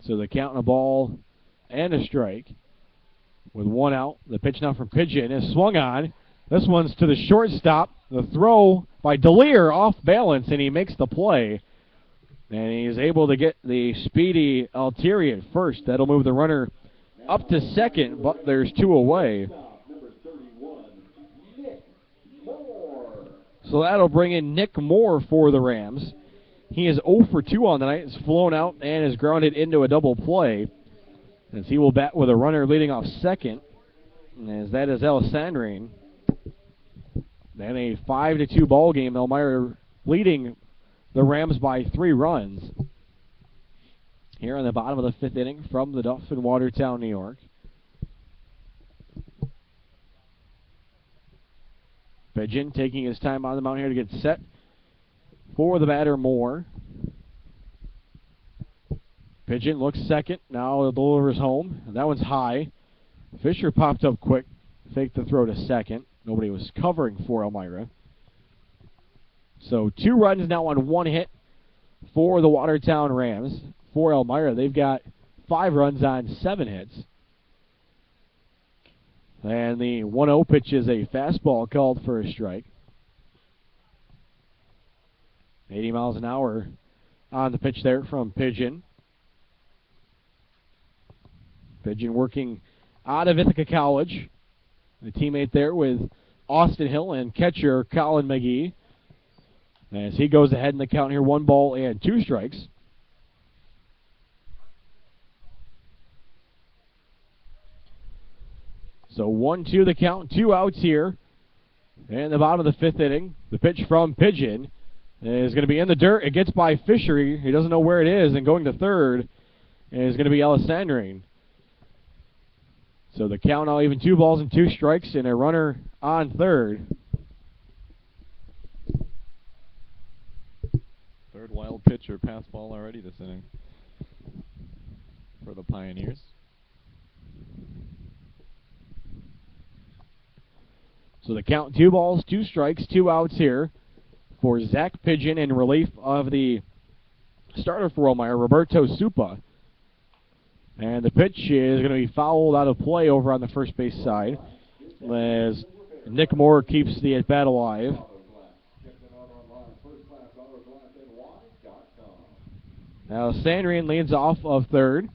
So the count on a ball and a strike. With 1 out, the pitch now from Pigeon is swung on. This one's to the shortstop. The throw by DeLear off balance, and he makes the play. And he's able to get the speedy Altieri at first. That'll move the runner up to second, but there's 2 away. So that'll bring in Nick Moore for the Rams. He is 0 for 2 on the night. It's flown out and is grounded into a double play. as he will bat with a runner leading off second, as that is Alessandrine. Then a 5-2 ball game. Elmira leading the Rams by 3 runs. Here in the bottom of the 5th inning from the Duff in Watertown, New York. Pigeon taking his time on the mound here to get set for the batter, Moore. Pigeon looks second. Now delivers home. That one's high. Fisher popped up quick. Faked the throw to second. Nobody was covering for Elmira. So 2 runs now on 1 hit for the Watertown Rams. For Elmira, they've got 5 runs on 7 hits. And the 1-0 pitch is a fastball called for a strike. 80 miles an hour on the pitch there from Pigeon. Pigeon working out of Ithaca College. The teammate there with Austin Hill and catcher Colin McGee. As he goes ahead in the count here, 1 ball and 2 strikes. So 1-2 the count, 2 outs here. And the bottom of the 5th inning, the pitch from Pigeon is going to be in the dirt. It gets by Fisher. He doesn't know where it is, and going to third is going to be Alessandrine. So the count now even 2 balls and 2 strikes and a runner on third. Third wild pitch or pass ball already this inning for the Pioneers. So the count 2 balls, 2 strikes, 2 outs here for Zach Pigeon in relief of the starter for Elmira, Roberto Supa. And the pitch is going to be fouled out of play over on the first base side as Nick Moore keeps the at-bat alive. Now Sandrian leads off of third.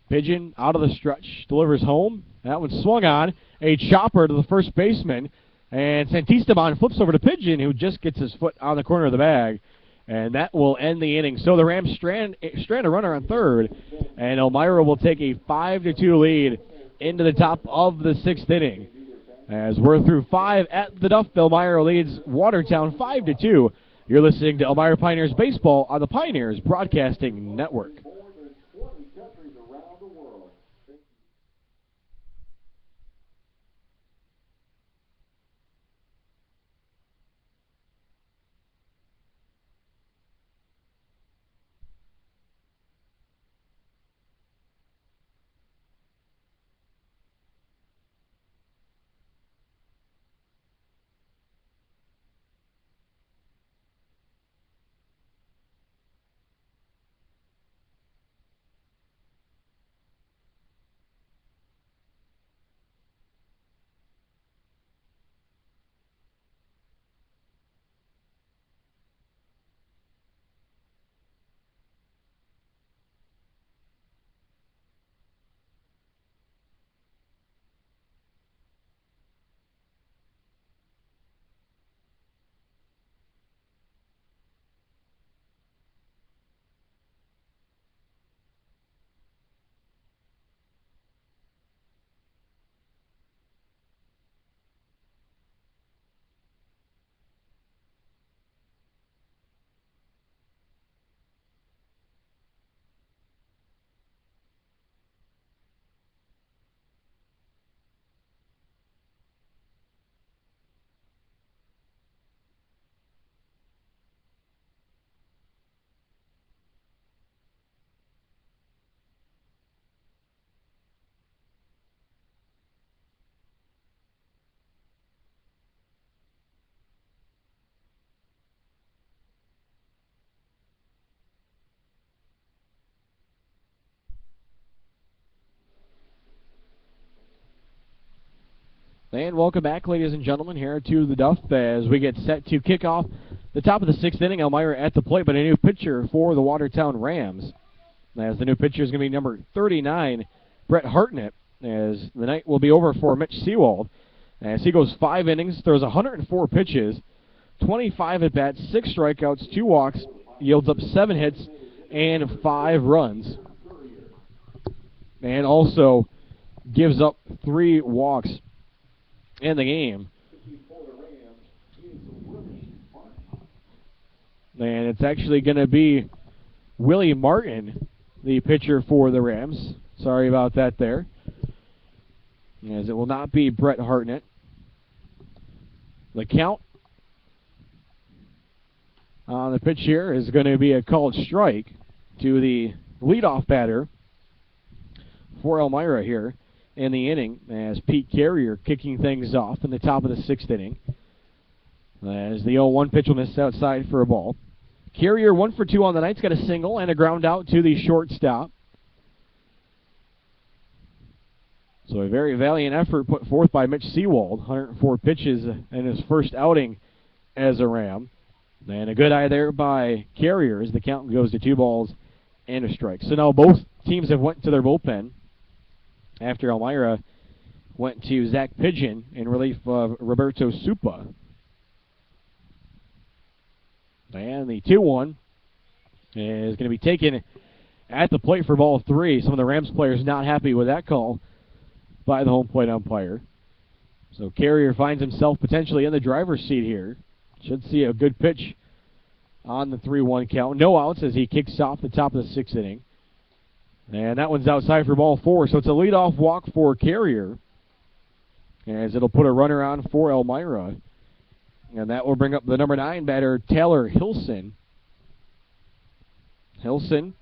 Pigeon out of the stretch, delivers home. That one swung on. A chopper to the first baseman. And Santisteban flips over to Pigeon, who just gets his foot on the corner of the bag. And that will end the inning. So the Rams strand a runner on third. And Elmira will take a 5-2 lead into the top of the 6th inning. As we're through 5 at the Duff, Elmira leads Watertown 5-2. You're listening to Elmira Pioneers Baseball on the Pioneers Broadcasting Network. And welcome back, ladies and gentlemen, here to the Duff as we get set to kick off the top of the 6th inning. Elmira at the plate, but a new pitcher for the Watertown Rams. As the new pitcher is going to be number 39, Brett Hartnett, as the night will be over for Mitch Seawald. As he goes 5 innings, throws 104 pitches, 25 at-bats, 6 strikeouts, 2 walks, yields up 7 hits and 5 runs. And also gives up 3 walks in the game. And it's actually going to be Willie Martin, the pitcher for the Rams. Sorry about that there. As it will not be Brett Hartnett. The count on the pitch here is going to be a called strike to the leadoff batter for Elmira here in the inning, as Pete Carrier kicking things off in the top of the 6th inning. As the 0-1 pitch will miss outside for a ball. Carrier 1 for 2 on the night. He's got a single and a ground out to the shortstop. So a very valiant effort put forth by Mitch Seawald. 104 pitches in his first outing as a Ram. And a good eye there by Carrier as the count goes to 2 balls and a strike. So now both teams have went to their bullpen after Elmira went to Zach Pidgeon in relief of Roberto Supa. And the 2-1 is going to be taken at the plate for ball 3. Some of the Rams players not happy with that call by the home plate umpire. So Carrier finds himself potentially in the driver's seat here. Should see a good pitch on the 3-1 count. No outs as he kicks off the top of the 6th inning. And that one's outside for ball 4. So it's a leadoff walk for Carrier, as it'll put a runner on for Elmira. And that will bring up the number 9 batter, Taylor Hilson. Hilson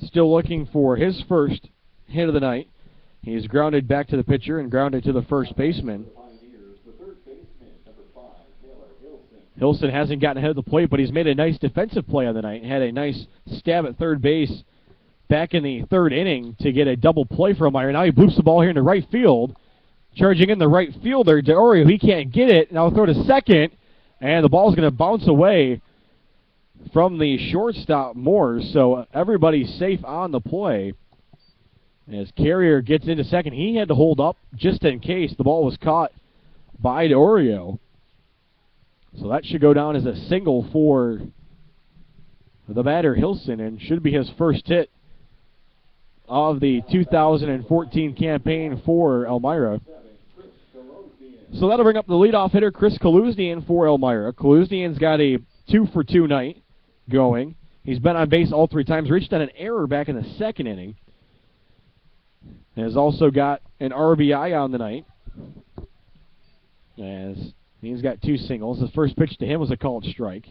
still looking for his first hit of the night. He's grounded back to the pitcher and grounded to the first baseman. Hilson hasn't gotten ahead of the plate, but he's made a nice defensive play on the night. Had a nice stab at third base back in the 3rd inning to get a double play for Elmira. Now he boops the ball here into right field. Charging in the right fielder, DeOrio, he can't get it. Now throw to second, and the ball's going to bounce away from the shortstop Moore. So everybody's safe on the play. As Carrier gets into second, he had to hold up just in case the ball was caught by DeOrio. So that should go down as a single for the batter, Hilson, and should be his first hit of the 2014 campaign for Elmira. So that'll bring up the leadoff hitter, Chris Kaluznian, for Elmira. Kaluznian's got a 2 for 2 night going. He's been on base all 3 times, reached on an error back in the 2nd inning. Has also got an RBI on the night, as he's got 2 singles. His first pitch to him was a called strike.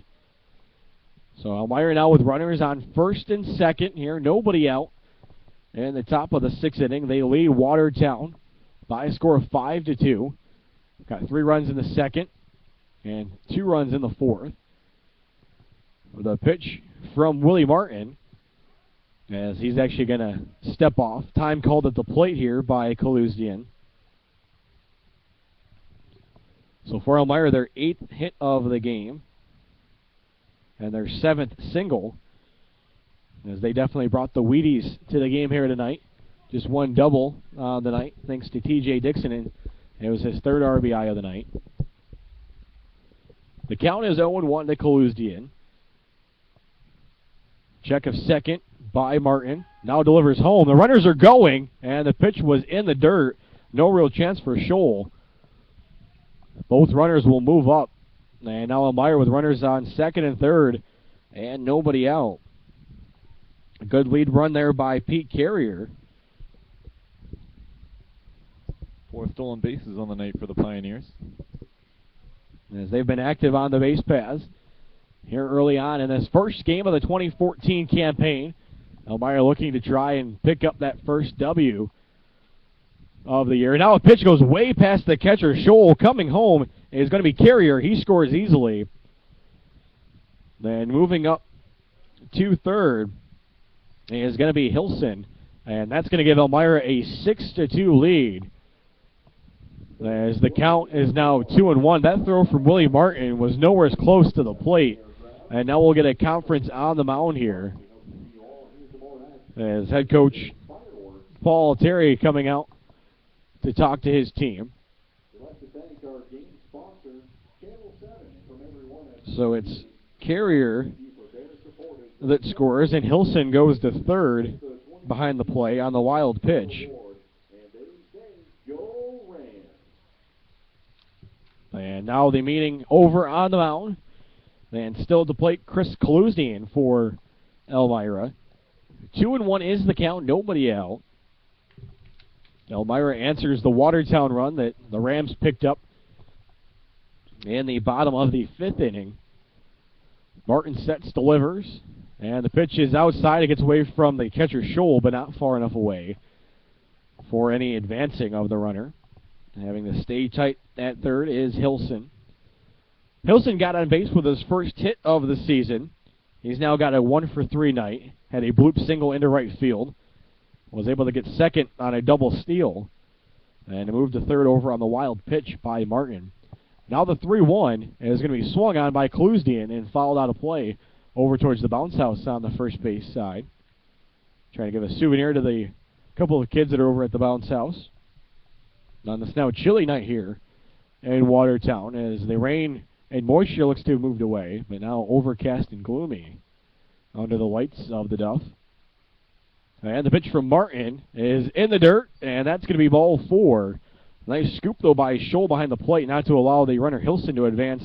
So Elmira now with runners on 1st and 2nd here, nobody out. In the top of the 6th inning, they lead Watertown by a score of 5-2. Got 3 runs in the 2nd and 2 runs in the 4th. The pitch from Willie Martin, as he's actually going to step off. Time called at the plate here by Kaluzdian. So for Elmira, their 8th hit of the game and their 7th single, as they definitely brought the Wheaties to the game here tonight. Just 1 double on the night, thanks to T.J. Dixon, and it was his 3rd RBI of the night. The count is 0-1 to Kaluzdian. Check of second by Martin. Now delivers home. The runners are going, and the pitch was in the dirt. No real chance for Scholl. Both runners will move up. And now Elmira with runners on 2nd and 3rd, and nobody out. A good lead run there by Pete Carrier. 4 stolen bases on the night for the Pioneers, as they've been active on the base paths here early on in this first game of the 2014 campaign. Elmira looking to try and pick up that first W of the year. Now a pitch goes way past the catcher. Scholl coming home is going to be Carrier. He scores easily. Then moving up to 3rd is going to be Hilson, and that's going to give Elmira a 6-2 lead. As the count is now 2-1. That throw from Willie Martin was nowhere as close to the plate. And now we'll get a conference on the mound here, as head coach Paul Terry coming out to talk to his team. So it's Carrier that scores, and Hilson goes to third behind the play on the wild pitch. And now the meeting over on the mound. And still at the plate, Chris Kaluznian for Elmira. 2-1 is the count, nobody out. Elmira answers the Watertown run that the Rams picked up in the bottom of the 5th inning. Martin sets, delivers, and the pitch is outside. It gets away from the catcher's shoal, but not far enough away for any advancing of the runner. Having to stay tight at third is Hilson. Hilson got on base with his first hit of the season. He's now got a 1-for-3 night. Had a bloop single into right field. Was able to get second on a double steal. And moved to third over on the wild pitch by Martin. Now the 3-1 is going to be swung on by Kaluznian and fouled out of play over towards the bounce house on the first base side. Trying to give a souvenir to the couple of kids that are over at the bounce house. On this now chilly night here in Watertown, as the rain and moisture looks to have moved away, but now overcast and gloomy under the lights of the Duff. And the pitch from Martin is in the dirt, and that's going to be ball 4. Nice scoop, though, by Scholl behind the plate, not to allow the runner Hilson to advance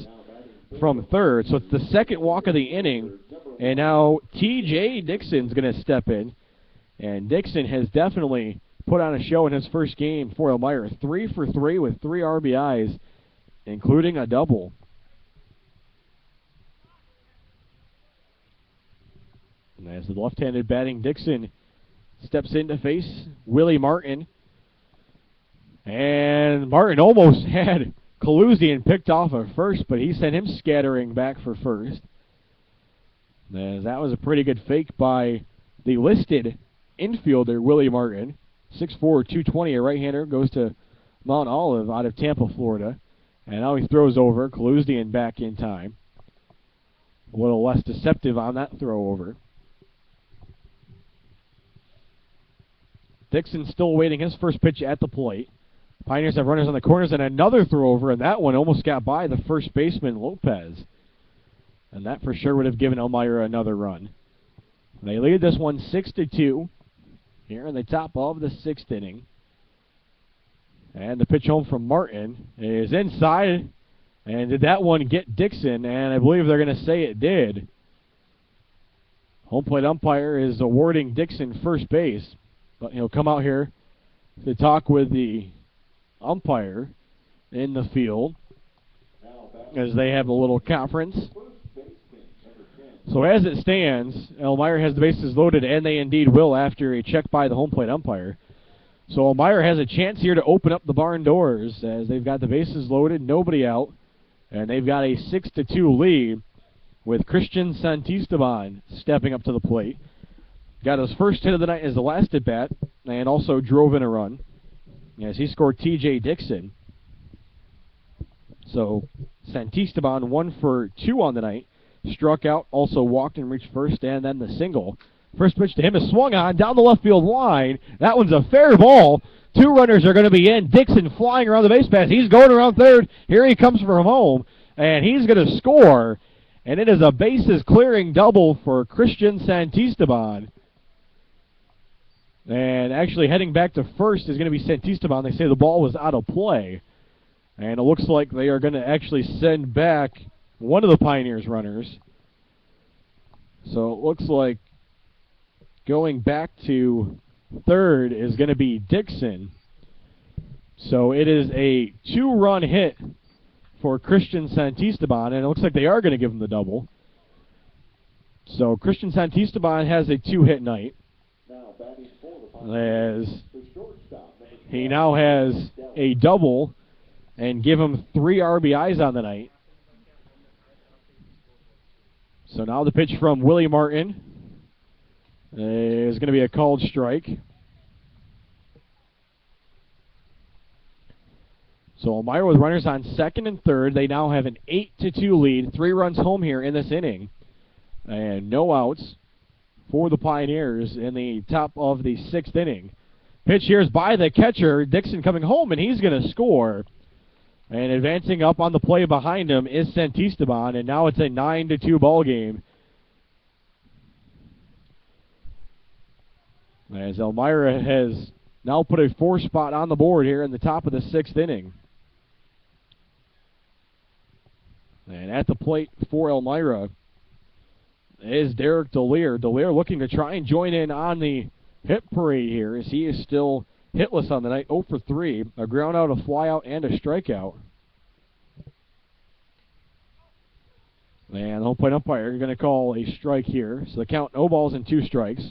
from third. So it's the second walk of the inning, and now T.J. Dixon's going to step in. And Dixon has definitely put on a show in his first game for Elmira. 3-for-3 with 3 RBIs, including a double. And as the left-handed batting Dixon steps in to face Willie Martin. And Martin almost had Kaluznian picked off at first, but he sent him scattering back for first. As that was a pretty good fake by the listed infielder, Willie Martin. 6'4", 220, a right-hander, goes to Mount Olive out of Tampa, Florida. And now he throws over. Kaluznian back in time. A little less deceptive on that throw over. Dixon still awaiting his first pitch at the plate. Pioneers have runners on the corners and another throw over, and that one almost got by the first baseman, Lopez. And that for sure would have given Elmira another run. They lead this one 6-2 here in the top of the 6th inning. And the pitch home from Martin is inside. And did that one get Dixon? And I believe they're going to say it did. Home plate umpire is awarding Dixon first base. But he'll come out here to talk with the umpire in the field as they have a little conference. So as it stands, Elmira has the bases loaded, and they indeed will after a check by the home plate umpire. So Elmira has a chance here to open up the barn doors as they've got the bases loaded, nobody out, and they've got a 6-2 lead with Christian Santisteban stepping up to the plate. Got his first hit of the night as the last at bat, and also drove in a run as he scored T.J. Dixon. So Santisteban 1 for 2 on the night. Struck out, also walked and reached first, and then the single. First pitch to him is swung on down the left field line. That one's a fair ball. 2 runners are going to be in. Dixon flying around the base path. He's going around third. Here he comes from home, and he's going to score. And it is a bases-clearing double for Christian Santisteban. And actually heading back to first is going to be Santisteban. They say the ball was out of play. And it looks like they are going to actually send back one of the Pioneers runners. So it looks like going back to third is going to be Dixon. So it is a 2-run hit for Christian Santisteban, and it looks like they are going to give him the double. So Christian Santisteban has a 2-hit night, as he now has a double and give him 3 RBIs on the night. So now the pitch from Willie Martin is going to be a called strike. So Elmira with runners on second and third. They now have an 8-2 lead. 3 runs home here in this inning. And no outs for the Pioneers in the top of the 6th inning. Pitch here is by the catcher. Dixon coming home, and he's going to score. And advancing up on the play behind him is Santisteban, and now it's a 9-2 ball game. As Elmira has now put a 4 spot on the board here in the top of the 6th inning. And at the plate for Elmira is Derek DeLear. DeLear looking to try and join in on the hit parade here, as he is still hitless on the night, 0 for 3. A ground out, a fly out, and a strikeout. And the home plate umpire is going to call a strike here. So the count, 0 balls and 2 strikes.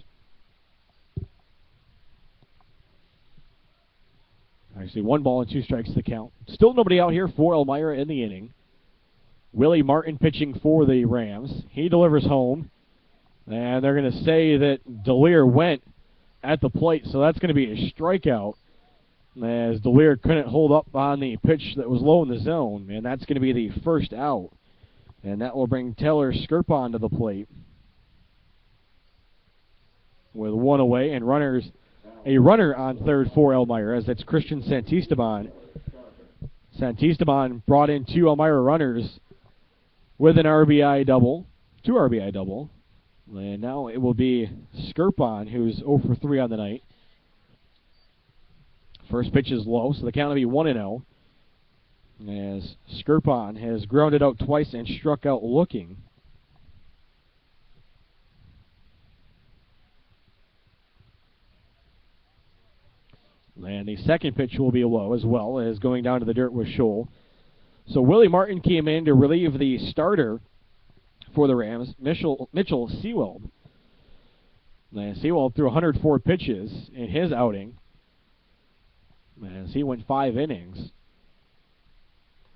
Actually, 1 ball and 2 strikes the count. Still nobody out here for Elmira in the inning. Willie Martin pitching for the Rams. He delivers home. And they're going to say that DeLear went at the plate, so that's going to be a strikeout, as DeLear couldn't hold up on the pitch that was low in the zone, and that's going to be the first out. And that will bring Taylor Skirpon to the plate with 1 away, and a runner on third for Elmira, as that's Christian Santisteban. Santisteban brought in 2 Elmira runners with an RBI double, 2 RBI double. And now it will be Skirpon, who's 0 for 3 on the night. First pitch is low, so the count will be 1-0. As Skirpon has grounded out twice and struck out looking. And the second pitch will be low as well, as going down to the dirt with Scholl. So Willie Martin came in to relieve the starter for the Rams, Mitchell Seawald. And Seawald threw 104 pitches in his outing, as he went 5 innings.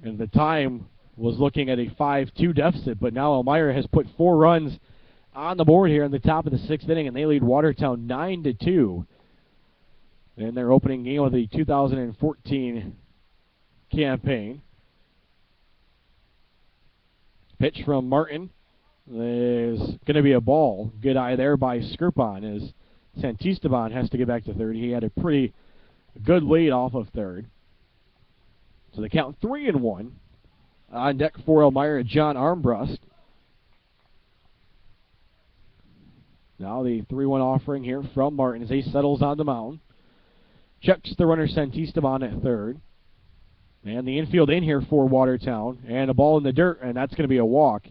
And the time was looking at a 5-2 deficit, but now Elmira has put 4 runs on the board here in the top of the 6th inning, and they lead Watertown 9-2 in their opening game of the 2014 campaign. Pitch from Martin is going to be a ball. Good eye there by Skirpon, as Santisteban has to get back to third. He had a pretty good lead off of third. So they count 3-1. On deck for Elmira, John Armbrust. Now the 3-1 offering here from Martin as he settles on the mound. Checks the runner Santisteban at third. And the infield in here for Watertown. And a ball in the dirt, and that's going to be a walk.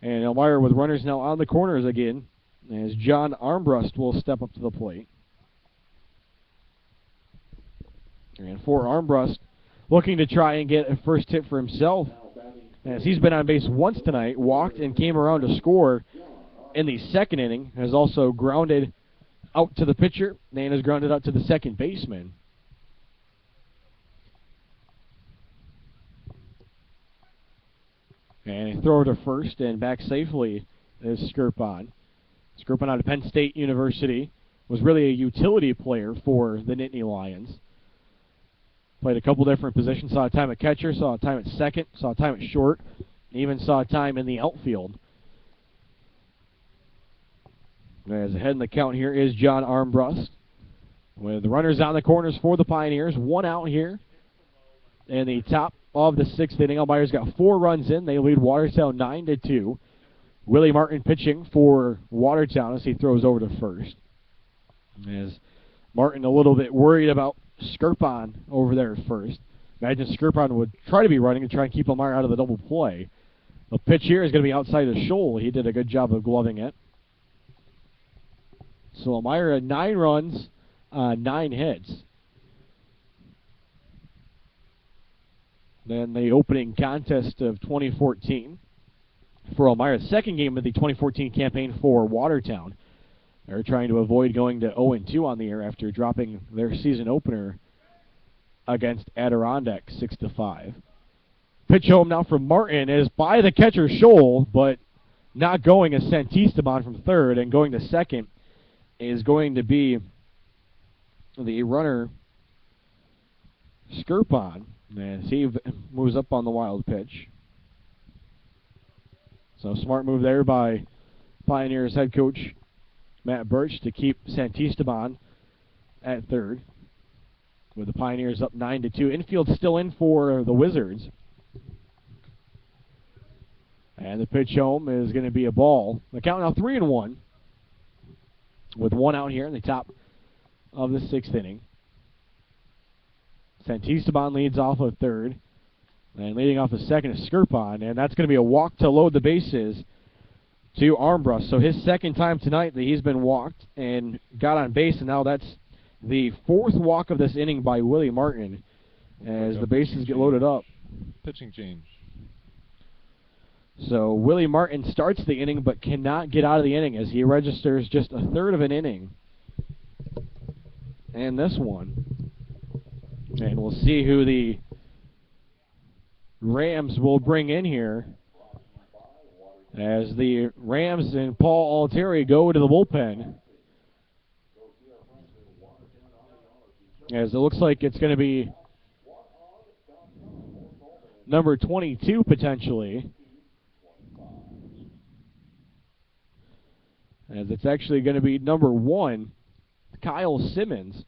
And Elmira with runners now on the corners again, as John Armbrust will step up to the plate. And for Armbrust, looking to try and get a first hit for himself, as he's been on base once tonight, walked and came around to score in the 2nd inning, has also grounded out to the pitcher, and has grounded out to the second baseman. And throw to first and back safely is Skirpon. Skirpon out of Penn State University, was really a utility player for the Nittany Lions. Played a couple different positions, saw a time at catcher, saw a time at second, saw a time at short, even saw a time in the outfield. As ahead in the count here is John Armbrust, with runners on the corners for the Pioneers. 1 out here in the top of the 6th inning. Elmira's got 4 runs in. They lead Watertown 9-2. Willie Martin pitching for Watertown as he throws over to first. As Martin a little bit worried about Skirpon over there at first. Imagine Skirpon would try to be running and try and keep Elmira out of the double play. The pitch here is going to be outside of Scholl. He did a good job of gloving it. So Elmira 9 runs, 9 hits. Then the opening contest of 2014 for Elmira. Second game of the 2014 campaign for Watertown. They're trying to avoid going to 0-2 on the year after dropping their season opener against Adirondack 6-5. Pitch home now from Martin is by the catcher Scholl, but not going as Santisteban from third, and going to second is going to be the runner Skirpon as he moves up on the wild pitch. So smart move there by Pioneers head coach Matt Birch to keep Santisteban at third, with the Pioneers up 9-2. Infield still in for the Wizards. And the pitch home is going to be a ball. The count now 3-1, with 1 out here in the top of the 6th inning. Santisteban leads off of 3rd. And leading off of 2nd is Skirpon. And that's going to be a walk to load the bases to Armbrust. So his 2nd time tonight that he's been walked and got on base. And now that's the 4th walk of this inning by Willie Martin as the bases get loaded up. Pitching change. So Willie Martin starts the inning but cannot get out of the inning as he registers just a third of an inning. And this one. And we'll see who the Rams will bring in here as the Rams and Paul Altieri go to the bullpen. As it looks like it's going to be number 22 potentially. As it's actually going to be number 1, Kyle Simmons.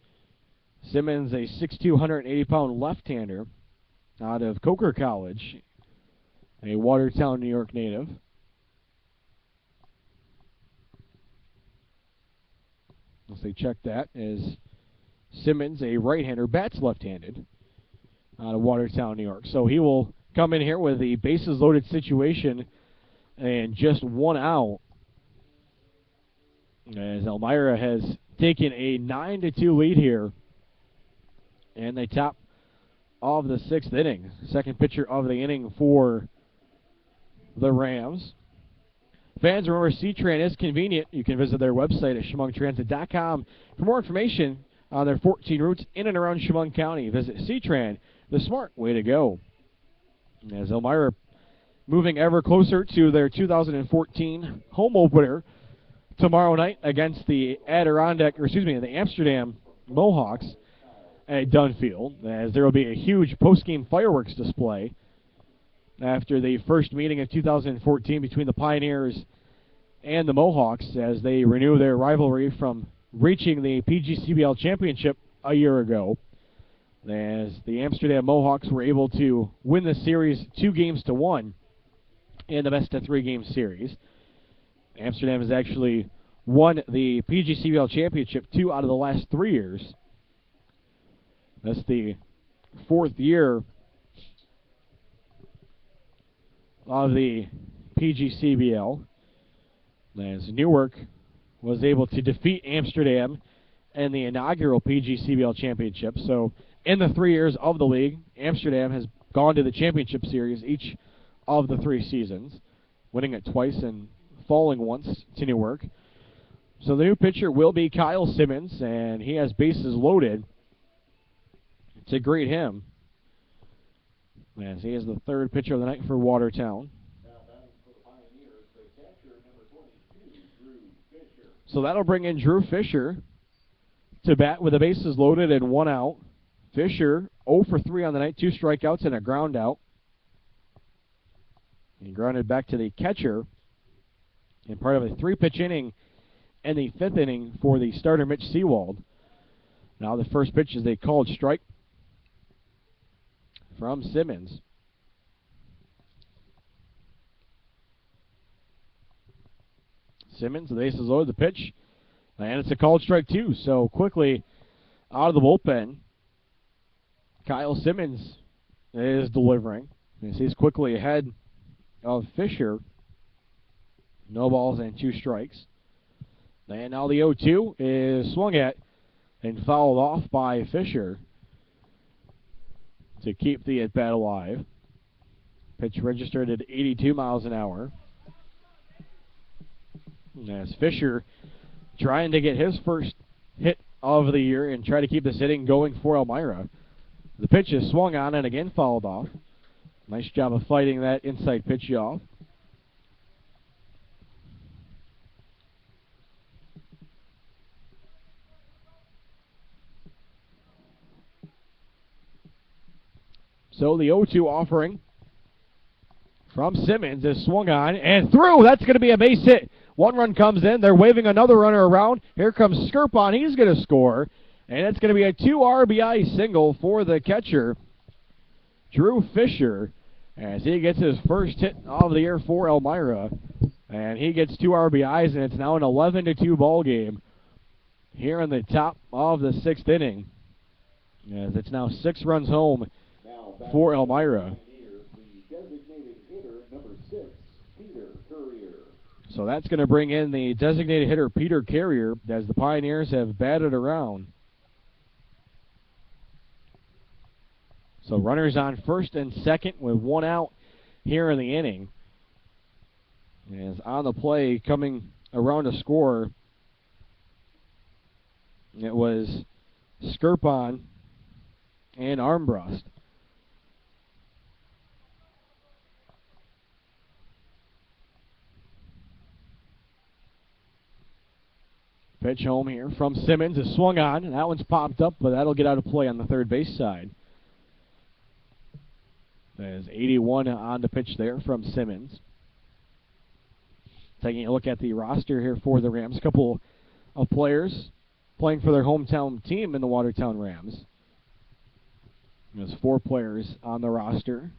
Simmons, a 6'2", 180-pound left-hander out of Coker College, a Watertown, New York native. Once they check that, as Simmons, a right-hander, bats left-handed out of Watertown, New York. So he will come in here with the bases-loaded situation and just 1 out, as Elmira has taken a 9-2 lead here. And they top of the 6th inning. 2nd pitcher of the inning for the Rams. Fans, remember, C-Tran is convenient. You can visit their website at ChemonTransit.com for more information on their 14 routes in and around Chemung County. Visit C-Tran, the smart way to go. As Elmira moving ever closer to their 2014 home opener tomorrow night against the the Amsterdam Mohawks at Dunfield, as there will be a huge post-game fireworks display after the first meeting of 2014 between the Pioneers and the Mohawks as they renew their rivalry from reaching the PGCBL championship a year ago, as the Amsterdam Mohawks were able to win the series 2-1 in the best-of-3 game series. Amsterdam has actually won the PGCBL championship 2 out of the last 3 years. That's the 4th year of the PGCBL, as Newark was able to defeat Amsterdam in the inaugural PGCBL championship. So in the 3 years of the league, Amsterdam has gone to the championship series each of the 3 seasons, winning it twice and falling once to Newark. So the new pitcher will be Kyle Simmons, and he has bases loaded to greet him, as he is the 3rd pitcher of the night for Watertown. So that'll bring in Drew Fisher to bat with the bases loaded and 1 out. Fisher 0 for 3 on the night, 2 strikeouts and a ground out. He grounded back to the catcher in part of a 3-pitch inning in the 5th inning for the starter Mitch Seawald. Now the first pitch is a called strike from Simmons. Simmons, the bases loaded, the pitch, and it's a called strike too. So quickly out of the bullpen, Kyle Simmons is delivering. As he's quickly ahead of Fisher. No balls and 2 strikes. And now the 0-2 is swung at and fouled off by Fisher to keep the at-bat alive. Pitch registered at 82 miles an hour. As Fisher trying to get his first hit of the year and try to keep this inning going for Elmira. The pitch is swung on and again fouled off. Nice job of fighting that inside pitch off. So the 0-2 offering from Simmons is swung on and through. That's going to be a base hit. 1 run comes in. They're waving another runner around. Here comes Skirpon. He's going to score. And it's going to be a 2 RBI single for the catcher, Drew Fisher, as he gets his first hit of the year for Elmira. And he gets 2 RBIs, and it's now an 11-2 ball game here in the top of the 6th inning. As it's now 6 runs home for Elmira. The designated hitter, number 6, Peter Courier. So that's going to bring in the designated hitter, Peter Carrier, as the Pioneers have batted around. So runners on first and second with 1 out here in the inning. As on the play coming around to score, it was Skirpon and Armbrust. Pitch home here from Simmons is swung on, and that one's popped up, but that'll get out of play on the third base side. There's 81 on the pitch there from Simmons. Taking a look at the roster here for the Rams, a couple of players playing for their hometown team in the Watertown Rams. There's 4 players on the roster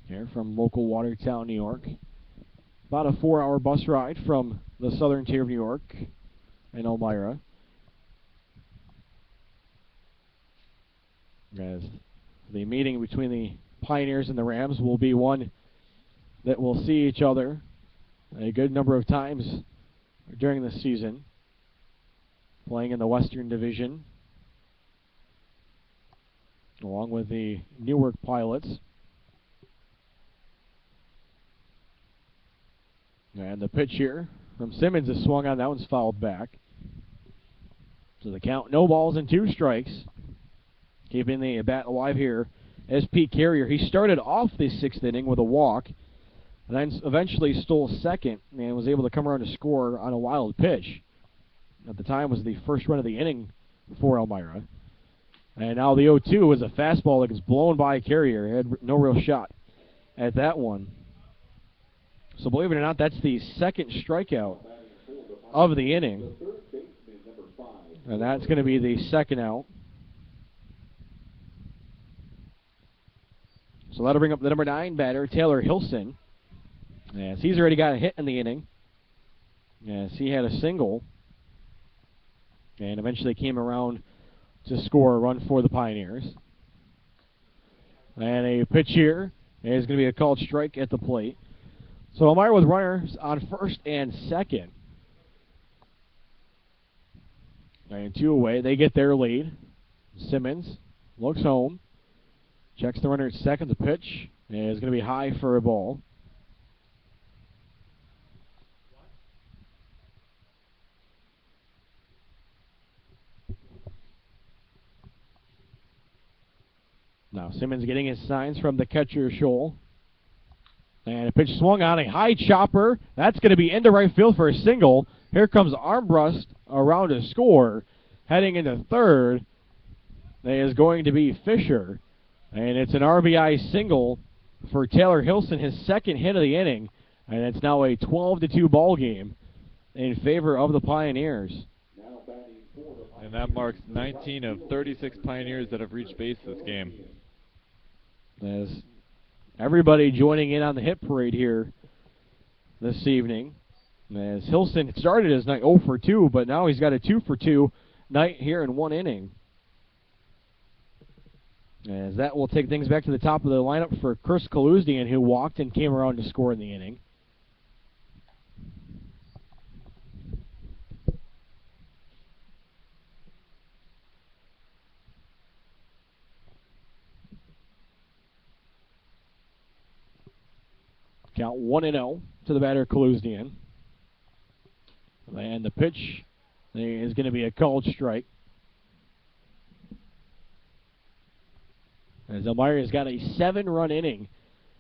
here from local Watertown, New York. About a 4-hour bus ride from the southern tier of New York and Elmira. As the meeting between the Pioneers and the Rams will be one that will see each other a good number of times during the season, playing in the Western Division, along with the Newark Pilots. And the pitch here from Simmons is swung on. That one's fouled back. So the count, no balls and 2 strikes. Keeping the bat alive here as Pete Carrier. He started off the 6th inning with a walk, and then eventually stole second and was able to come around to score on a wild pitch. At the time was the first run of the inning for Elmira. And now the 0-2 is a fastball that gets blown by Carrier. He had no real shot at that one. So believe it or not, that's the second strikeout of the inning. And that's going to be the second out. So that'll bring up the number 9 batter, Taylor Hilson. As he's already got a hit in the inning. As he had a single. And eventually came around to score a run for the Pioneers. And a pitch here is going to be a called strike at the plate. So Elmira with runners on first and second. And 2 away. They get their lead. Simmons looks home. Checks the runner at second. The pitch is going to be high for a ball. Now Simmons getting his signs from the catcher, Scholl. And a pitch swung on, a high chopper. That's going to be into right field for a single. Here comes Armbrust around to score. Heading into third is going to be Fisher. And it's an RBI single for Taylor Hilson, his second hit of the inning. And it's now a 12-2 ball game in favor of the Pioneers. And that marks 19 of 36 Pioneers that have reached base this game. As everybody joining in on the hit parade here this evening. As Hilson started his night 0 for 2, but now he's got a 2 for 2 night here in 1 inning. As that will take things back to the top of the lineup for Chris Kaluzdian, who walked and came around to score in the inning. Count 1-0 to the batter, Kaluzdian. And the pitch is going to be a called strike. As Elmira has got a 7-run inning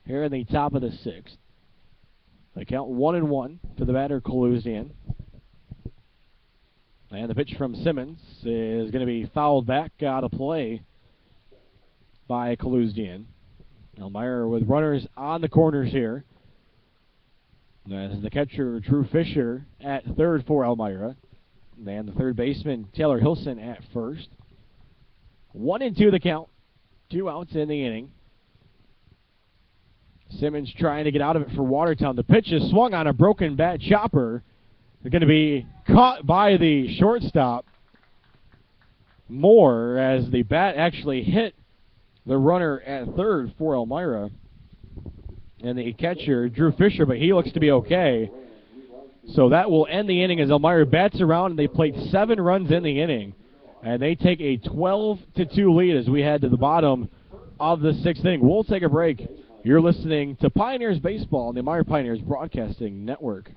here in the top of the 6th. They count 1-1 to the batter, Kaluzdian. And the pitch from Simmons is going to be fouled back out of play by Kaluzdian. Elmira with runners on the corners here. As the catcher, Drew Fisher, at third for Elmira. And the third baseman, Taylor Hilson, at first. 1-2 the count. 2 outs in the inning. Simmons trying to get out of it for Watertown. The pitch is swung on, a broken bat chopper. They're going to be caught by the shortstop Moore as the bat actually hit the runner at third for Elmira. And the catcher, Drew Fisher, but he looks to be okay. So that will end the inning as Elmira bats around, and they played 7 runs in the inning. And they take a 12-2 lead as we head to the bottom of the 6th inning. We'll take a break. You're listening to Pioneers Baseball on the Elmira Pioneers Broadcasting Network.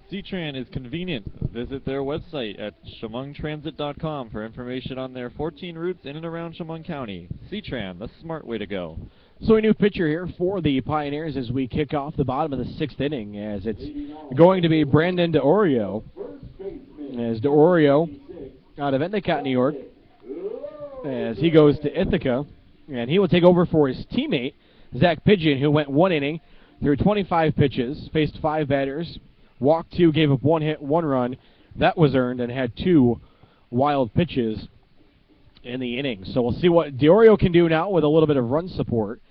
C-Tran is convenient. Visit their website at chemungtransit.com for information on their 14 routes in and around Chemung County. C-Tran, the smart way to go. So a new pitcher here for the Pioneers as we kick off the bottom of the 6th inning, as it's going to be Brandon DeOrio. As DeOrio out of Endicott, New York, as he goes to Ithaca, and he will take over for his teammate, Zach Pidgeon, who went 1 inning through 25 pitches, faced 5 batters, walked 2, gave up 1 hit, 1 run. That was earned and had 2 wild pitches in the inning. So we'll see what DeOrio can do now with a little bit of run support,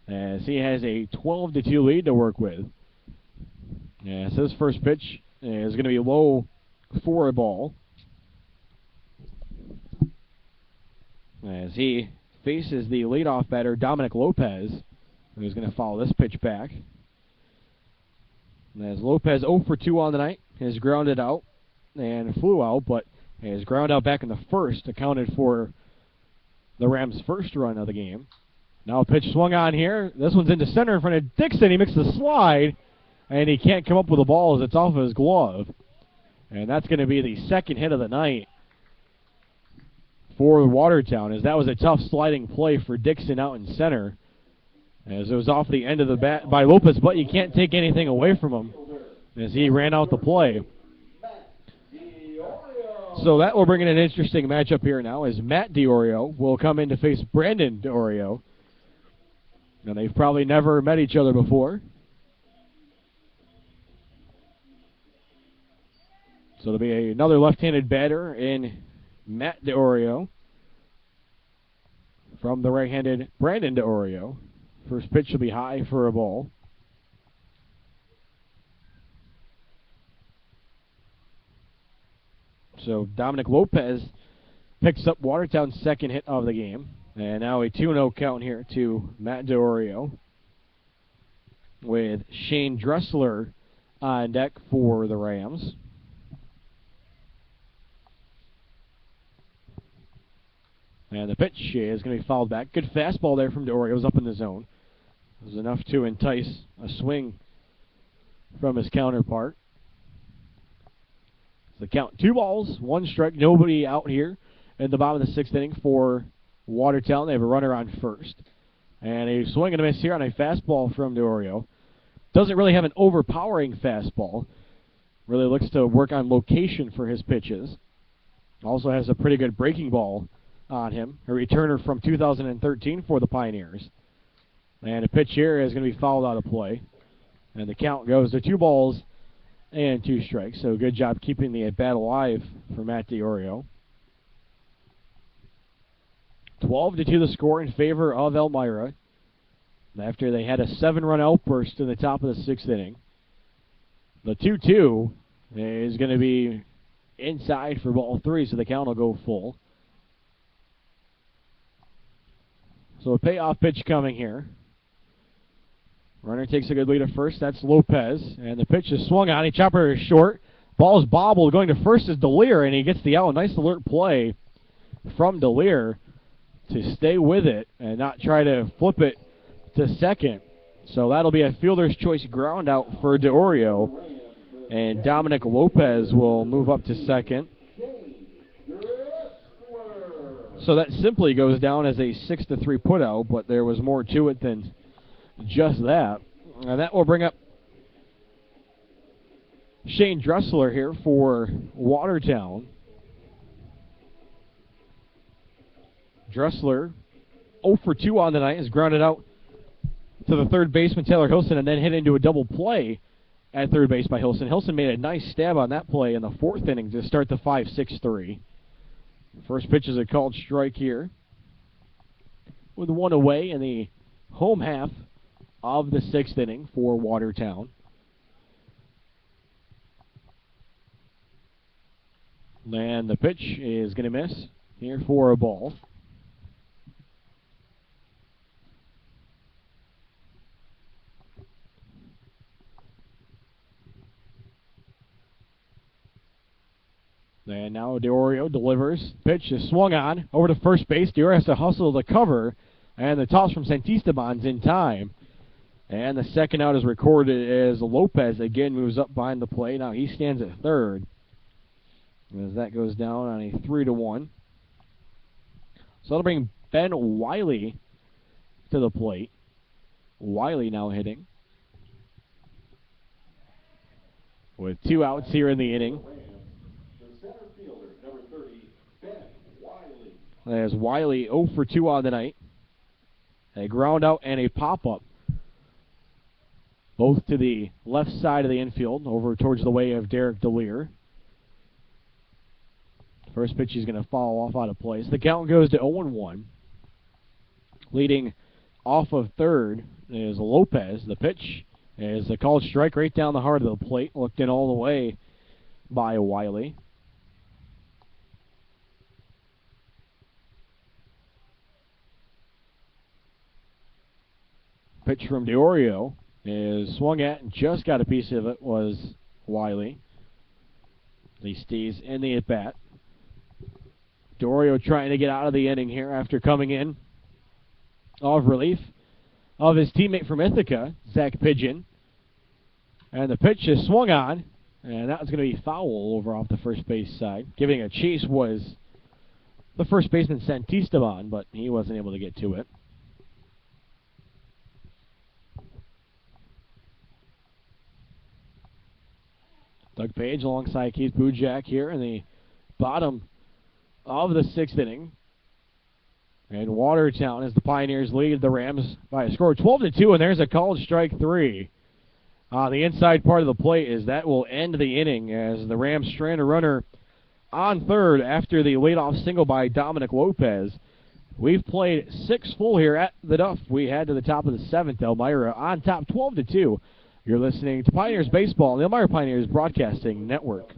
as he has a 12-2 lead to work with. Yeah, so his first pitch is going to be low for a ball, as he faces the leadoff batter, Dominic Lopez, who's going to follow this pitch back. As Lopez 0 for 2 on the night, has grounded out and flew out, but his ground out back in the first accounted for the Rams' first run of the game. Now a pitch swung on here. This one's into center in front of Dixon. He makes the slide, and he can't come up with the ball as it's off of his glove. And that's going to be the second hit of the night for Watertown, as that was a tough sliding play for Dixon out in center, as it was off the end of the bat by Lopez, but you can't take anything away from him as he ran out the play. So that will bring in an interesting matchup here now, as Matt DeOrio will come in to face Brandon DeOrio. And they've probably never met each other before. So it'll be another left-handed batter in Matt DeOrio from the right-handed Brandon DeOrio. First pitch will be high for a ball. So Dominic Lopez picks up Watertown's second hit of the game. And now a 2-0 count here to Matt DeOrio, with Shane Dressler on deck for the Rams. And the pitch is going to be fouled back. Good fastball there from DeOrio. It was up in the zone. It was enough to entice a swing from his counterpart. So the count, 2 balls, 1 strike, nobody out here in the bottom of the 6th inning for Watertown. They have a runner on first. And a swing and a miss here on a fastball from DeOrio. Doesn't really have an overpowering fastball. Really looks to work on location for his pitches. Also has a pretty good breaking ball on him. A returner from 2013 for the Pioneers. And a pitch here is going to be fouled out of play. And the count goes to 2 balls And 2 strikes. So good job keeping the at-bat alive for Matt DiOrio. 12-2 the score in favor of Elmira after they had a 7-run outburst in the top of the 6th inning. The 2-2 is going to be inside for ball 3, so the count will go full. So a payoff pitch coming here. Runner takes a good lead at first. That's Lopez. And the pitch is swung on. He chopper is short. Ball's bobbled. Going to first is DeLear, and he gets the out. Nice alert play from DeLear to stay with it and not try to flip it to second. So that'll be a fielder's choice ground out for DiOrio. And Dominic Lopez will move up to second. So that simply goes down as a 6-3 putout, but there was more to it than just that. And that will bring up Shane Dressler here for Watertown. Dressler 0 for 2 on the night, is grounded out to the third baseman Taylor Hilson and then hit into a double play at third base by Hilson. Hilson made a nice stab on that play in the 4th inning to start the 5-6-3. First pitch is a called strike here, with 1 away in the home half of the 6th inning for Watertown. And the pitch is going to miss here for a ball. And now DiOrio delivers. Pitch is swung on over to first base. DiOrio has to hustle to cover. And the toss from Santisteban's in time. And the second out is recorded as Lopez again moves up behind the plate. Now he stands at third as that goes down on a 3-1. So that'll bring Ben Wiley to the plate. Wiley now hitting with 2 outs here in the inning. As Wiley 0 for 2 on the night. A ground out and a pop-up. Both to the left side of the infield, over towards the way of Derek DeLear. First pitch is going to fall off out of place. The count goes to 0-1. Leading off of third is Lopez. The pitch is a called strike right down the heart of the plate. Looked in all the way by Wiley. Pitch from DiOrio is swung at and just got a piece of it was Wiley. He stays in the at-bat. DiOrio trying to get out of the inning here after coming in off relief of his teammate from Ithaca, Zach Pigeon. And the pitch is swung on, and that was going to be foul over off the first base side. Giving a chase was the first baseman Santisteban, but he wasn't able to get to it. Doug Page alongside Keith Bujak here in the bottom of the 6th inning. And Watertown, as the Pioneers lead the Rams by a score of 12-2, and there's a called strike 3. On the inside part of the plate, as that will end the inning as the Rams strand a runner on third after the leadoff single by Dominic Lopez. We've played 6 full here at the Duff. We head to the top of the 7th. Elmira on top 12-2. You're listening to Pioneers Baseball on the Elmira Pioneers Broadcasting Network.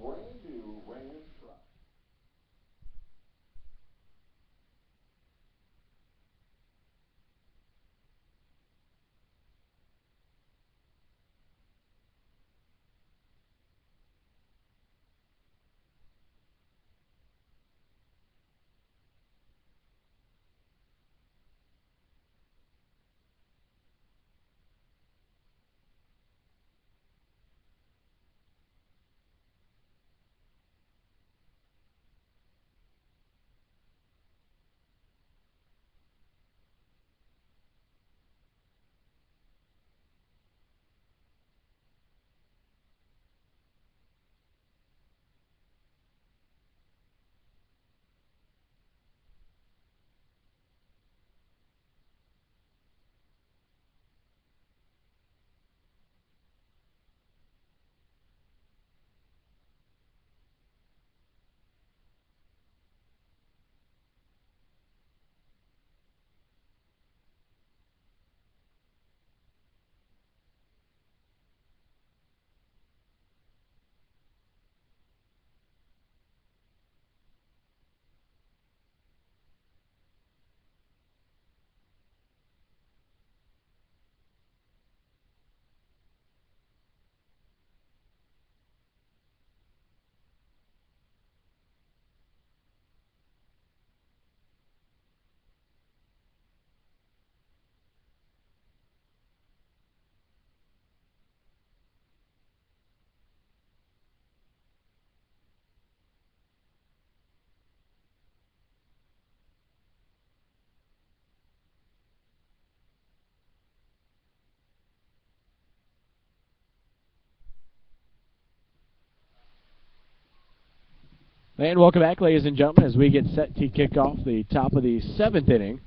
And welcome back, ladies and gentlemen, as we get set to kick off the top of the 7th inning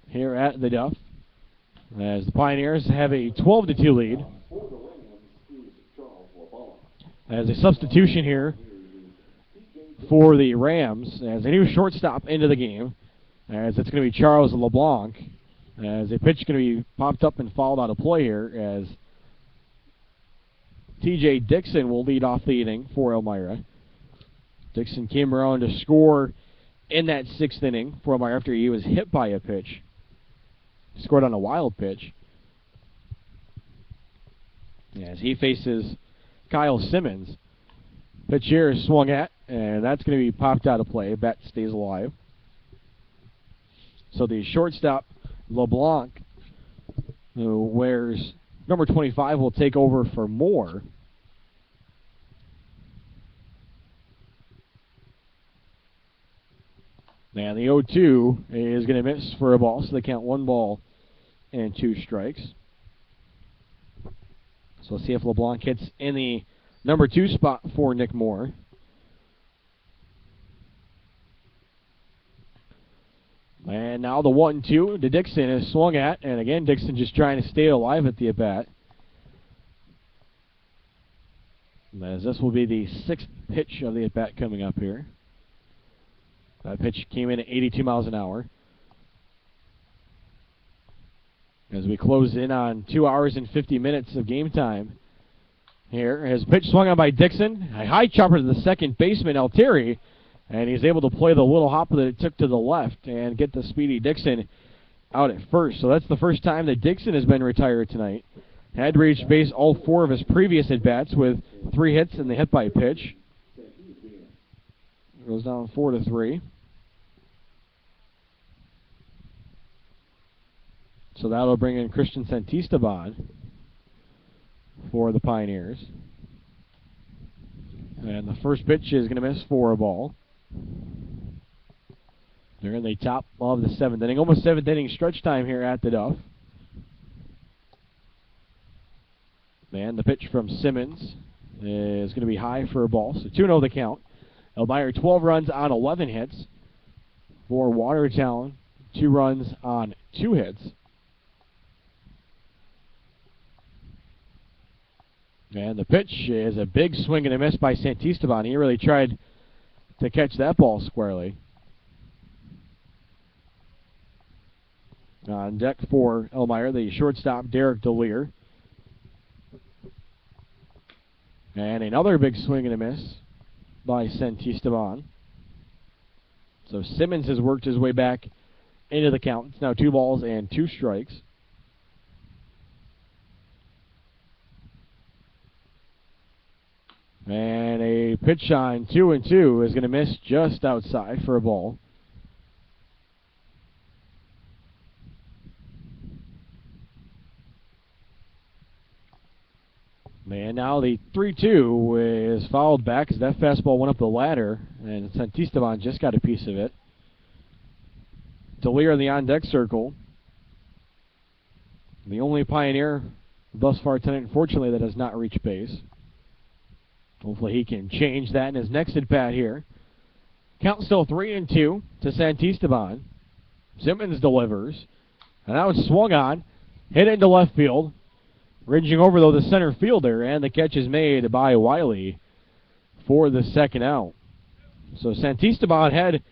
here at the Duff, as the Pioneers have a 12-2 lead. As a substitution here for the Rams, as a new shortstop into the game, as it's going to be Charles LeBlanc, as a pitch going to be popped up and fouled out of play here, as TJ Dixon will lead off the inning for Elmira. Dixon came around to score in that 6th inning for Elmira after he was hit by a pitch. He scored on a wild pitch. As he faces Kyle Simmons. Pitch here is swung at, and that's going to be popped out of play. Bat stays alive. So the shortstop, LeBlanc, who wears number 25, will take over for Moore. And the 0-2 is going to miss for a ball, so they count 1 ball and 2 strikes. So let's see if LeBlanc hits in the number 2 spot for Nick Moore. And now the 1-2 to Dixon is swung at, and again Dixon just trying to stay alive at the at-bat. As this will be the 6th pitch of the at-bat coming up here. That pitch came in at 82 miles an hour. As we close in on 2 hours and 50 minutes of game time here. His pitch swung on by Dixon. A high chopper to the second baseman, Altieri. And he's able to play the little hopper that it took to the left and get the speedy Dixon out at first. So that's the first time that Dixon has been retired tonight. Had reached base all 4 of his previous at-bats with 3 hits and the hit by pitch. Goes down 4-3. So that'll bring in Christian Santisteban for the Pioneers. And the first pitch is going to miss for a ball. They're in the top of the 7th inning. Almost 7th inning stretch time here at the Duff. And the pitch from Simmons is going to be high for a ball. So 2-0 the count. Elmira 12 runs on 11 hits. For Watertown, 2 runs on 2 hits. And the pitch is a big swing and a miss by Santisteban. He really tried to catch that ball squarely. On deck for Elmira, the shortstop, Derek DeLear. And another big swing and a miss by Santisteban. So Simmons has worked his way back into the count. It's now 2 balls and 2 strikes. And a pitch on 2-2 is going to miss just outside for a ball. And now the 3-2 is fouled back as that fastball went up the ladder, and Santisteban just got a piece of it. DeLear in the on-deck circle. The only Pioneer thus far tonight, unfortunately, that has not reached base. Hopefully he can change that in his next at-bat here. Count still 3-2 to Santisteban. Simmons delivers. And now it's swung on. Hit into left field. Ridging over, though, the center fielder. And the catch is made by Wiley for the 2nd out. So Santisteban had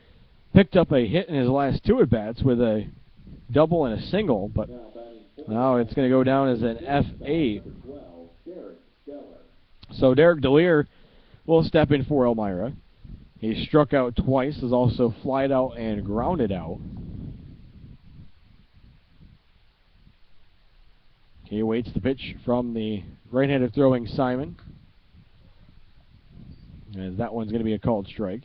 picked up a hit in his last 2 at-bats with a double and a single. But now it's going to go down as an F8. So Derek DeLear will step in for Elmira. He struck out twice, has also flied out and grounded out. He awaits the pitch from the right-handed throwing Simon. And that one's going to be a called strike.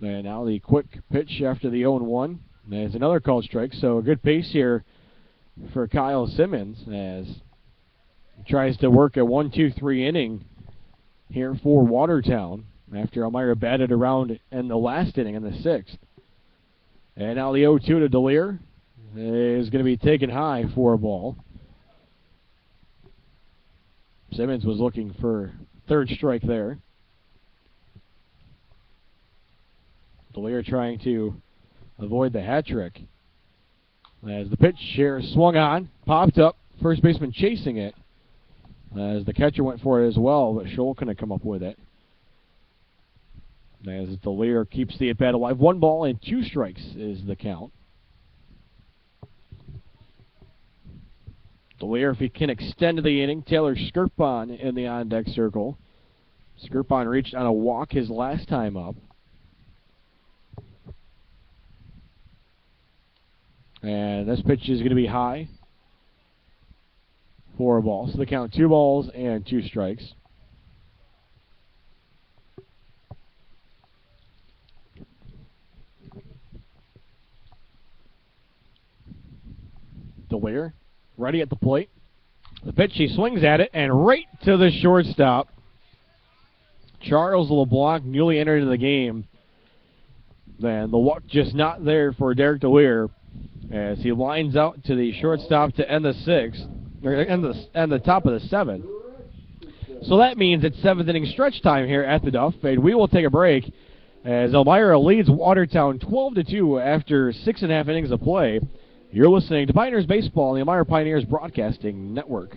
And now the quick pitch after the 0-1. There's another called strike, so a good pace here for Kyle Simmons as he tries to work a 1-2-3 inning here for Watertown after Elmira batted around in the last inning in the 6th. And now the 0-2 to DeLear is going to be taken high for a ball. Simmons was looking for third strike there. DeLear trying to avoid the hat trick. As the pitch here swung on, popped up, first baseman chasing it. As the catcher went for it as well, but Scholl couldn't come up with it. As DeLear keeps the at-bat alive. 1 ball and 2 strikes is the count. DeLear, if he can extend the inning, Taylor Skirpon in the on-deck circle. Skirpon reached on a walk his last time up. And this pitch is going to be high. 4 balls. So the count 2 balls and 2 strikes. DeLear ready at the plate. The pitch, he swings at it, and right to the shortstop. Charles LeBlanc, newly entered into the game. Then the walk just not there for Derek DeLear as he lines out to the shortstop to end the 6th, or end the top of the 7th. So that means it's 7th inning stretch time here at the Duff, and we will take a break as Elmira leads Watertown 12-2 after 6.5 innings of play. You're listening to Pioneers Baseball on the Elmira Pioneers Broadcasting Network.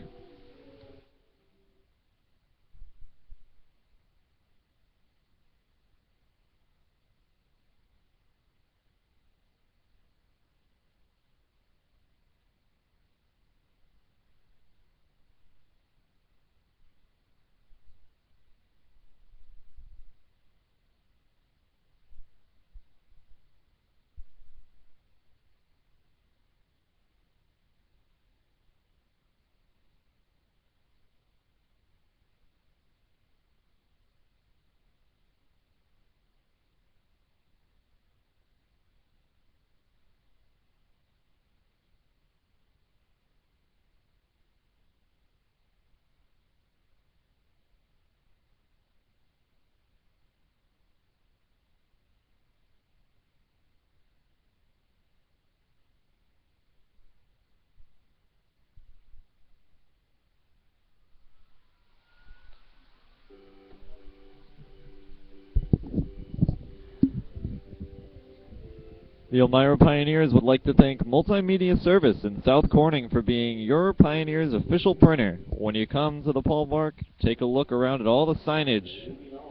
The Elmira Pioneers would like to thank Multimedia Service in South Corning for being your Pioneers official printer. When you come to the ballpark, take a look around at all the signage.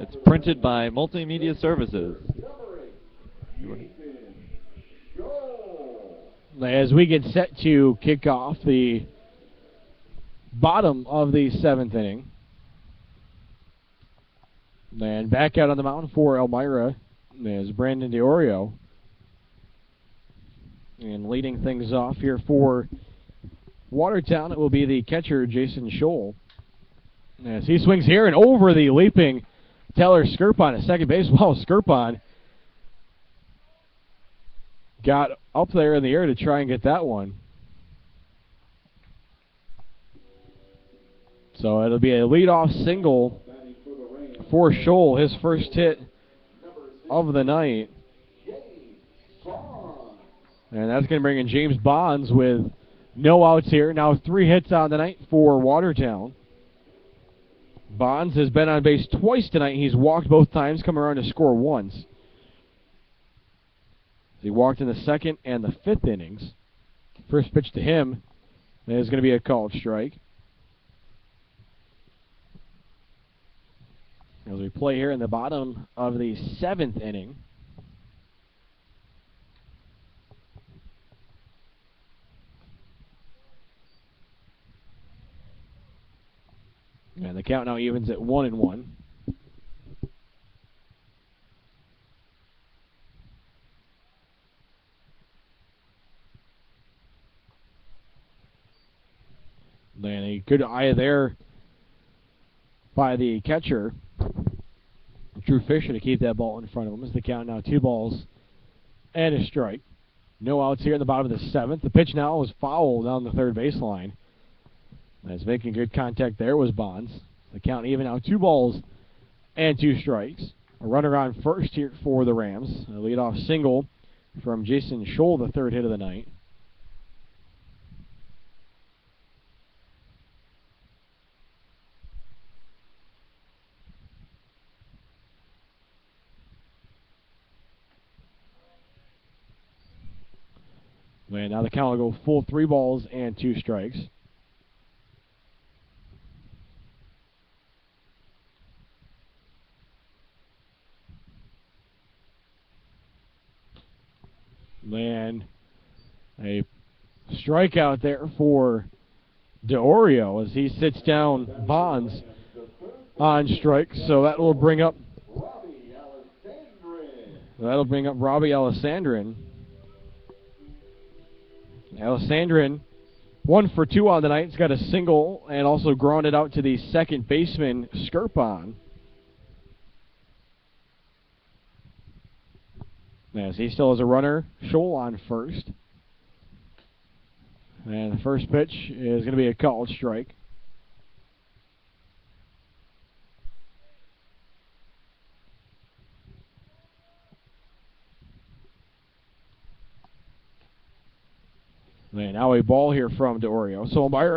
It's printed by Multimedia Services. As we get set to kick off the bottom of the 7th inning. And back out on the mound for Elmira is Brandon DeOrio. And leading things off here for Watertown, it will be the catcher, Jason Scholl. As he swings here and over the leaping Taylor Skirpon at second base. Well, Skirpon got up there in the air to try and get that one. So it'll be a leadoff single for Scholl, his first hit of the night. And that's going to bring in James Bonds with no outs here. Now 3 hits on the night for Watertown. Bonds has been on base twice tonight. He's walked both times, come around to score once. He walked in the 2nd and the 5th innings. First pitch to him is going to be a called strike. As we play here in the bottom of the 7th inning. And the count now evens at 1-1. Then a good eye there by the catcher, Drew Fisher, to keep that ball in front of him. As the count now 2 balls and a strike. No outs here in the bottom of the 7th. The pitch now was foul down the third baseline. As making good contact there was Bonds. The count even now 2 balls and 2 strikes. A runner on first here for the Rams. A leadoff single from Jason Scholl, the 3rd hit of the night. And now the count will go full 3 balls and 2 strikes. And a strikeout there for DeOrio as he sits down Bonds on strike. So that will bring up Robbie Alessandrin. Alessandrin 1 for 2 on the night. He's got a single and also grounded out to the second baseman Skirpon. As he still has a runner, Scholl on first. And the first pitch is going to be a called strike. And now a ball here from DeOrio. So umpire